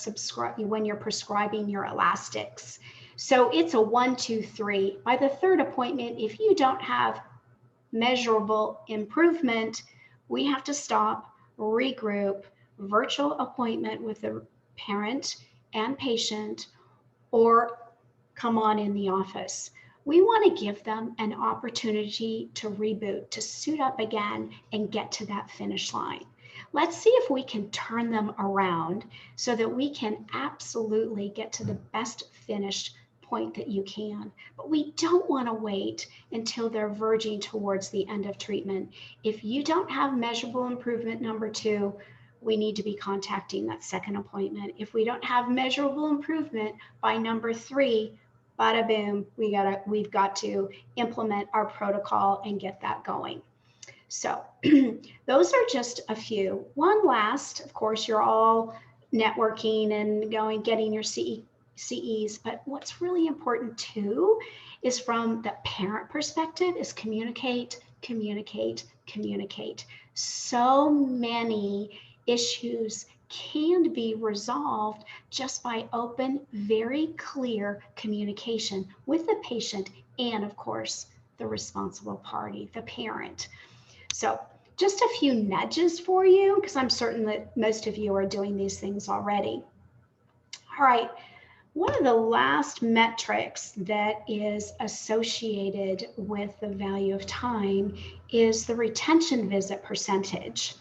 prescribing your elastics. So it's a 1, 2, 3. By the third appointment, if you don't have measurable improvement, we have to stop, regroup, virtual appointment with the parent and patient, or come on in the office. We want to give them an opportunity to reboot, to suit up again and get to that finish line. Let's see if we can turn them around so that we can absolutely get to the best finished point that you can. But we don't want to wait until they're verging towards the end of treatment. If you don't have measurable improvement, number 2, we need to be contacting that second appointment. If we don't have measurable improvement by number 3, bada boom, we've got to implement our protocol and get that going. So those are just a few. One last, of course, you're all networking and getting your CEs, but what's really important too is from the parent perspective is communicate, communicate, communicate. So many issues can be resolved just by open, very clear communication with the patient and, of course, the responsible party, the parent. So just a few nudges for you, because I'm certain that most of you are doing these things already. All right. One of the last metrics that is associated with the value of time is the retention visit percentage.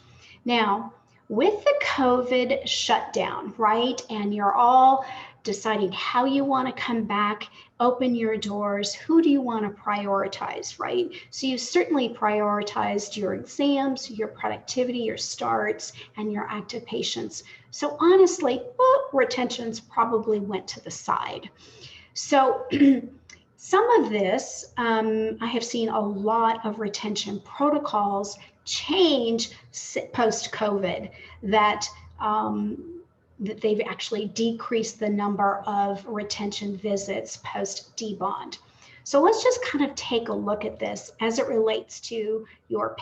Now, with the COVID shutdown, right, and you're all deciding how you want to come back, open your doors, who do you want to prioritize, right? So you certainly prioritized your exams, your productivity, your starts, and your active patients. So honestly, retentions probably went to the side. So some of this, I have seen a lot of retention protocols change post-COVID that they've actually decreased the number of retention visits post-debond. So let's just kind of take a look at this as it relates to your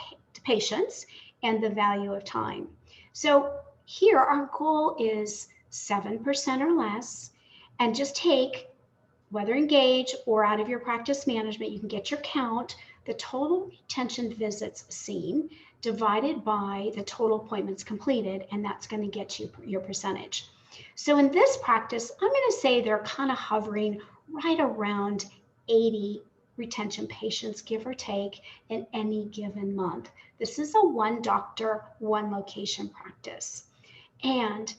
patients and the value of time. So here our goal is 7% or less, and just take, whether in Gaidge or out of your practice management, you can get your count, the total retention visits seen divided by the total appointments completed, and that's going to get you your percentage. So in this practice, I'm going to say they're kind of hovering right around 80 retention patients, give or take, in any given month. This is a 1 doctor, 1 location practice. And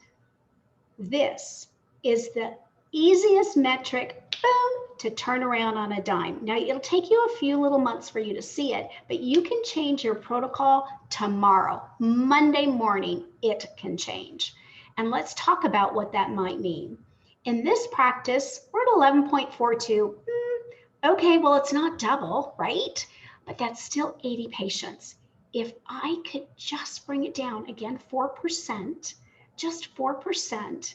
this is the easiest metric, boom, to turn around on a dime. Now, it'll take you a few little months for you to see it, but you can change your protocol tomorrow. Monday morning, it can change. And let's talk about what that might mean. In this practice, we're at 11.42. Okay, well, it's not double, right? But that's still 80 patients. if I could just bring it down again, 4%, just 4%,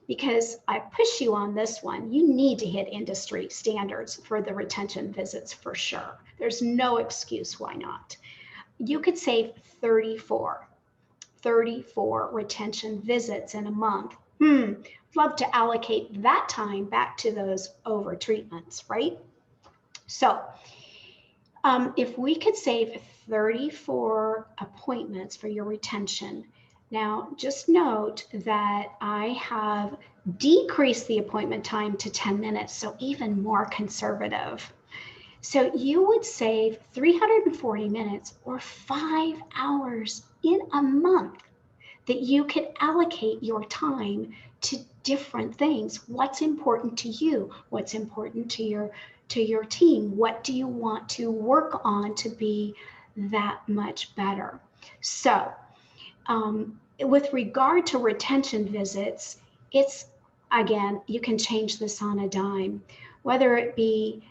because I push you on this one, you need to hit industry standards for the retention visits for sure. There's no excuse why not. You could save 34 retention visits in a month. Love to allocate that time back to those over treatments, right? So if we could save 34 appointments for your retention, now just note that I have decreased the appointment time to 10 minutes, so even more conservative. So you would save 340 minutes or 5 hours in a month that you could allocate your time to different things. What's important to you? What's important to your team? What do you want to work on to be that much better? So with regard to retention visits, it's, again, you can change this on a dime, whether it be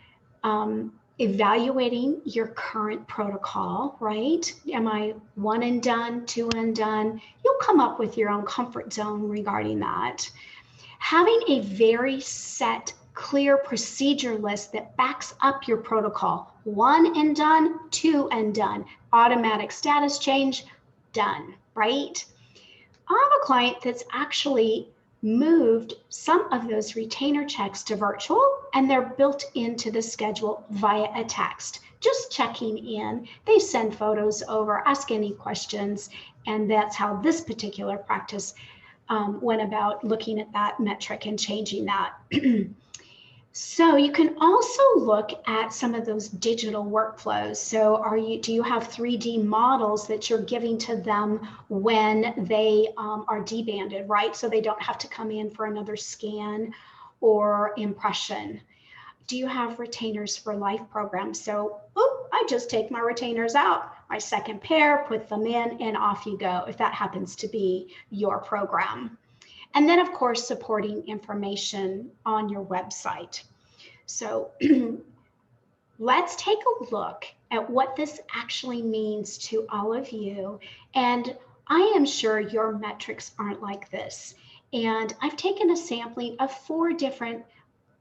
evaluating your current protocol, right? Am I one and done, two and done? You'll come up with your own comfort zone regarding that. Having a very set, clear procedure list that backs up your protocol. 1 and done, 2 and done. Automatic status change, done, right? I have a client that's actually moved some of those retainer checks to virtual, and they're built into the schedule via a text, just checking in. They send photos over, ask any questions, and that's how this particular practice went about looking at that metric and changing that. So you can also look at some of those digital workflows. So do you have 3D models that you're giving to them when they are debanded, right? So they don't have to come in for another scan or impression. Do you have retainers for life programs? So I just take my retainers out, my second pair, put them in, and off you go, if that happens to be your program. And then, of course, supporting information on your website. So let's take a look at what this actually means to all of you. And I am sure your metrics aren't like this. And I've taken a sampling of 4 different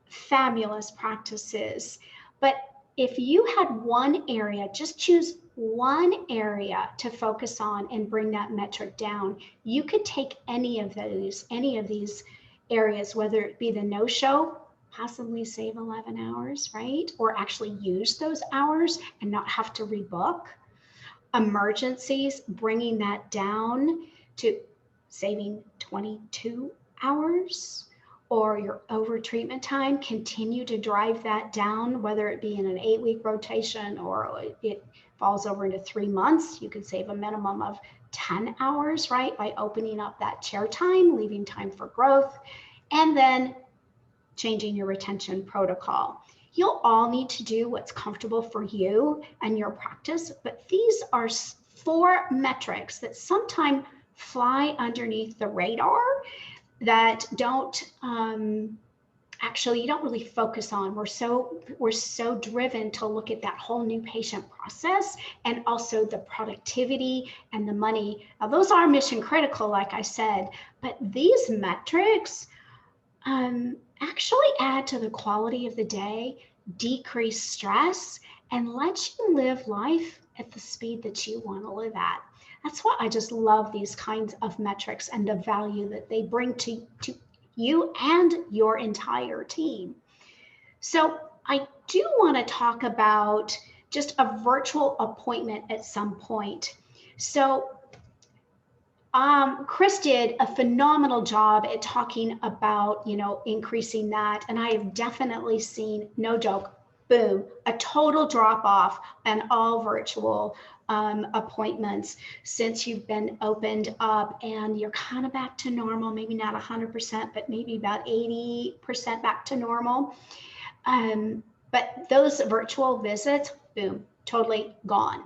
fabulous practices. But if you had one area, just choose one area to focus on and bring that metric down, you could take any of these areas, whether it be the no-show, possibly save 11 hours, right? Or actually use those hours and not have to rebook. Emergencies, bringing that down to saving 22 hours. Or your over treatment time, continue to drive that down, whether it be in an 8-week rotation or it falls over into 3 months. You can save a minimum of 10 hours, right? By opening up that chair time, leaving time for growth, and then changing your retention protocol. You'll all need to do what's comfortable for you and your practice, but these are 4 metrics that sometimes fly underneath the radar that don't actually, you don't really focus on. We're so driven to look at that whole new patient process and also the productivity and the money. Now, those are mission critical, like I said, but these metrics actually add to the quality of the day, decrease stress, and let you live life at the speed that you want to live at. That's why I just love these kinds of metrics and the value that they bring to you and your entire team. So I do want to talk about just a virtual appointment at some point. So Chris did a phenomenal job at talking about, increasing that. And I have definitely seen, no joke, boom, a total drop off on all virtual appointments since you've been opened up, and you're kind of back to normal, maybe not 100%, but maybe about 80% back to normal. But those virtual visits, boom, totally gone.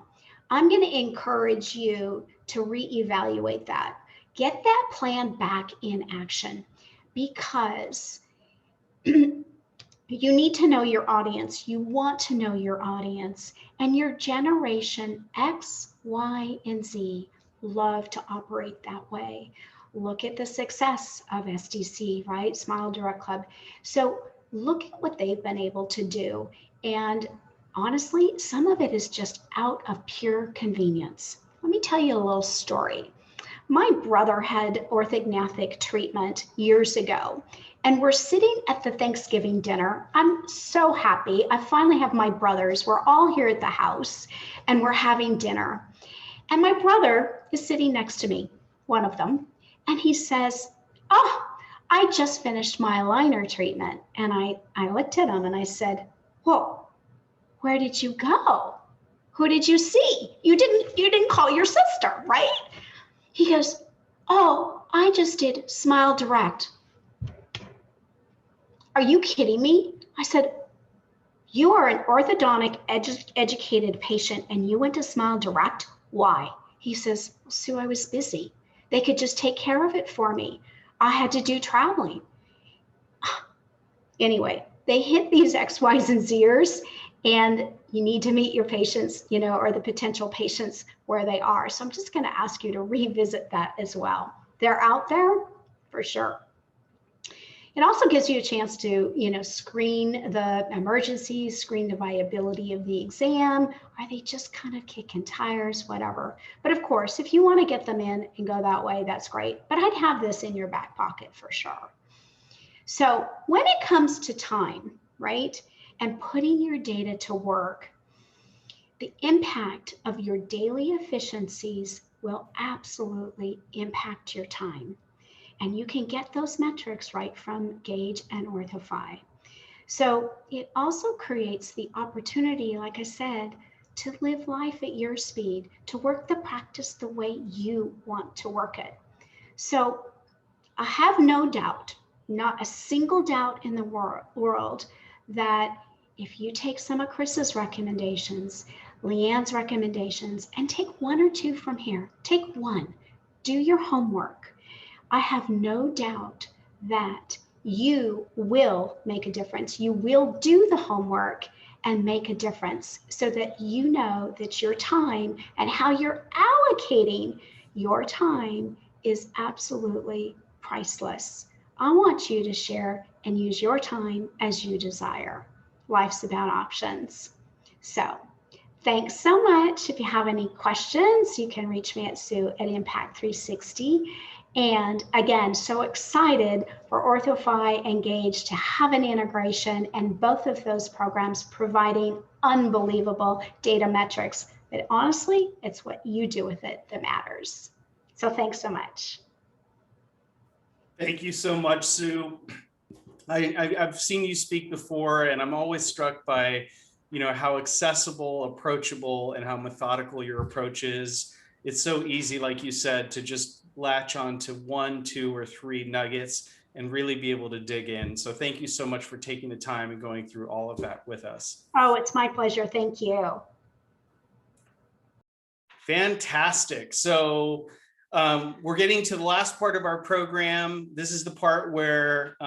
I'm going to encourage you to reevaluate that. Get that plan back in action, because You need to know your audience. You want to know your audience, and your generation X, Y, and Z love to operate that way. Look at the success of SDC, right? Smile Direct Club. So look at what they've been able to do. And honestly, some of it is just out of pure convenience. Let me tell you a little story. My brother had orthodontic treatment years ago, and we're sitting at the Thanksgiving dinner. I'm so happy. I finally have my brothers. We're all here at the house, and we're having dinner. And my brother is sitting next to me, one of them, and he says, "Oh, I just finished my aligner treatment." And I looked at him and I said, "Whoa, where did you go? Who did you see? You didn't call your sister, right?" He goes, "Oh, I just did Smile Direct." Are you kidding me? I said, "You are an orthodontic educated patient and you went to Smile Direct? Why?" He says, "Sue, I was busy. They could just take care of it for me. I had to do traveling." Anyway, they hit these X, Y's, and Z's, and you need to meet your patients, or the potential patients where they are. So I'm just going to ask you to revisit that as well. They're out there for sure. It also gives you a chance to, screen the emergencies, screen the viability of the exam. Are they just kind of kicking tires, whatever? But of course, if you want to get them in and go that way, that's great. But I'd have this in your back pocket for sure. So when it comes to time, right, and putting your data to work, the impact of your daily efficiencies will absolutely impact your time. And you can get those metrics right from Gaidge and OrthoFi. So it also creates the opportunity, like I said, to live life at your speed, to work the practice the way you want to work it. So I have no doubt, not a single doubt in the world, that if you take some of Chris's recommendations, Leanne's recommendations, and take one or two from here, take one, do your homework. I have no doubt that you will make a difference. You will do the homework and make a difference so that you know that your time and how you're allocating your time is absolutely priceless. I want you to share and use your time as you desire. Life's about options. So thanks so much. If you have any questions, you can reach me at Sue at Impact 360. And again, so excited for OrthoFi and Gaidge to have an integration, and both of those programs providing unbelievable data metrics. But honestly, it's what you do with it that matters. So thanks so much. Thank you so much, Sue. I've seen you speak before, and I'm always struck by, how accessible, approachable, and how methodical your approach is. It's so easy, like you said, to just latch on to 1, 2, or 3 nuggets and really be able to dig in. So thank you so much for taking the time and going through all of that with us. Oh, it's my pleasure. Thank you. Fantastic. So we're getting to the last part of our program. This is the part where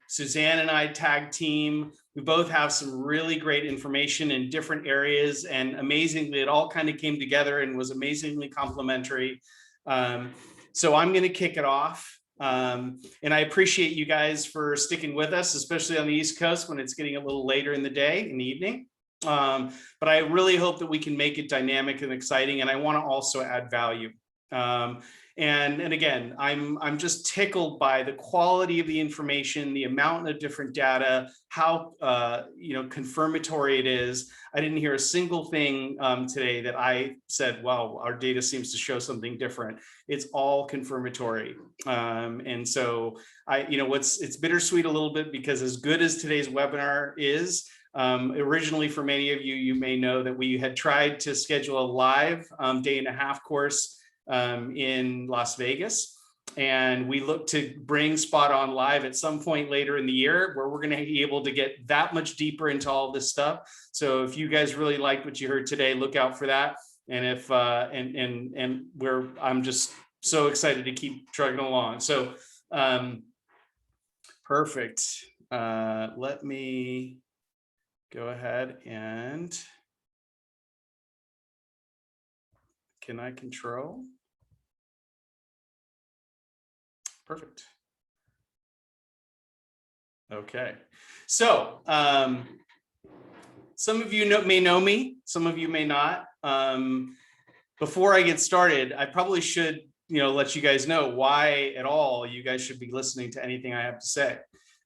Suzanne and I tag team. We both have some really great information in different areas, and amazingly, it all kind of came together and was amazingly complementary. So I'm going to kick it off. And I appreciate you guys for sticking with us, especially on the East Coast when it's getting a little later in the day, in the evening. But I really hope that we can make it dynamic and exciting, and I want to also add value. And again, I'm just tickled by the quality of the information, the amount of different data, how confirmatory it is. I didn't hear a single thing today that I said, "Wow, our data seems to show something different." It's all confirmatory, and so it's bittersweet a little bit, because as good as today's webinar is, originally for many of you, you may know that we had tried to schedule a live day and a half course in Las Vegas, and we look to bring SpotOn live at some point later in the year, where we're going to be able to get that much deeper into all this stuff. So if you guys really liked what you heard today, look out for that. And if I'm just so excited to keep trucking along. So perfect. let me go ahead and can I control? Perfect. Okay, so some of you may know me, some of you may not. Before I get started, I probably should, let you guys know why at all you guys should be listening to anything I have to say.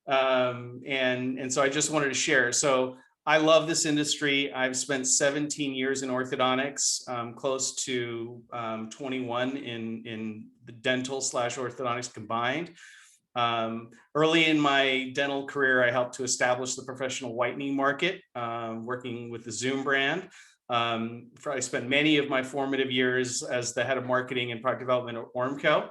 And so I just wanted to share. So I love this industry. I've spent 17 years in orthodontics, close to 21 in the dental / orthodontics combined. Early in my dental career, I helped to establish the professional whitening market, working with the Zoom brand. I spent many of my formative years as the head of marketing and product development at Ormco,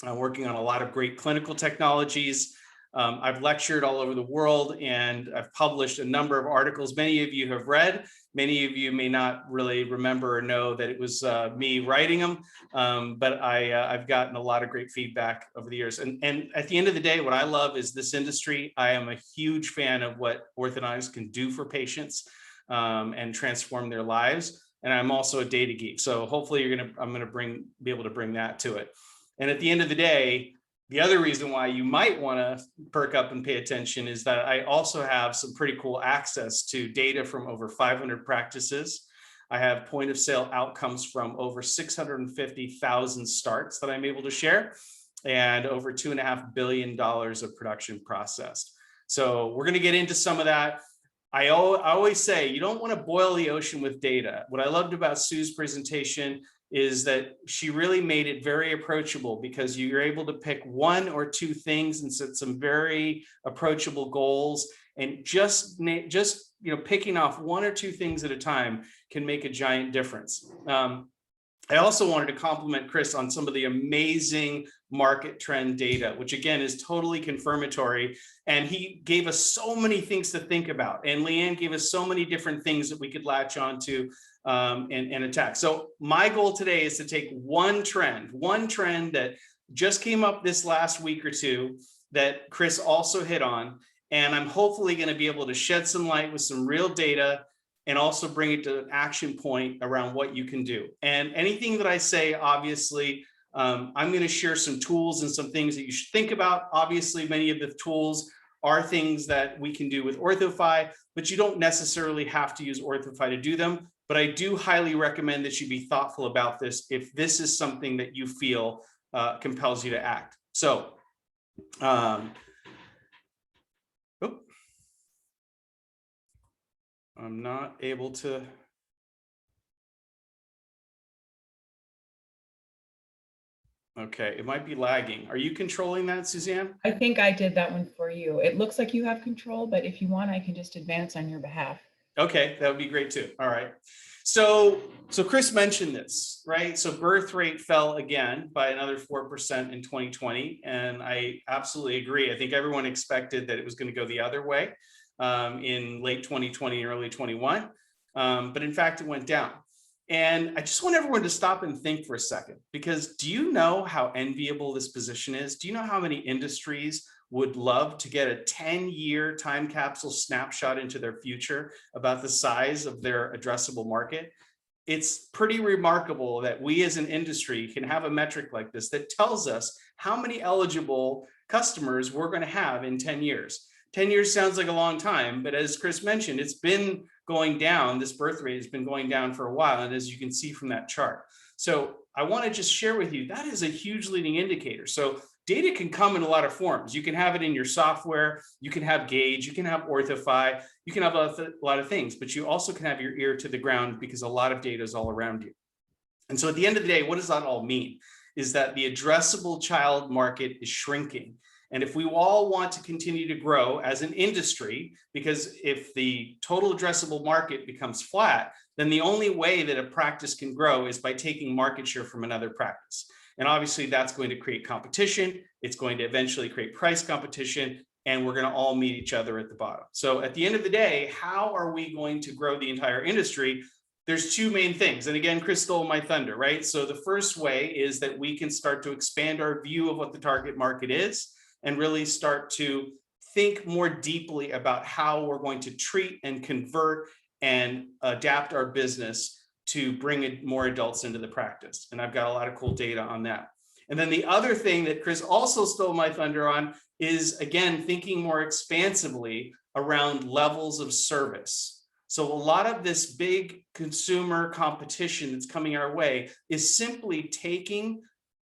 working on a lot of great clinical technologies. I've lectured all over the world, and I've published a number of articles. Many of you have read, many of you may not really remember or know that it was me writing them, but I've gotten a lot of great feedback over the years. And at the end of the day, what I love is this industry. I am a huge fan of what orthodontics can do for patients and transform their lives. And I'm also a data geek. So hopefully I'm going to be able to bring that to it. And at the end of the day, the other reason why you might want to perk up and pay attention is that I also have some pretty cool access to data from over 500 practices. I have point of sale outcomes from over 650,000 starts that I'm able to share, and over $2.5 billion of production processed. So we're going to get into some of that. I always say you don't want to boil the ocean with data. What I loved about Sue's presentation is that she really made it very approachable, because you're able to pick one or two things and set some very approachable goals, and just picking off one or two things at a time can make a giant difference. I also wanted to compliment Chris on some of the amazing market trend data, which again is totally confirmatory. And he gave us so many things to think about. And Leanne gave us so many different things that we could latch onto and attack. So my goal today is to take one trend that just came up this last week or two that Chris also hit on. And I'm hopefully going to be able to shed some light with some real data and also bring it to an action point around what you can do. And anything that I say, obviously, I'm going to share some tools and some things that you should think about. Obviously, many of the tools are things that we can do with OrthoFi, but you don't necessarily have to use OrthoFi to do them. But I do highly recommend that you be thoughtful about this if this is something that you feel compels you to act. So, I'm not able to. Okay, it might be lagging. Are you controlling that, Suzanne? I think I did that one for you. It looks like you have control, but if you want, I can just advance on your behalf. Okay, that would be great too. All right. So Chris mentioned this, right? So birth rate fell again by another 4% in 2020. And I absolutely agree. I think everyone expected that it was going to go the other way in late 2020 and early 21. But in fact, it went down. And I just want everyone to stop and think for a second, because do you know how enviable this position is? Do you know how many industries would love to get a 10-year time capsule snapshot into their future about the size of their addressable market? It's pretty remarkable that we as an industry can have a metric like this that tells us how many eligible customers we're going to have in 10 years. 10 years sounds like a long time, but as Chris mentioned, it's been going down. This birth rate has been going down for a while, and as you can see from that chart. So I want to just share with you, that is a huge leading indicator. So data can come in a lot of forms. You can have it in your software, you can have Gaidge, you can have OrthoFi, you can have a lot of things, but you also can have your ear to the ground because a lot of data is all around you. And so at the end of the day, what does that all mean? Is that the addressable child market is shrinking. And if we all want to continue to grow as an industry, because if the total addressable market becomes flat, then the only way that a practice can grow is by taking market share from another practice. And obviously that's going to create competition. It's going to eventually create price competition, and we're going to all meet each other at the bottom. So at the end of the day, how are we going to grow the entire industry? There's two main things. And again, Chris stole my thunder, right? So the first way is that we can start to expand our view of what the target market is and really start to think more deeply about how we're going to treat and convert and adapt our business to bring more adults into the practice. And I've got a lot of cool data on that. And then the other thing that Chris also stole my thunder on is, again, thinking more expansively around levels of service. So a lot of this big consumer competition that's coming our way is simply taking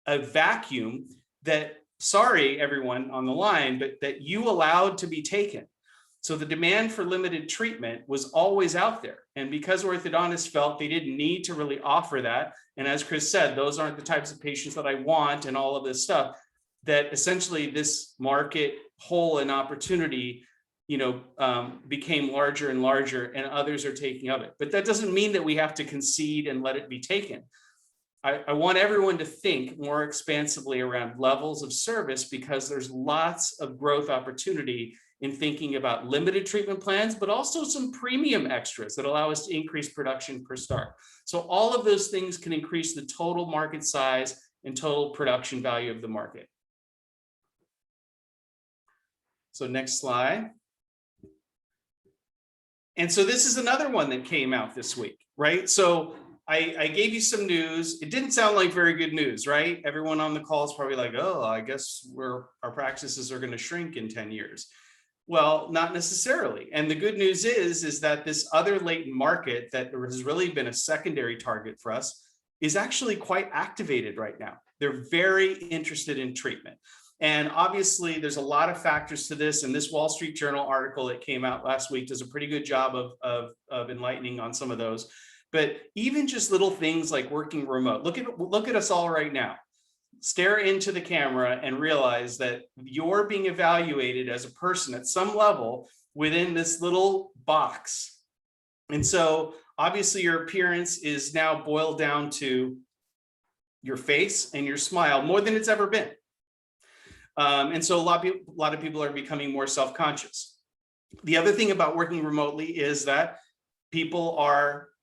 a vacuum that, sorry, everyone on the line, but that you allowed to be taken. So the demand for limited treatment was always out there. And because orthodontists felt they didn't need to really offer that, and as Chris said, those aren't the types of patients that I want and all of this stuff, that essentially this market hole and opportunity, became larger and larger, and others are taking of it. But that doesn't mean that we have to concede and let it be taken. I want everyone to think more expansively around levels of service, because there's lots of growth opportunity in thinking about limited treatment plans, but also some premium extras that allow us to increase production per start. So all of those things can increase the total market size and total production value of the market. So next slide. And so this is another one that came out this week, right? So I gave you some news. It didn't sound like very good news, right? Everyone on the call is probably like, oh, I guess our practices are going to shrink in 10 years. Well, not necessarily. And the good news is that this other latent market that has really been a secondary target for us is actually quite activated right now. They're very interested in treatment. And obviously, there's a lot of factors to this. And this Wall Street Journal article that came out last week does a pretty good job of enlightening on some of those. But even just little things like working remote. Look at us all right now. Stare into the camera and realize that you're being evaluated as a person at some level within this little box. And so obviously your appearance is now boiled down to your face and your smile more than it's ever been. And so a lot of people are becoming more self-conscious. The other thing about working remotely is that people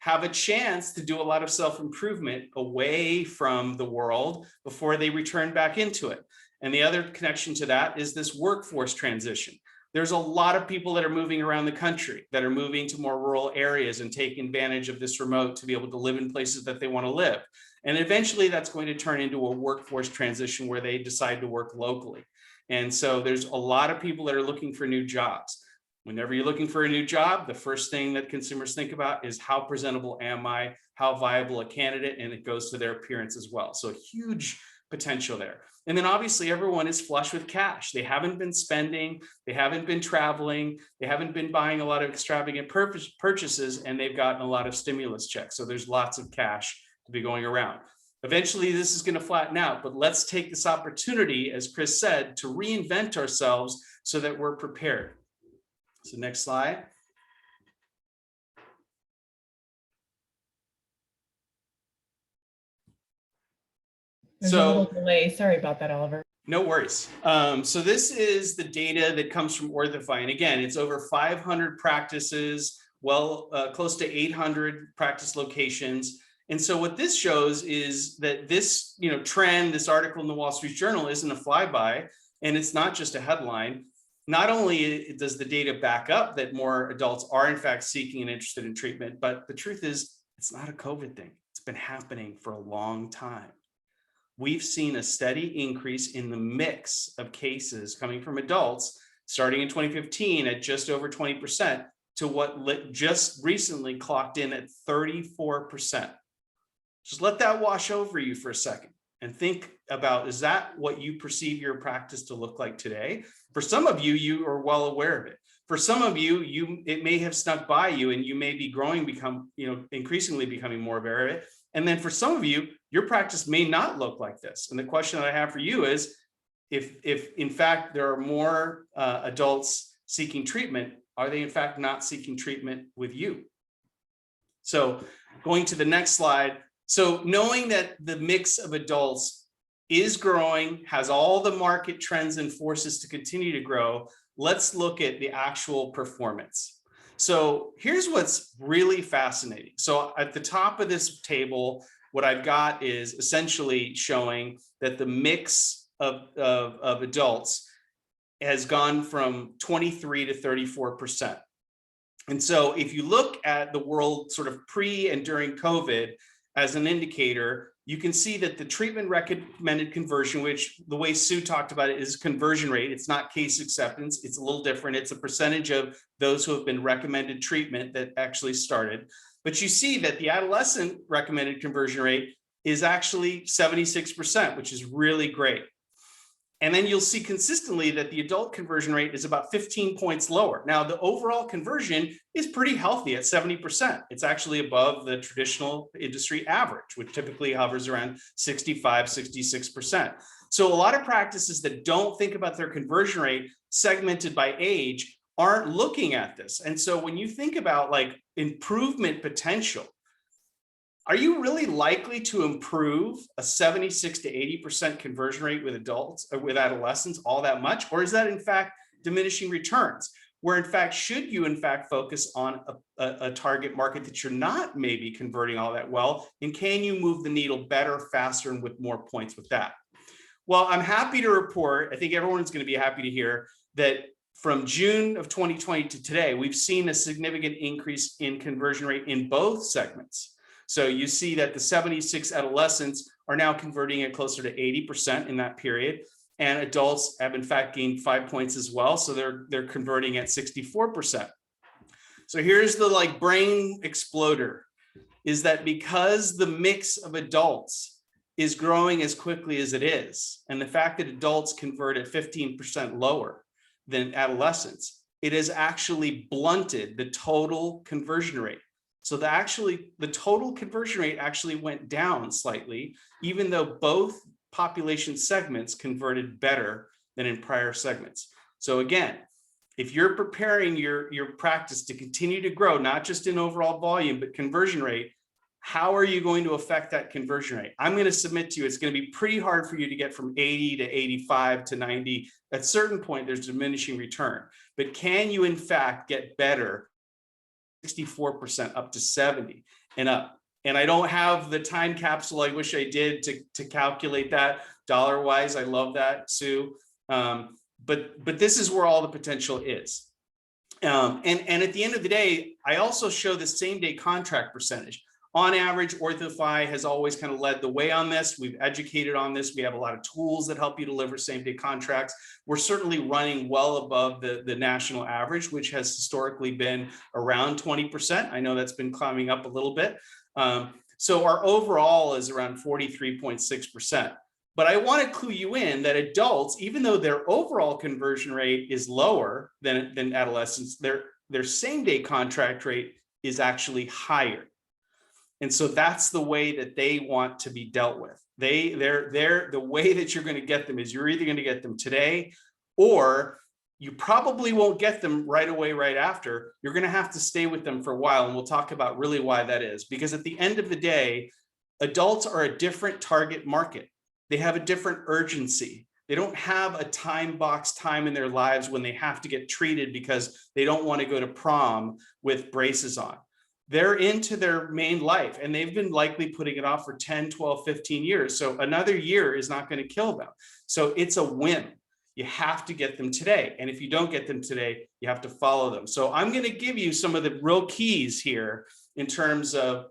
have a chance to do a lot of self-improvement away from the world before they return back into it. And the other connection to that is this workforce transition. There's a lot of people that are moving around the country, that are moving to more rural areas and taking advantage of this remote to be able to live in places that they want to live. And eventually that's going to turn into a workforce transition where they decide to work locally. And so there's a lot of people that are looking for new jobs. Whenever you're looking for a new job, the first thing that consumers think about is how presentable am I, how viable a candidate, and it goes to their appearance as well. So huge potential there. And then obviously everyone is flush with cash. They haven't been spending, they haven't been traveling, they haven't been buying a lot of extravagant purchases, and they've gotten a lot of stimulus checks. So there's lots of cash to be going around. Eventually this is going to flatten out, but let's take this opportunity, as Chris said, to reinvent ourselves so that we're prepared. So next slide. There's a little delay. Sorry about that, Oliver. No worries. So this is the data that comes from OrthoFi. And again, it's over 500 practices, close to 800 practice locations. And so what this shows is that this trend, this article in the Wall Street Journal isn't a flyby, and it's not just a headline. Not only does the data back up that more adults are in fact seeking and interested in treatment, but the truth is it's not a COVID thing. It's been happening for a long time. We've seen a steady increase in the mix of cases coming from adults starting in 2015 at just over 20% to what just recently clocked in at 34%. Just let that wash over you for a second and think about, is that what you perceive your practice to look like today? For some of you, you are well aware of it. For some of you, it may have snuck by you and you may be increasingly becoming more aware of it. And then for some of you, your practice may not look like this. And the question that I have for you is, if in fact there are more adults seeking treatment, are they in fact not seeking treatment with you? So going to the next slide. So knowing that the mix of adults is growing, has all the market trends and forces to continue to grow, let's look at the actual performance. So here's what's really fascinating. So at the top of this table, what I've got is essentially showing that the mix of adults has gone from 23 to 34%. And so if you look at the world sort of pre and during COVID as an indicator, you can see that the treatment recommended conversion, which the way Sue talked about it is conversion rate. It's not case acceptance. It's a little different. It's a percentage of those who have been recommended treatment that actually started. But you see that the adolescent recommended conversion rate is actually 76%, which is really great. And then you'll see consistently that the adult conversion rate is about 15 points lower. Now, the overall conversion is pretty healthy at 70%. It's actually above the traditional industry average, which typically hovers around 65, 66%. So a lot of practices that don't think about their conversion rate segmented by age aren't looking at this. And so when you think about like improvement potential, are you really likely to improve a 76 to 80% conversion rate with adults or with adolescents all that much? Or is that in fact diminishing returns? Where in fact, should you in fact focus on a target market that you're not maybe converting all that well? And can you move the needle better, faster, and with more points with that? Well, I'm happy to report, I think everyone's going to be happy to hear that from June of 2020 to today, we've seen a significant increase in conversion rate in both segments. So you see that the 76 adolescents are now converting at closer to 80% in that period. And adults have in fact gained 5 points as well. So they're converting at 64%. So here's the like brain exploder, is that because the mix of adults is growing as quickly as it is, and the fact that adults convert at 15% lower than adolescents, it has actually blunted the total conversion rate. So the total conversion rate actually went down slightly, even though both population segments converted better than in prior segments. So again, if you're preparing your practice to continue to grow, not just in overall volume, but conversion rate, how are you going to affect that conversion rate? I'm going to submit to you, it's going to be pretty hard for you to get from 80 to 85 to 90. At a certain point, there's diminishing return. But can you in fact get better? 64% up to 70 and up. And I don't have the time capsule. I wish I did to calculate that dollar wise. I love that, Sue. But this is where all the potential is. And at the end of the day, I also show the same day contract percentage. On average, OrthoFi has always kind of led the way on this. We've educated on this. We have a lot of tools that help you deliver same-day contracts. We're certainly running well above the national average, which has historically been around 20%. I know that's been climbing up a little bit. So our overall is around 43.6%. But I want to clue you in that adults, even though their overall conversion rate is lower than adolescents, their same-day contract rate is actually higher. And so that's the way that they want to be dealt with. The way that you're going to get them is you're either going to get them today, or you probably won't get them right away, right after. You're going to have to stay with them for a while. And we'll talk about really why that is. Because at the end of the day, adults are a different target market. They have a different urgency. They don't have a time box time in their lives when they have to get treated because they don't want to go to prom with braces on. They're into their main life, and they've been likely putting it off for 10, 12, 15 years. So another year is not going to kill them. So it's a whim. You have to get them today. And if you don't get them today, you have to follow them. So I'm going to give you some of the real keys here in terms of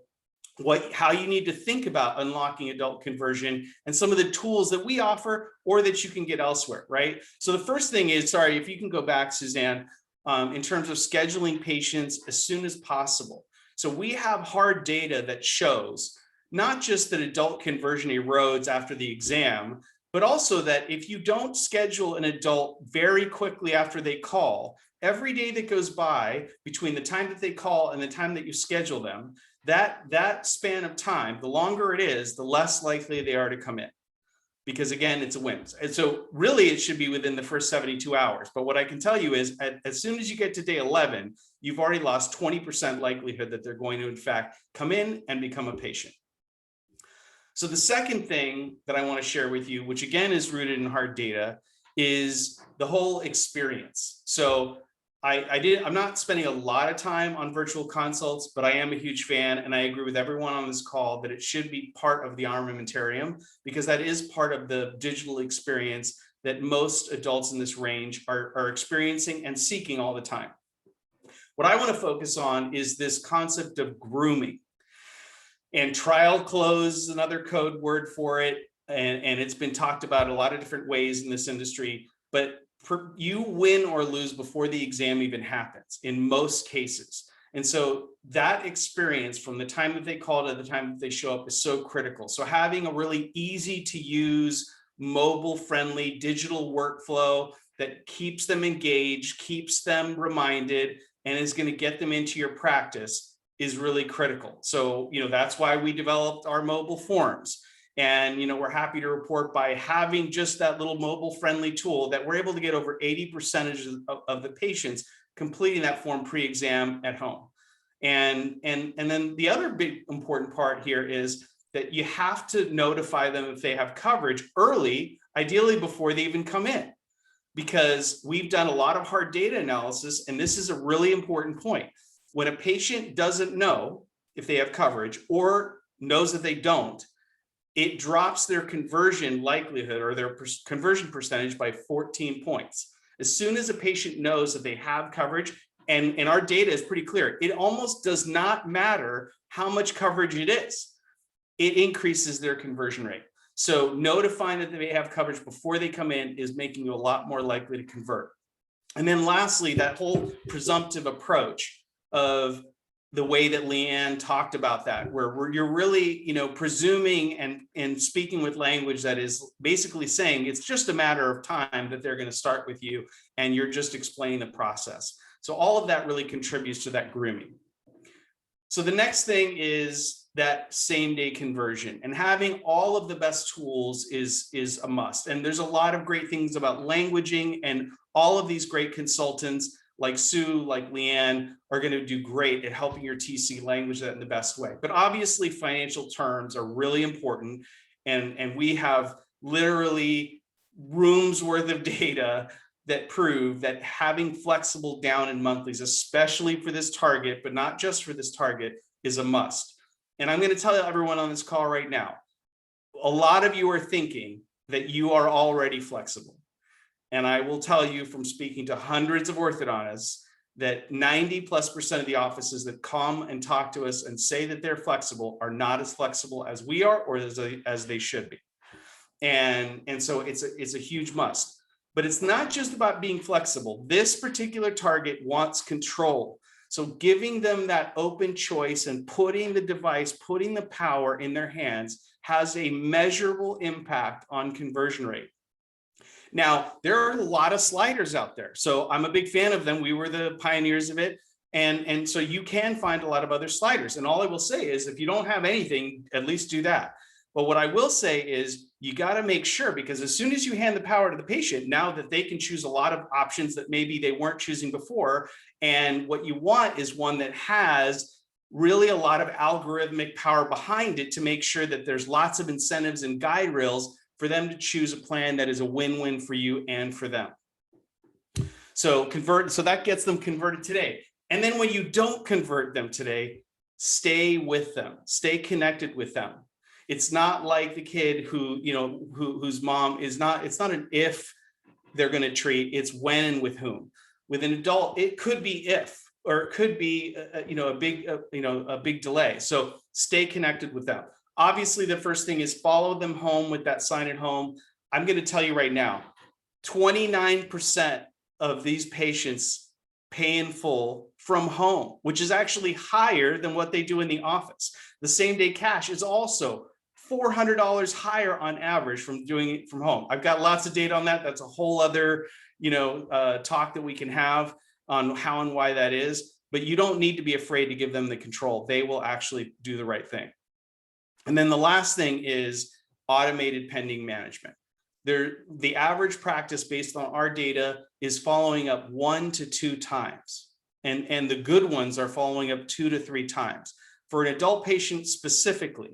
how you need to think about unlocking adult conversion and some of the tools that we offer or that you can get elsewhere, right? So the first thing is, sorry, if you can go back, Suzanne, in terms of scheduling patients as soon as possible. So we have hard data that shows not just that adult conversion erodes after the exam, but also that if you don't schedule an adult very quickly after they call, every day that goes by between the time that they call and the time that you schedule them, that span of time, the longer it is, the less likely they are to come in. Because again, it's a whim. And so really it should be within the first 72 hours. But what I can tell you is as soon as you get to day 11, you've already lost 20% likelihood that they're going to in fact come in and become a patient. So the second thing that I want to share with you, which again is rooted in hard data, is the whole experience. So I'm not spending a lot of time on virtual consults, but I am a huge fan, and I agree with everyone on this call that it should be part of the armamentarium, because that is part of the digital experience that most adults in this range are experiencing and seeking all the time. What I want to focus on is this concept of grooming. And trial close is another code word for it. And it's been talked about a lot of different ways in this industry, but you win or lose before the exam even happens in most cases. And so that experience from the time that they call to the time that they show up is so critical. So having a really easy to use, mobile friendly digital workflow that keeps them engaged, keeps them reminded, and is going to get them into your practice is really critical. So, that's why we developed our mobile forms. And, we're happy to report by having just that little mobile friendly tool that we're able to get over 80% of the patients completing that form pre-exam at home. And then the other big important part here is that you have to notify them if they have coverage early, ideally before they even come in, because we've done a lot of hard data analysis. And this is a really important point. When a patient doesn't know if they have coverage or knows that they don't, it drops their conversion likelihood or their conversion percentage by 14 points. As soon as a patient knows that they have coverage, and our data is pretty clear, it almost does not matter how much coverage it is. It increases their conversion rate. So notifying that they have coverage before they come in is making you a lot more likely to convert. And then lastly, that whole presumptive approach of the way that Leanne talked about that, where you're really, presuming and speaking with language that is basically saying it's just a matter of time that they're going to start with you, and you're just explaining the process. So all of that really contributes to that grooming. So the next thing is that same day conversion, and having all of the best tools is a must. And there's a lot of great things about languaging, and all of these great consultants like Sue, like Leanne, are going to do great at helping your TC language that in the best way. But obviously financial terms are really important. And we have literally rooms worth of data that prove that having flexible down and monthlies, especially for this target, but not just for this target, is a must. And I'm going to tell everyone on this call right now, a lot of you are thinking that you are already flexible. And I will tell you from speaking to hundreds of orthodontists that 90+% of the offices that come and talk to us and say that they're flexible are not as flexible as we are or as they should be. And so it's a huge must. But it's not just about being flexible. This particular target wants control. So giving them that open choice and putting the device, putting the power in their hands has a measurable impact on conversion rate. Now, there are a lot of sliders out there. So I'm a big fan of them. We were the pioneers of it. And so you can find a lot of other sliders. And all I will say is if you don't have anything, at least do that. But what I will say is you got to make sure, because as soon as you hand the power to the patient, now that they can choose a lot of options that maybe they weren't choosing before. And what you want is one that has really a lot of algorithmic power behind it to make sure that there's lots of incentives and guide rails for them to choose a plan that is a win-win for you and for them. So that gets them converted today. And then when you don't convert them today, stay with them, stay connected with them. It's not like the kid whose mom is not, it's not an if they're going to treat, it's when and with whom. With an adult, it could be if, or it could be, a big delay. So stay connected with them. Obviously, the first thing is follow them home with that sign at home. I'm going to tell you right now, 29% of these patients pay in full from home, which is actually higher than what they do in the office. The same day cash is also $400 higher on average from doing it from home. I've got lots of data on that. That's a whole other, talk that we can have on how and why that is. But you don't need to be afraid to give them the control. They will actually do the right thing. And then the last thing is automated pending management. The average practice based on our data is following up 1 to 2 times. And the good ones are following up 2 to 3 times. For an adult patient specifically,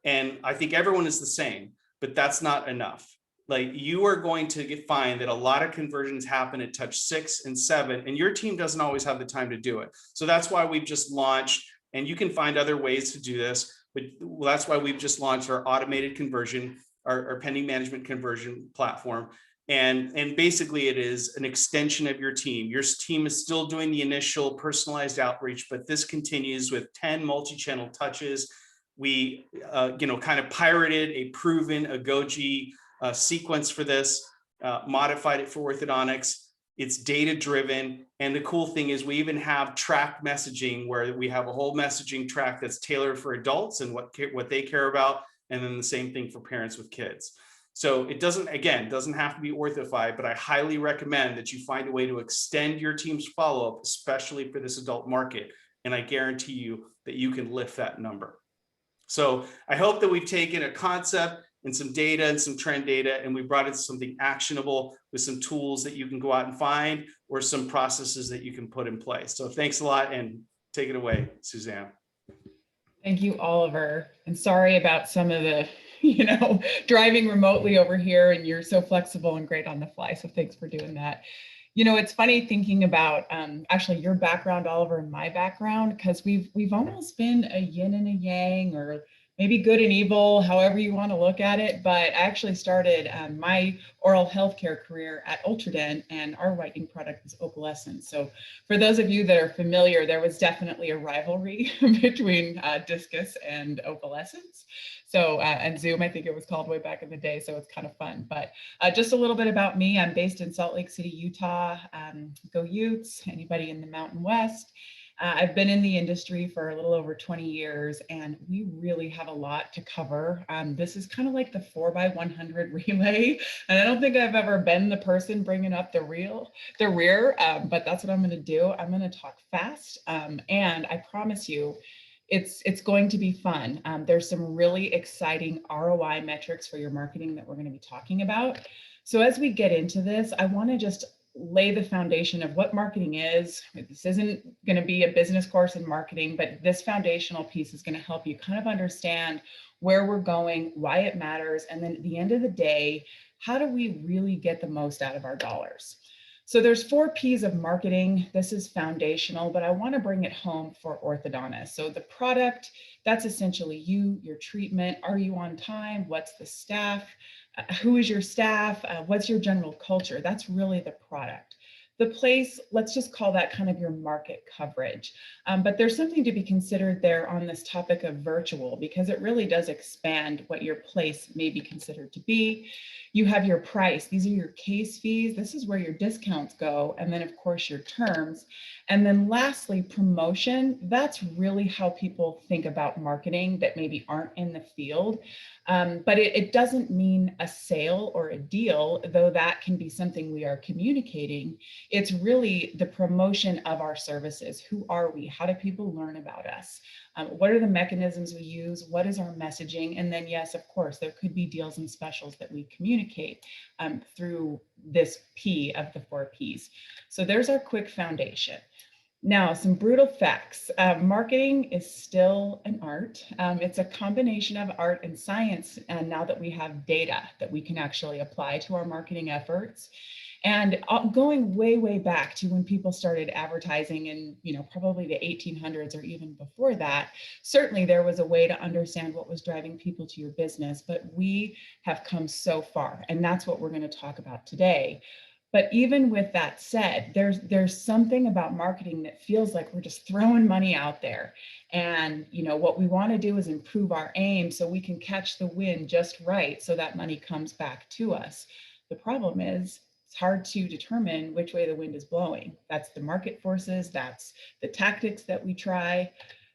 and I think everyone is the same, but that's not enough. Like you are going to find that a lot of conversions happen at touch 6 and 7, and your team doesn't always have the time to do it. So that's why we've just launched, and you can find other ways to do this. But that's why we've just launched our automated conversion, our pending management conversion platform. And basically it is an extension of your team. Your team is still doing the initial personalized outreach, but this continues with 10 multi-channel touches. We, kind of pirated a proven Agoge sequence for this, modified it for orthodontics. It's data driven. And the cool thing is we even have track messaging where we have a whole messaging track that's tailored for adults and what they care about. And then the same thing for parents with kids. So it doesn't have to be OrthoFi, but I highly recommend that you find a way to extend your team's follow-up, especially for this adult market. And I guarantee you that you can lift that number. So I hope that we've taken a concept and some data and some trend data, and we brought it to something actionable with some tools that you can go out and find, or some processes that you can put in place. So thanks a lot, and take it away, Suzanne. Thank you, Oliver. And sorry about some of the, driving remotely over here, and you're so flexible and great on the fly. So thanks for doing that. It's funny thinking about actually your background, Oliver, and my background, because we've almost been a yin and a yang, or maybe good and evil, however you want to look at it. But I actually started my oral healthcare career at Ultradent, and our whitening product is opalescent. So for those of you that are familiar, there was definitely a rivalry between discus and opalescence. So, and Zoom, I think it was called way back in the day. So it's kind of fun. But just a little bit about me. I'm based in Salt Lake City, Utah. Go Utes, anybody in the Mountain West. I've been in the industry for a little over 20 years, and we really have a lot to cover. This is kind of like the 4x100 relay, and I don't think I've ever been the person bringing up the rear, but that's what I'm going to do. I'm going to talk fast, and I promise you, it's going to be fun. There's some really exciting ROI metrics for your marketing that we're going to be talking about. So as we get into this, I want to just lay the foundation of what marketing is. This isn't going to be a business course in marketing, but this foundational piece is going to help you kind of understand where we're going, why it matters, and then at the end of the day, how do we really get the most out of our dollars? So there's 4 P's of marketing. This is foundational, but I want to bring it home for orthodontists. So the product, that's essentially you, your treatment. Are you on time? What's the staff? Who is your staff? What's your general culture? That's really the product. The place, let's just call that kind of your market coverage. But there's something to be considered there on this topic of virtual, because it really does expand what your place may be considered to be. You have your price. These are your case fees. This is where your discounts go. And then of course your terms. And then lastly, promotion. That's really how people think about marketing that maybe aren't in the field. But it doesn't mean a sale or a deal, though that can be something we are communicating. It's really the promotion of our services. Who are we? How do people learn about us? What are the mechanisms we use? What is our messaging? And then yes, of course, there could be deals and specials that we communicate through this P of the 4 Ps. So there's our quick foundation. Now, some brutal facts. Marketing is still an art. It's a combination of art and science. And now that we have data that we can actually apply to our marketing efforts, and going way, way back to when people started advertising in, probably the 1800s or even before that, certainly there was a way to understand what was driving people to your business, but we have come so far, and that's what we're going to talk about today. But even with that said, there's something about marketing that feels like we're just throwing money out there. And what we want to do is improve our aim so we can catch the wind just right so that money comes back to us. The problem is it's hard to determine which way the wind is blowing. That's the market forces, that's the tactics that we try.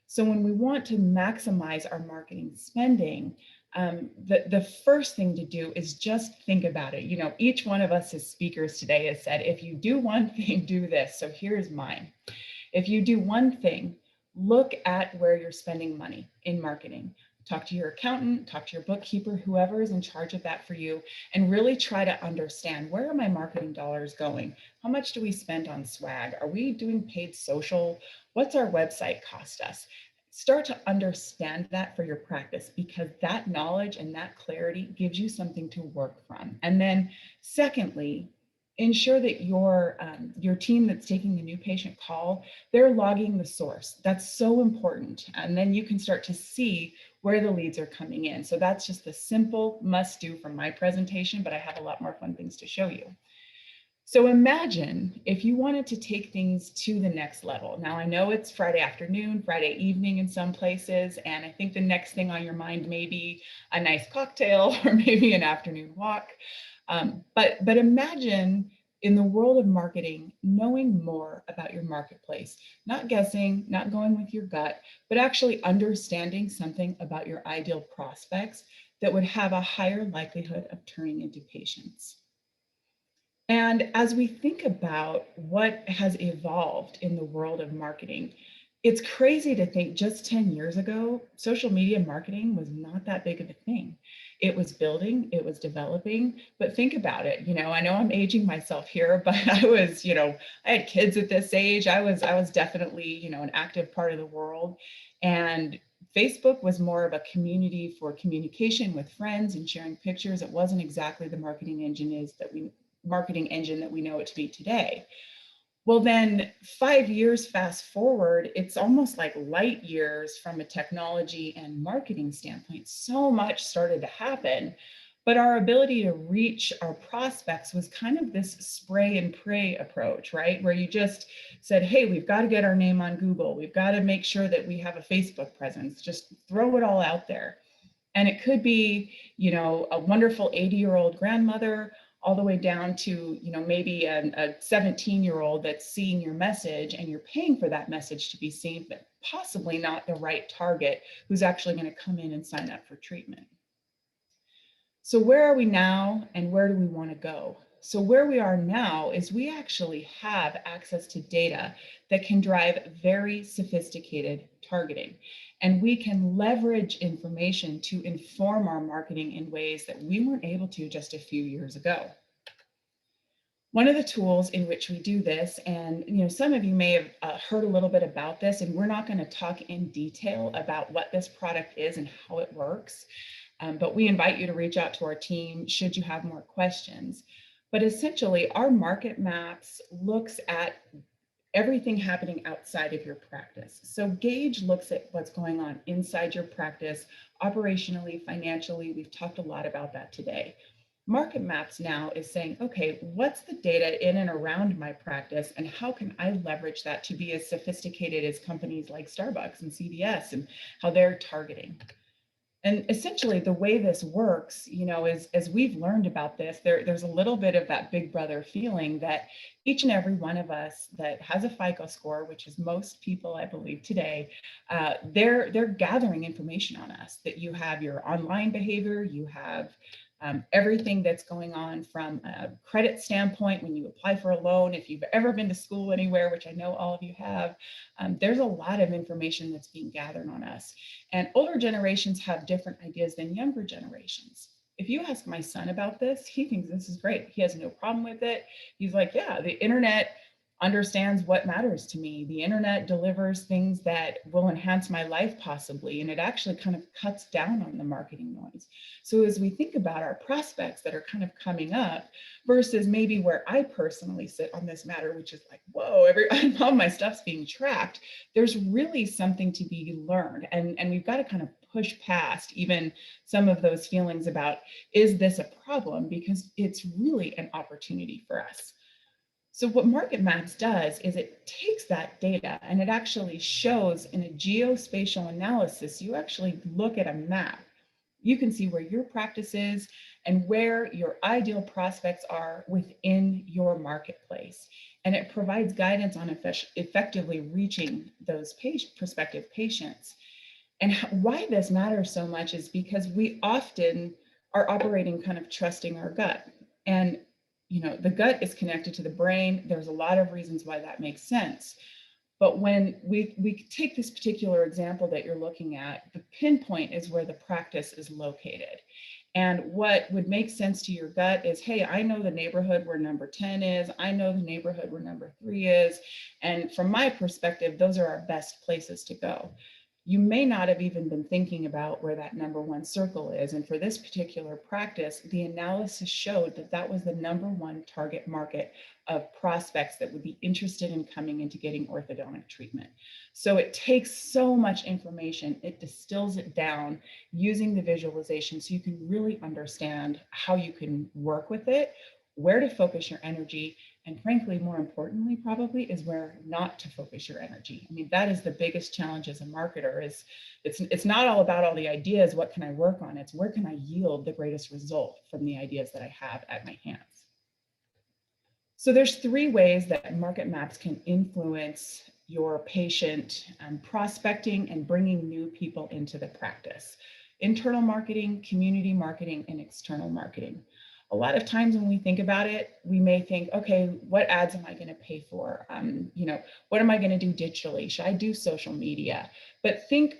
So when we want to maximize our marketing spending, the first thing to do is just think about it. Each one of us as speakers today has said, if you do one thing, do this. So here's mine. If you do one thing, look at where you're spending money in marketing. Talk to your accountant, talk to your bookkeeper, whoever is in charge of that for you, and really try to understand, where are my marketing dollars going? How much do we spend on swag? Are we doing paid social? What's our website cost us? Start to understand that for your practice, because that knowledge and that clarity gives you something to work from. And then secondly, ensure that your team that's taking the new patient call, they're logging the source. That's so important. And then you can start to see where the leads are coming in. So that's just the simple must do from my presentation, but I have a lot more fun things to show you. So imagine if you wanted to take things to the next level. Now I know it's Friday afternoon, Friday evening in some places, and I think the next thing on your mind may be a nice cocktail or maybe an afternoon walk. But imagine in the world of marketing, knowing more about your marketplace, not guessing, not going with your gut, but actually understanding something about your ideal prospects that would have a higher likelihood of turning into patients. And as we think about what has evolved in the world of marketing, it's crazy to think just 10 years ago, social media marketing was not that big of a thing. It was building, it was developing, but think about it. I know I'm aging myself here, but I was, I had kids at this age. I was definitely, an active part of the world. And Facebook was more of a community for communication with friends and sharing pictures. It wasn't exactly the marketing engine that we know it to be today. Well, then 5 years fast forward, it's almost like light years from a technology and marketing standpoint. So much started to happen, but our ability to reach our prospects was kind of this spray and pray approach, right? Where you just said, hey, we've got to get our name on Google. We've got to make sure that we have a Facebook presence. Just throw it all out there. And it could be, a wonderful 80-year-old grandmother all the way down to, maybe a 17-year-old that's seeing your message and you're paying for that message to be seen, but possibly not the right target who's actually going to come in and sign up for treatment. So where are we now and where do we want to go? So where we are now is we actually have access to data that can drive very sophisticated targeting. And we can leverage information to inform our marketing in ways that we weren't able to just a few years ago. One of the tools in which we do this, and some of you may have heard a little bit about this, and we're not going to talk in detail about what this product is and how it works, but we invite you to reach out to our team should you have more questions. But essentially, our market maps looks at everything happening outside of your practice. So Gaidge looks at what's going on inside your practice, operationally, financially. We've talked a lot about that today. Market Maps now is saying, okay, what's the data in and around my practice and how can I leverage that to be as sophisticated as companies like Starbucks and CVS and how they're targeting? And essentially the way this works, is as we've learned about this, there's a little bit of that big brother feeling that each and every one of us that has a FICO score, which is most people, I believe today, they're gathering information on us, that you have your online behavior, you have everything that's going on from a credit standpoint when you apply for a loan. If you've ever been to school anywhere, which I know all of you have, there's a lot of information that's being gathered on us. And older generations have different ideas than younger generations. If you ask my son about this, he thinks this is great. He has no problem with it. He's like, yeah, the internet understands what matters to me. The internet delivers things that will enhance my life possibly, and it actually kind of cuts down on the marketing noise. So as we think about our prospects that are kind of coming up versus maybe where I personally sit on this matter, which is like, whoa, all my stuff's being tracked, there's really something to be learned. And we've got to kind of push past even some of those feelings about, is this a problem? Because it's really an opportunity for us. So what Market Maps does is it takes that data and it actually shows in a geospatial analysis, you actually look at a map. You can see where your practice is and where your ideal prospects are within your marketplace. And it provides guidance on effectively reaching those prospective patients. And why this matters so much is because we often are operating kind of trusting our gut. And the gut is connected to the brain. There's a lot of reasons why that makes sense. But when we take this particular example that you're looking at, the pinpoint is where the practice is located. And what would make sense to your gut is, hey, I know the neighborhood where number 10 is. I know the neighborhood where number 3 is. And from my perspective, those are our best places to go. you may not have even been thinking about where that number one circle is. And for this particular practice, the analysis showed that that was the number one target market of prospects that would be interested in coming into getting orthodontic treatment. So it takes so much information, it distills it down using the visualization so you can really understand how you can work with it, where to focus your energy, and frankly, more importantly, probably is where not to focus your energy. I mean, that is the biggest challenge as a marketer is it's not all about all the ideas, what can I work on? It's where can I yield the greatest result from the ideas that I have at my hands. So there's three ways that market maps can influence your patient prospecting and bringing new people into the practice. Internal marketing, community marketing, and external marketing. A lot of times when we think about it, we may think, okay, what ads am I going to pay for? What am I going to do digitally? Should I do social media? But think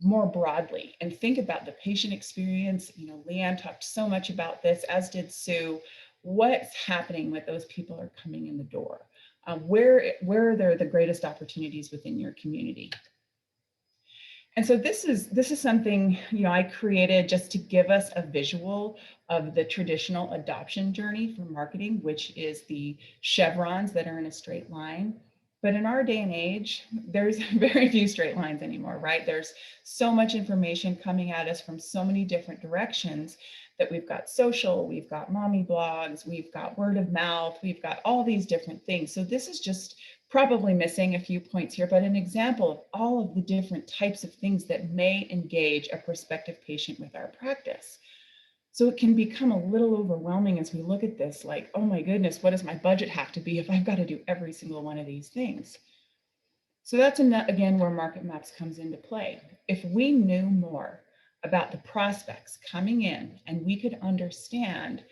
more broadly and think about the patient experience. Leanne talked so much about this, as did Sue. What's happening with those people are coming in the door? Where are there the greatest opportunities within your community? And so this is something I created just to give us a visual of the traditional adoption journey for marketing, which is the chevrons that are in a straight line. But in our day and age, there's very few straight lines anymore, right? There's so much information coming at us from so many different directions that we've got social, we've got mommy blogs, we've got word of mouth, we've got all these different things. So this is just probably missing a few points here, but an example of all of the different types of things that may engage a prospective patient with our practice. So it can become a little overwhelming as we look at this, like, oh my goodness, what does my budget have to be if I've got to do every single one of these things? So that's, again, where market maps comes into play. If we knew more about the prospects coming in and we could understand,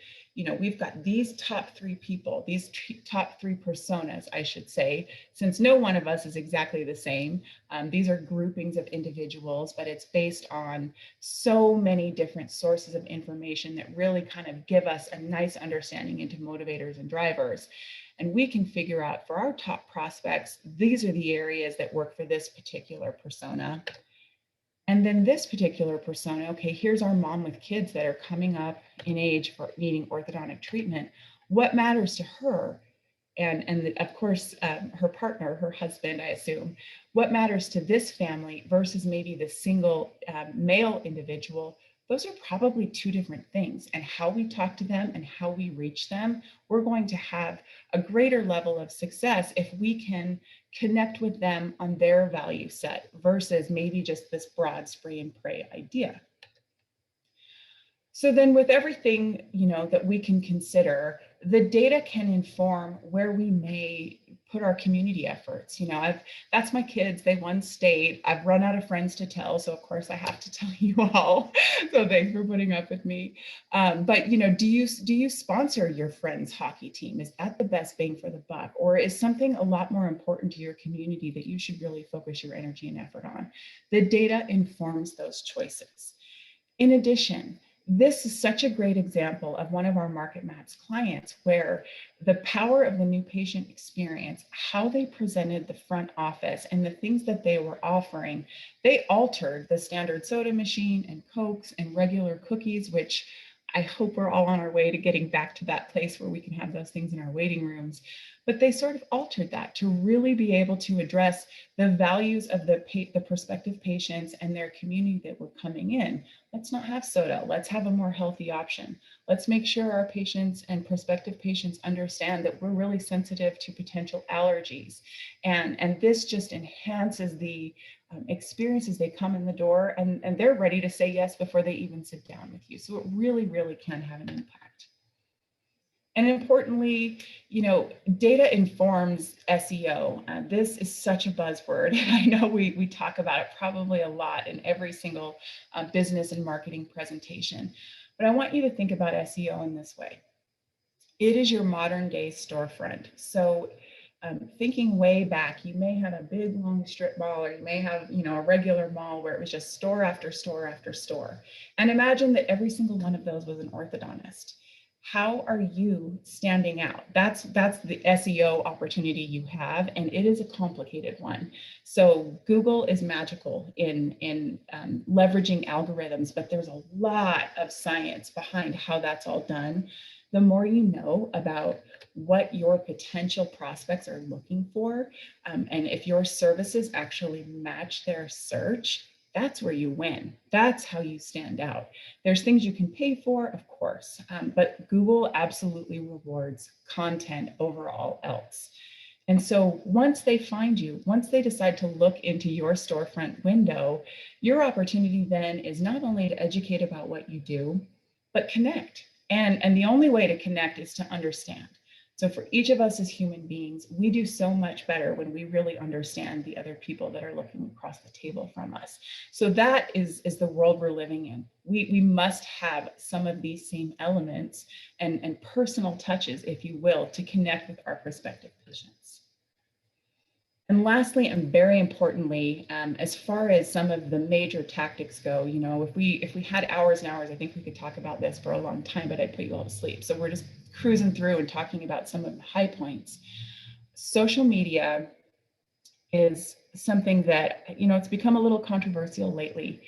we've got these top three people, these top three personas, I should say, since no one of us is exactly the same. These are groupings of individuals, but it's based on so many different sources of information that really kind of give us a nice understanding into motivators and drivers. And we can figure out for our top prospects, these are the areas that work for this particular persona. And then this particular persona, okay, here's our mom with kids that are coming up in age for needing orthodontic treatment. What matters to her? And of course, her partner, her husband, I assume. What matters to this family versus maybe the single male individual? Those are probably two different things. And how we talk to them and how we reach them, we're going to have a greater level of success if we can connect with them on their value set versus maybe just this broad spray and pray idea. So then with everything, that we can consider, the data can inform where we may put our community efforts. That's my kids, they won state. I've run out of friends to tell. So of course I have to tell you all. So thanks for putting up with me. But do you sponsor your friend's hockey team? Is that the best bang for the buck? Or is something a lot more important to your community that you should really focus your energy and effort on? The data informs those choices. In addition, this is such a great example of one of our market maps clients where the power of the new patient experience, how they presented the front office and the things that they were offering, they altered the standard soda machine and Cokes and regular cookies, which I hope we're all on our way to getting back to that place where we can have those things in our waiting rooms. But they sort of altered that to really be able to address the values of the prospective patients and their community that were coming in. Let's not have soda. Let's have a more healthy option. Let's make sure our patients and prospective patients understand that we're really sensitive to potential allergies. And this just enhances the experiences. They come in the door and they're ready to say yes before they even sit down with you. So it really, really can have an impact. And importantly, data informs SEO. This is such a buzzword. I know we talk about it probably a lot in every single business and marketing presentation, but I want you to think about SEO in this way. It is your modern day storefront. So thinking way back, you may have a big long strip mall, or you may have, a regular mall where it was just store after store after store. And imagine that every single one of those was an orthodontist. how are you standing out? That's the SEO opportunity you have, and it is a complicated one. So Google is magical in leveraging algorithms, but there's a lot of science behind how that's all done. The more you know about what your potential prospects are looking for, and if your services actually match their search, that's where you win. That's how you stand out. There's things you can pay for, of course, but Google absolutely rewards content over all else. And so once they find you, once they decide to look into your storefront window, your opportunity then is not only to educate about what you do, but connect. And the only way to connect is to understand. So for each of us as human beings, we do so much better when we really understand the other people that are looking across the table from us. So that is the world we're living in. We must have some of these same elements and personal touches, if you will, to connect with our prospective patients. And lastly, and very importantly, as far as some of the major tactics go, you know, if we had hours and hours, I think we could talk about this for a long time, but I'd put you all to sleep. So we're just cruising through and talking about some of the high points. Social media is something that, you know, it's become a little controversial lately.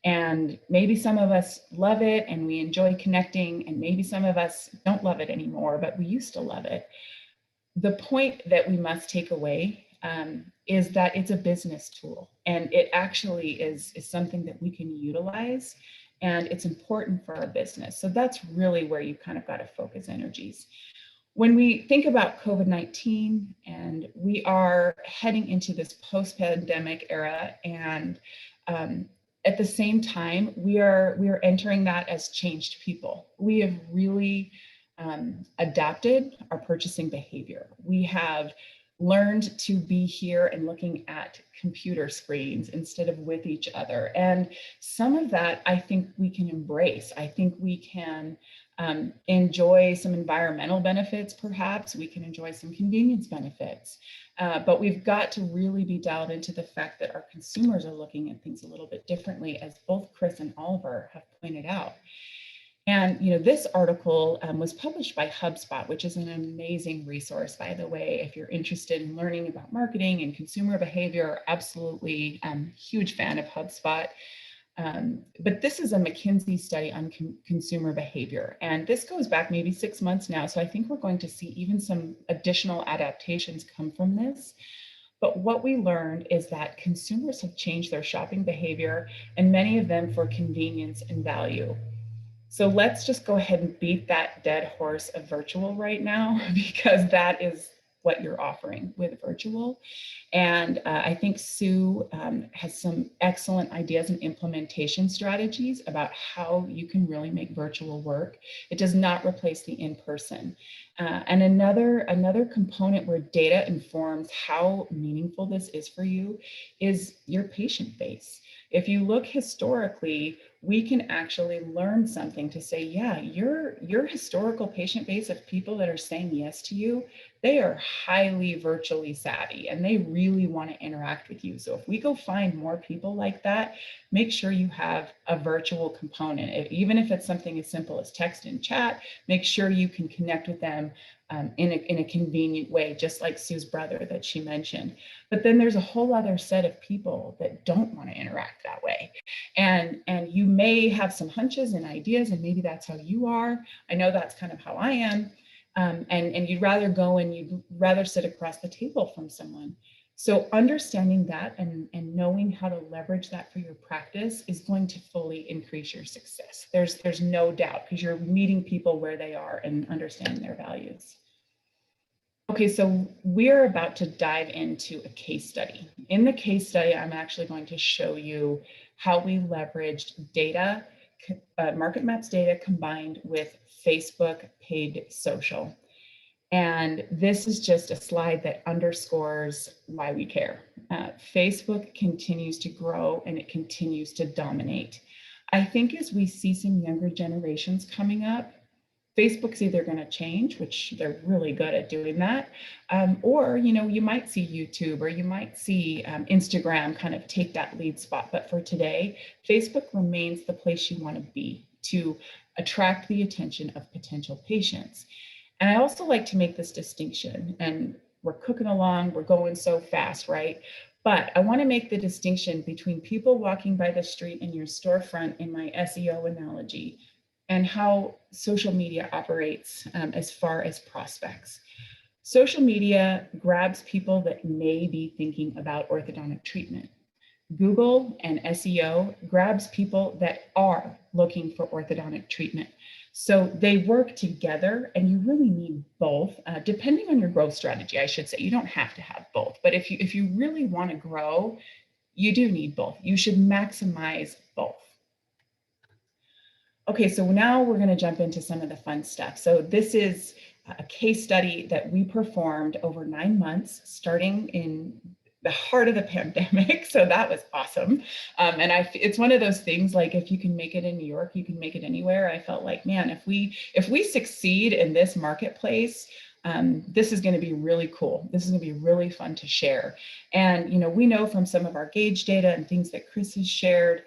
And maybe some of us love it and we enjoy connecting, and maybe some of us don't love it anymore, but we used to love it. The point that we must take away is that it's a business tool, and it actually is something that we can utilize, and it's important for our business. So that's really where you kind of got to focus energies. When we think about COVID-19, and we are heading into this post-pandemic era, and at the same time, we are entering that as changed people. We have really adapted our purchasing behavior. We have learned to be here and looking at computer screens instead of with each other. And some of that I think we can embrace. I think we can enjoy some environmental benefits, perhaps. We can enjoy some convenience benefits. But we've got to really be dialed into the fact that our consumers are looking at things a little bit differently, as both Chris and Oliver have pointed out. And, you know, this article was published by HubSpot, which is an amazing resource, by the way, if you're interested in learning about marketing and consumer behavior. Absolutely huge fan of HubSpot. But this is a McKinsey study on consumer behavior. And this goes back maybe 6 months now. So I think we're going to see even some additional adaptations come from this. But what we learned is that consumers have changed their shopping behavior, and many of them for convenience and value. So let's just go ahead and beat that dead horse of virtual right now, because that is what you're offering with virtual. And I think Sue has some excellent ideas and implementation strategies about how you can really make virtual work. It does not replace the in-person. And another component where data informs how meaningful this is for you is your patient base. If you look historically, we can actually learn something to say, yeah, your historical patient base of people that are saying yes to you, they are highly virtually savvy and they really want to interact with you. So if we go find more people like that, make sure you have a virtual component. Even if it's something as simple as text and chat, make sure you can connect with them in a convenient way, just like Sue's brother that she mentioned. But then there's a whole other set of people that don't want to interact that way. And you may have some hunches and ideas, and maybe that's how you are. I know that's kind of how I am. And you'd rather go and you'd rather sit across the table from someone. So understanding that and knowing how to leverage that for your practice is going to fully increase your success. There's no doubt, because you're meeting people where they are and understanding their values. Okay, so we're about to dive into a case study. In the case study, I'm actually going to show you how we leveraged data, Market Maps data combined with Facebook paid social. And this is just a slide that underscores why we care. Facebook continues to grow and it continues to dominate. I think as we see some younger generations coming up, Facebook's either going to change, which they're really good at doing that, or you might see YouTube or you might see Instagram kind of take that lead spot. But for today, Facebook remains the place you want to be to attract the attention of potential patients. And I also like to make this distinction, and we're cooking along, we're going so fast, right? But I want to make the distinction between people walking by the street in your storefront, in my SEO analogy, and how social media operates as far as prospects. Social media grabs people that may be thinking about orthodontic treatment. Google and SEO grabs people that are looking for orthodontic treatment. So they work together, and you really need both, depending on your growth strategy, I should say. You don't have to have both, but if you really want to grow, you do need both. You should maximize both. Okay, so now we're going to jump into some of the fun stuff. So this is a case study that we performed over 9 months, starting in the heart of the pandemic. So that was awesome. And it's one of those things, like, if you can make it in New York, you can make it anywhere. I felt like, man, if we succeed in this marketplace, this is going to be really cool. This is going to be really fun to share. And, you know, we know from some of our Gaidge data and things that Chris has shared,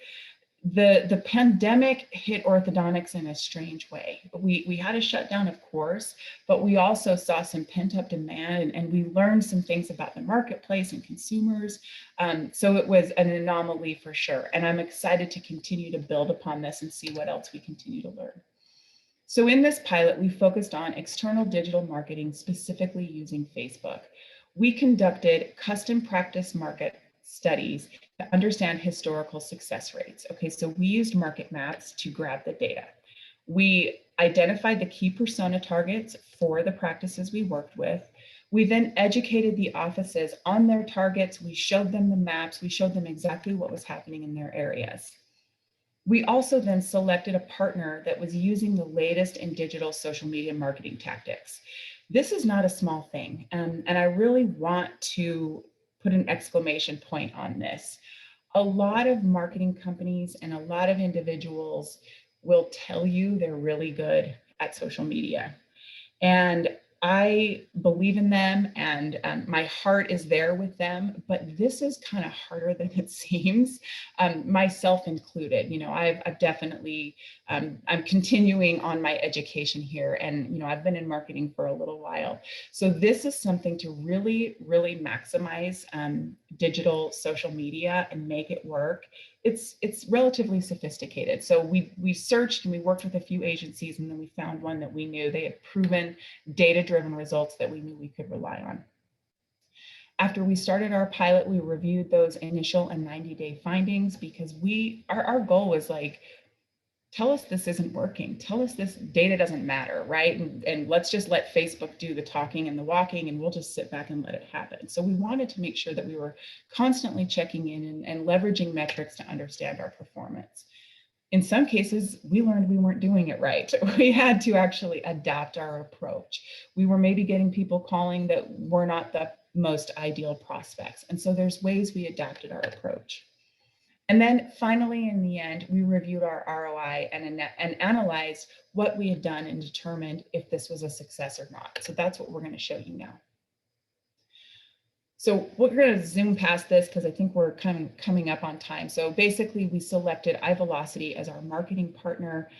the pandemic hit orthodontics in a strange way. We had a shutdown, of course, but we also saw some pent-up demand, and we learned some things about the marketplace and consumers. So it was an anomaly for sure. And I'm excited to continue to build upon this and see what else we continue to learn. So in this pilot, we focused on external digital marketing, specifically using Facebook. We conducted custom practice market studies to understand historical success rates. Okay, so we used market maps to grab the data. We identified the key persona targets for the practices we worked with. We then educated the offices on their targets. We showed them the maps. We showed them exactly what was happening in their areas. We also then selected a partner that was using the latest in digital social media marketing tactics. This is not a small thing, and I really want to put an exclamation point on this. A lot of marketing companies and a lot of individuals will tell you they're really good at social media. And I believe in them, and my heart is there with them, but this is kind of harder than it seems, myself included. You know, I've definitely, I'm continuing on my education here, and, you know, I've been in marketing for a little while. So this is something to really, really maximize digital social media and make it work. It's relatively sophisticated. So we searched and we worked with a few agencies, and then we found one that we knew they had proven data-driven results that we knew we could rely on. After we started our pilot, we reviewed those initial and 90-day findings, because our goal was like, tell us this isn't working. Tell us this data doesn't matter, right? And let's just let Facebook do the talking and the walking, and we'll just sit back and let it happen. So we wanted to make sure that we were constantly checking in and leveraging metrics to understand our performance. In some cases, we learned we weren't doing it right. We had to actually adapt our approach. We were maybe getting people calling that were not the most ideal prospects. And so there's ways we adapted our approach. And then finally, in the end, we reviewed our ROI and analyzed what we had done and determined if this was a success or not. So that's what we're going to show you now. So we're going to zoom past this because I think we're kind of coming up on time. So basically, we selected iVelocity as our marketing partner.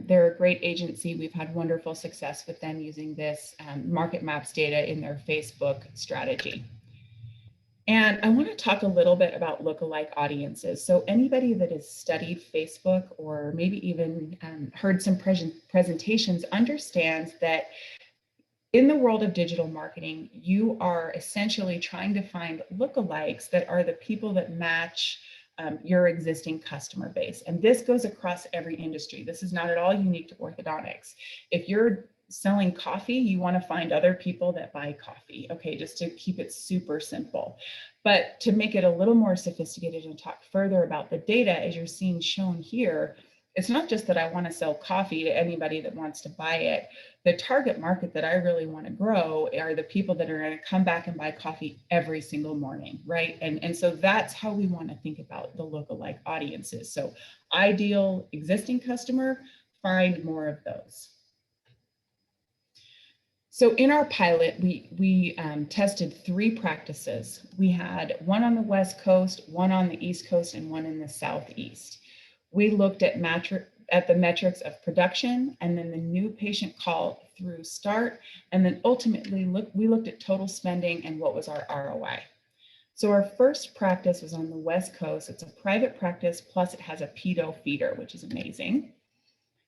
They're a great agency. We've had wonderful success with them using this market maps data in their Facebook strategy. And I want to talk a little bit about lookalike audiences. So anybody that has studied Facebook or maybe even heard some presentations understands that in the world of digital marketing, you are essentially trying to find lookalikes that are the people that match your existing customer base. And this goes across every industry. This is not at all unique to orthodontics. If you're selling coffee, you want to find other people that buy coffee. Okay, just to keep it super simple. But to make it a little more sophisticated and talk further about the data, as you're seeing shown here, it's not just that I want to sell coffee to anybody that wants to buy it. The target market that I really want to grow are the people that are going to come back and buy coffee every single morning, right? And so that's how we want to think about the lookalike audiences. So ideal existing customer, find more of those. So in our pilot, we tested 3 practices. We had one on the West Coast, one on the East Coast, and one in the Southeast. We looked at at the metrics of production, and then the new patient call through start, and then ultimately we looked at total spending and what was our ROI. So our first practice was on the West Coast. It's a private practice, plus it has a pedo feeder, which is amazing.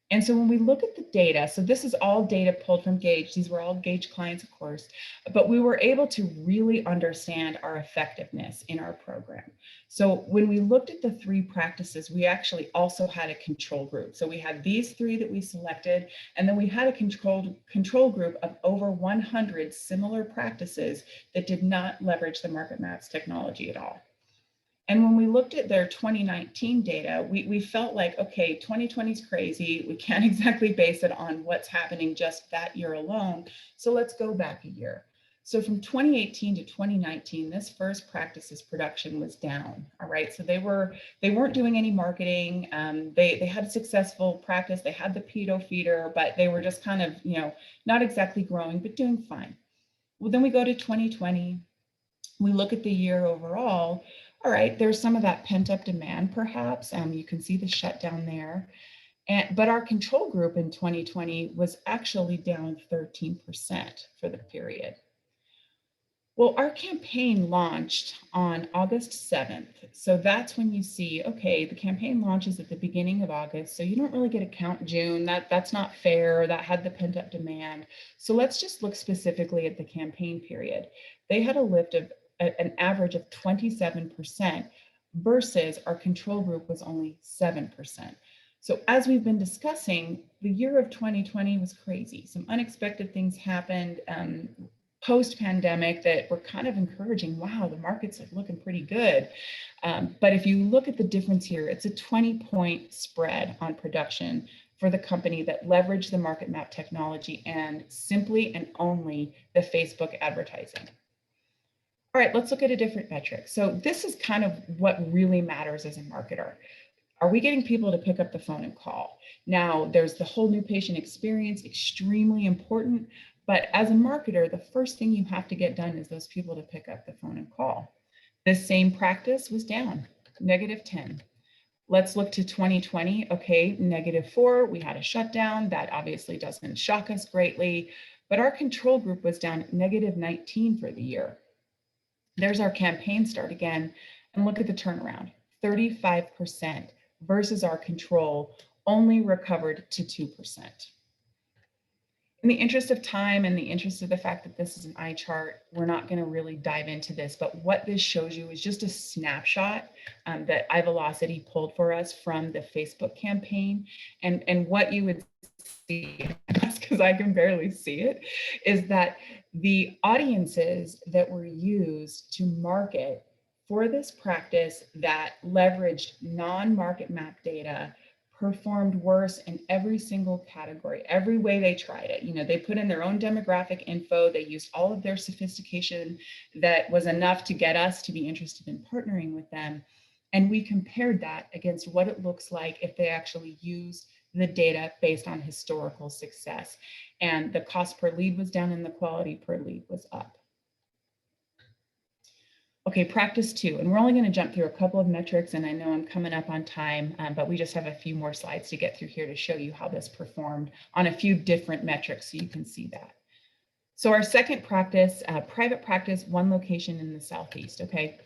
And so when we look at the data, so this is all data pulled from Gaidge. These were all Gaidge clients, of course, but we were able to really understand our effectiveness in our program. So when we looked at the 3 practices, we actually also had a control group. So we had these 3 that we selected, and then we had a control group of over 100 similar practices that did not leverage the Market Maps technology at all. And when we looked at their 2019 data, we felt like, okay, 2020 is crazy. We can't exactly base it on what's happening just that year alone. So let's go back a year. So from 2018 to 2019, this first practice's production was down. All right. So they weren't doing any marketing. They had a successful practice. They had the pedo feeder, but they were just kind of, not exactly growing, but doing fine. Well, then we go to 2020. We look at the year overall. All right, there's some of that pent up demand, perhaps. You can see the shutdown there. But our control group in 2020 was actually down 13% for the period. Well, our campaign launched on August 7th. So that's when you see, okay, the campaign launches at the beginning of August. So you don't really get to count June. That's not fair. That had the pent up demand. So let's just look specifically at the campaign period. They had a lift of an average of 27% versus our control group was only 7%. So as we've been discussing, the year of 2020 was crazy. Some unexpected things happened post-pandemic that were kind of encouraging. Wow, the market's looking pretty good. But if you look at the difference here, it's a 20-point spread on production for the company that leveraged the market map technology and simply and only the Facebook advertising. All right, let's look at a different metric. So this is kind of what really matters as a marketer. Are we getting people to pick up the phone and call? Now, there's the whole new patient experience, extremely important. But as a marketer, the first thing you have to get done is those people to pick up the phone and call. This same practice was down, -10. Let's look to 2020. Okay, -4. We had a shutdown. That obviously doesn't shock us greatly. But our control group was down -19 for the year. There's our campaign start again, and look at the turnaround, 35% versus our control only recovered to 2%. In the interest of time and the interest of the fact that this is an eye chart, we're not going to really dive into this, but what this shows you is just a snapshot that iVelocity pulled for us from the Facebook campaign. And what you would see, because I can barely see it, is that the audiences that were used to market for this practice that leveraged non-market map data performed worse in every single category, every way they tried it. They put in their own demographic info, they used all of their sophistication that was enough to get us to be interested in partnering with them. And we compared that against what it looks like if they actually used the data based on historical success. And the cost per lead was down and the quality per lead was up. Okay, practice 2, and we're only going to jump through a couple of metrics, and I know I'm coming up on time, but we just have a few more slides to get through here to show you how this performed on a few different metrics so you can see that. So our second practice, private practice, 1 location in the Southeast, okay?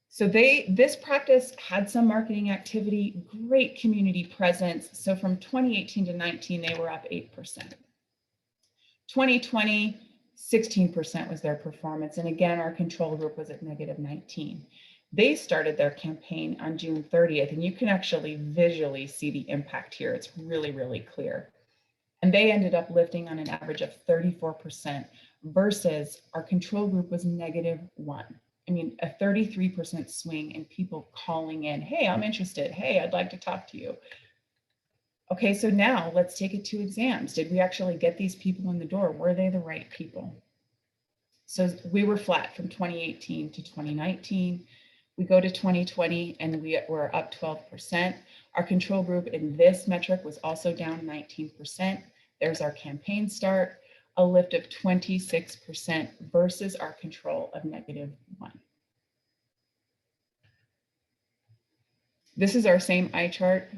So this practice had some marketing activity, great community presence. So from 2018 to 19, they were up 8%. 2020, 16% was their performance. And again, our control group was at -19. They started their campaign on June 30th, and you can actually visually see the impact here. It's really, really clear. And they ended up lifting on an average of 34% versus our control group was -1. I mean, a 33% swing in people calling in, hey, I'm interested. Hey, I'd like to talk to you. Okay, so now let's take it to exams. Did we actually get these people in the door? Were they the right people? So we were flat from 2018 to 2019. We go to 2020 and we were up 12%. Our control group in this metric was also down 19%. There's our campaign start, a lift of 26% versus our control of -1. This is our same eye chart.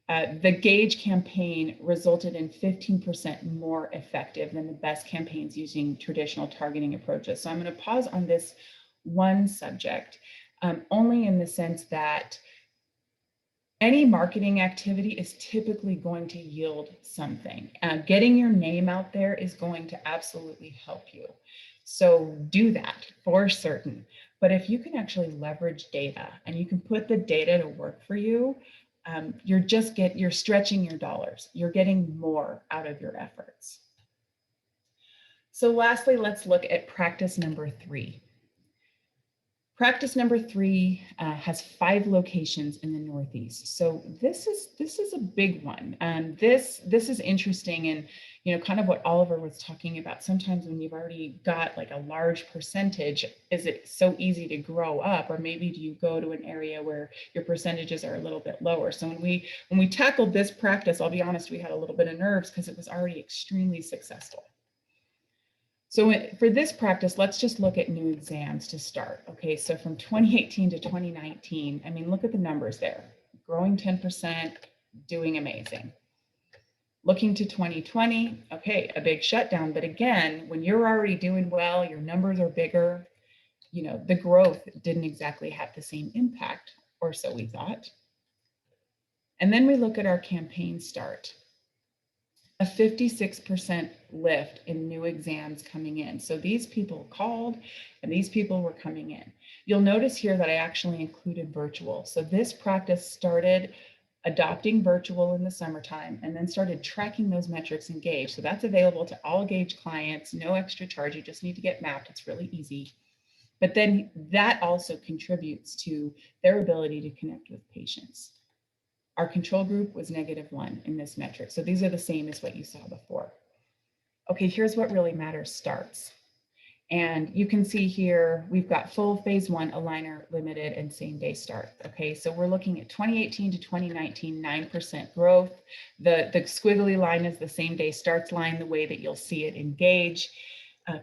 The Gaidge campaign resulted in 15% more effective than the best campaigns using traditional targeting approaches. So I'm going to pause on this one subject, only in the sense that any marketing activity is typically going to yield something. Getting your name out there is going to absolutely help you. So do that for certain. But if you can actually leverage data and you can put the data to work for you, you're stretching your dollars. You're getting more out of your efforts. So lastly, let's look at practice number 3. Practice number 3 has 5 locations in the Northeast. So this is a big one. And this is interesting, and kind of what Oliver was talking about. Sometimes when you've already got like a large percentage, is it so easy to grow up, or maybe do you go to an area where your percentages are a little bit lower? So when we tackled this practice, I'll be honest, we had a little bit of nerves because it was already extremely successful. So for this practice, let's just look at new exams to start. Okay, so from 2018 to 2019, I mean, look at the numbers there. Growing 10%, doing amazing. Looking to 2020, okay, a big shutdown. But again, when you're already doing well, your numbers are bigger, the growth didn't exactly have the same impact, or so we thought. And then we look at our campaign start. A 56% lift in new exams coming in. So these people called and these people were coming in. You'll notice here that I actually included virtual. So this practice started adopting virtual in the summertime and then started tracking those metrics in Gaidge. So that's available to all Gaidge clients, no extra charge. You just need to get mapped. It's really easy. But then that also contributes to their ability to connect with patients. Our control group was -1 in this metric. So these are the same as what you saw before. Okay, here's what really matters, starts. And you can see here, we've got full phase 1, aligner, limited, and same day start. Okay, so we're looking at 2018 to 2019, 9% growth. The squiggly line is the same day starts line, the way that you'll see it in Gaidge.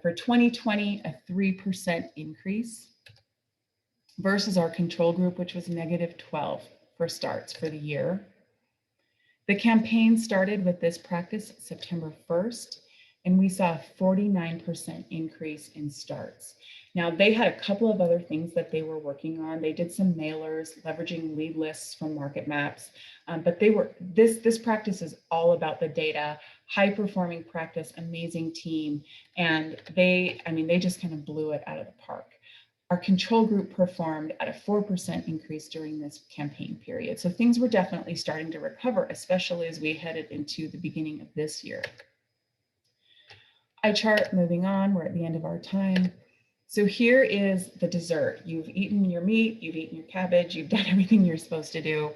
For 2020, a 3% increase versus our control group, which was -12. For starts for the year. The campaign started with this practice September 1st, and we saw a 49% increase in starts. Now, they had a couple of other things that they were working on. They did some mailers, leveraging lead lists from market maps, but this practice is all about the data, high performing practice, amazing team, and they just kind of blew it out of the park. Our control group performed at a 4% increase during this campaign period. So things were definitely starting to recover, especially as we headed into the beginning of this year. Eye chart, moving on, we're at the end of our time. So here is the dessert. You've eaten your meat, you've eaten your cabbage, you've done everything you're supposed to do.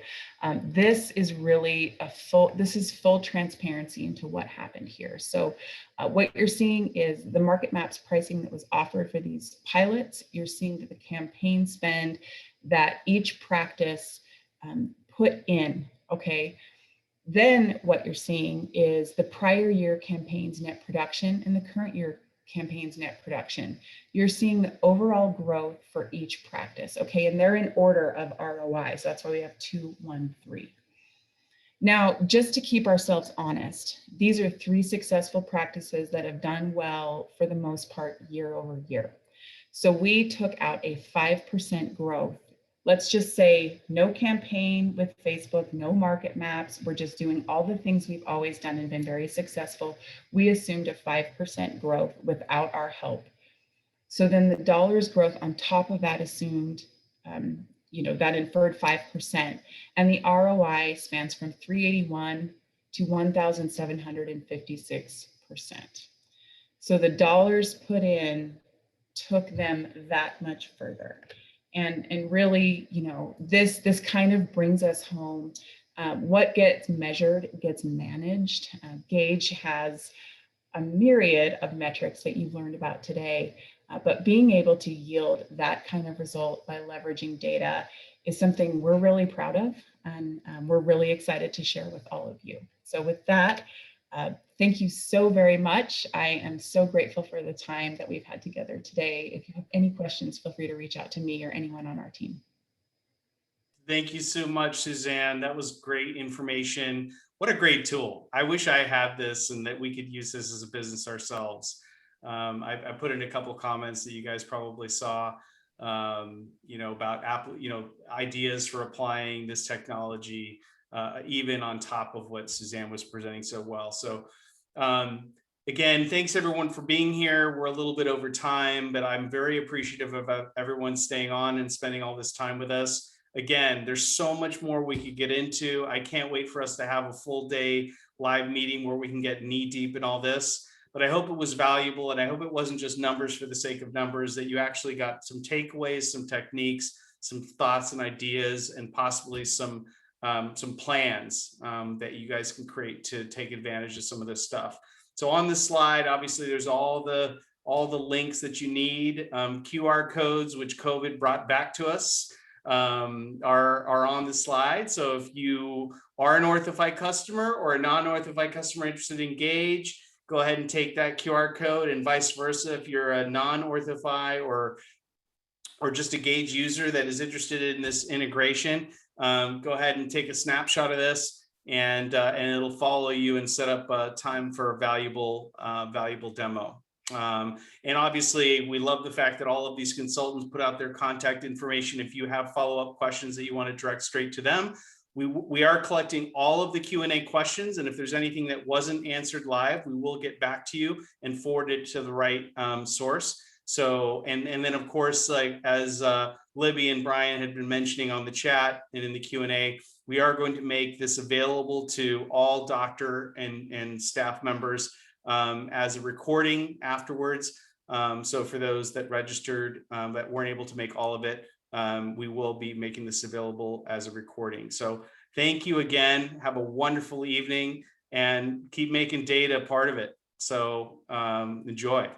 This is really full transparency into what happened here. So what you're seeing is the market maps pricing that was offered for these pilots. You're seeing that the campaign spend that each practice put in, okay? Then what you're seeing is the prior year campaign's net production and the current year campaign's net production. You're seeing the overall growth for each practice, okay? And they're in order of ROI, so that's why we have 2, 1, 3. Now, just to keep ourselves honest, these are 3 successful practices that have done well for the most part year over year. So we took out a 5% growth. Let's just say no campaign with Facebook, no market maps. We're just doing all the things we've always done and been very successful. We assumed a 5% growth without our help. So then the dollars growth on top of that assumed, that inferred 5%. And the ROI spans from 381 to 1,756%. So the dollars put in took them that much further. And really, this kind of brings us home. What gets measured gets managed. Gaidge has a myriad of metrics that you've learned about today, but being able to yield that kind of result by leveraging data is something we're really proud of, and we're really excited to share with all of you. So with that, thank you so very much. I am so grateful for the time that we've had together today. If you have any questions, feel free to reach out to me or anyone on our team. Thank you so much, Suzanne. That was great information. What a great tool. I wish I had this and that we could use this as a business ourselves. I put in a couple of comments that you guys probably saw, about Apple, ideas for applying this technology, even on top of what Suzanne was presenting so well. So again, thanks everyone for being here. We're a little bit over time, but I'm very appreciative of everyone staying on and spending all this time with us. Again, there's so much more we could get into. I can't wait for us to have a full day live meeting where we can get knee deep in all this. But I hope it was valuable, and I hope it wasn't just numbers for the sake of numbers, that you actually got some takeaways, some techniques, some thoughts and ideas, and possibly some plans that you guys can create to take advantage of some of this stuff. So on this slide, obviously, there's all the links that you need. QR codes, which COVID brought back to us, are on the slide. So if you are an OrthoFi customer or a non-OrthoFi customer interested in Gaidge, go ahead and take that QR code, and vice versa. If you're a non-OrthoFi or just a Gaidge user that is interested in this integration, go ahead and take a snapshot of this, and it'll follow you and set up time for a valuable demo. And obviously, we love the fact that all of these consultants put out their contact information. If you have follow-up questions that you want to direct straight to them, we are collecting all of the Q&A questions. And if there's anything that wasn't answered live, we will get back to you and forward it to the right source. So, and then of course, like as Libby and Brian had been mentioning on the chat and in the Q&A, we are going to make this available to all doctor and staff members as a recording afterwards. So for those that registered that weren't able to make all of it, we will be making this available as a recording. So thank you again. Have a wonderful evening, and keep making data part of it. So enjoy.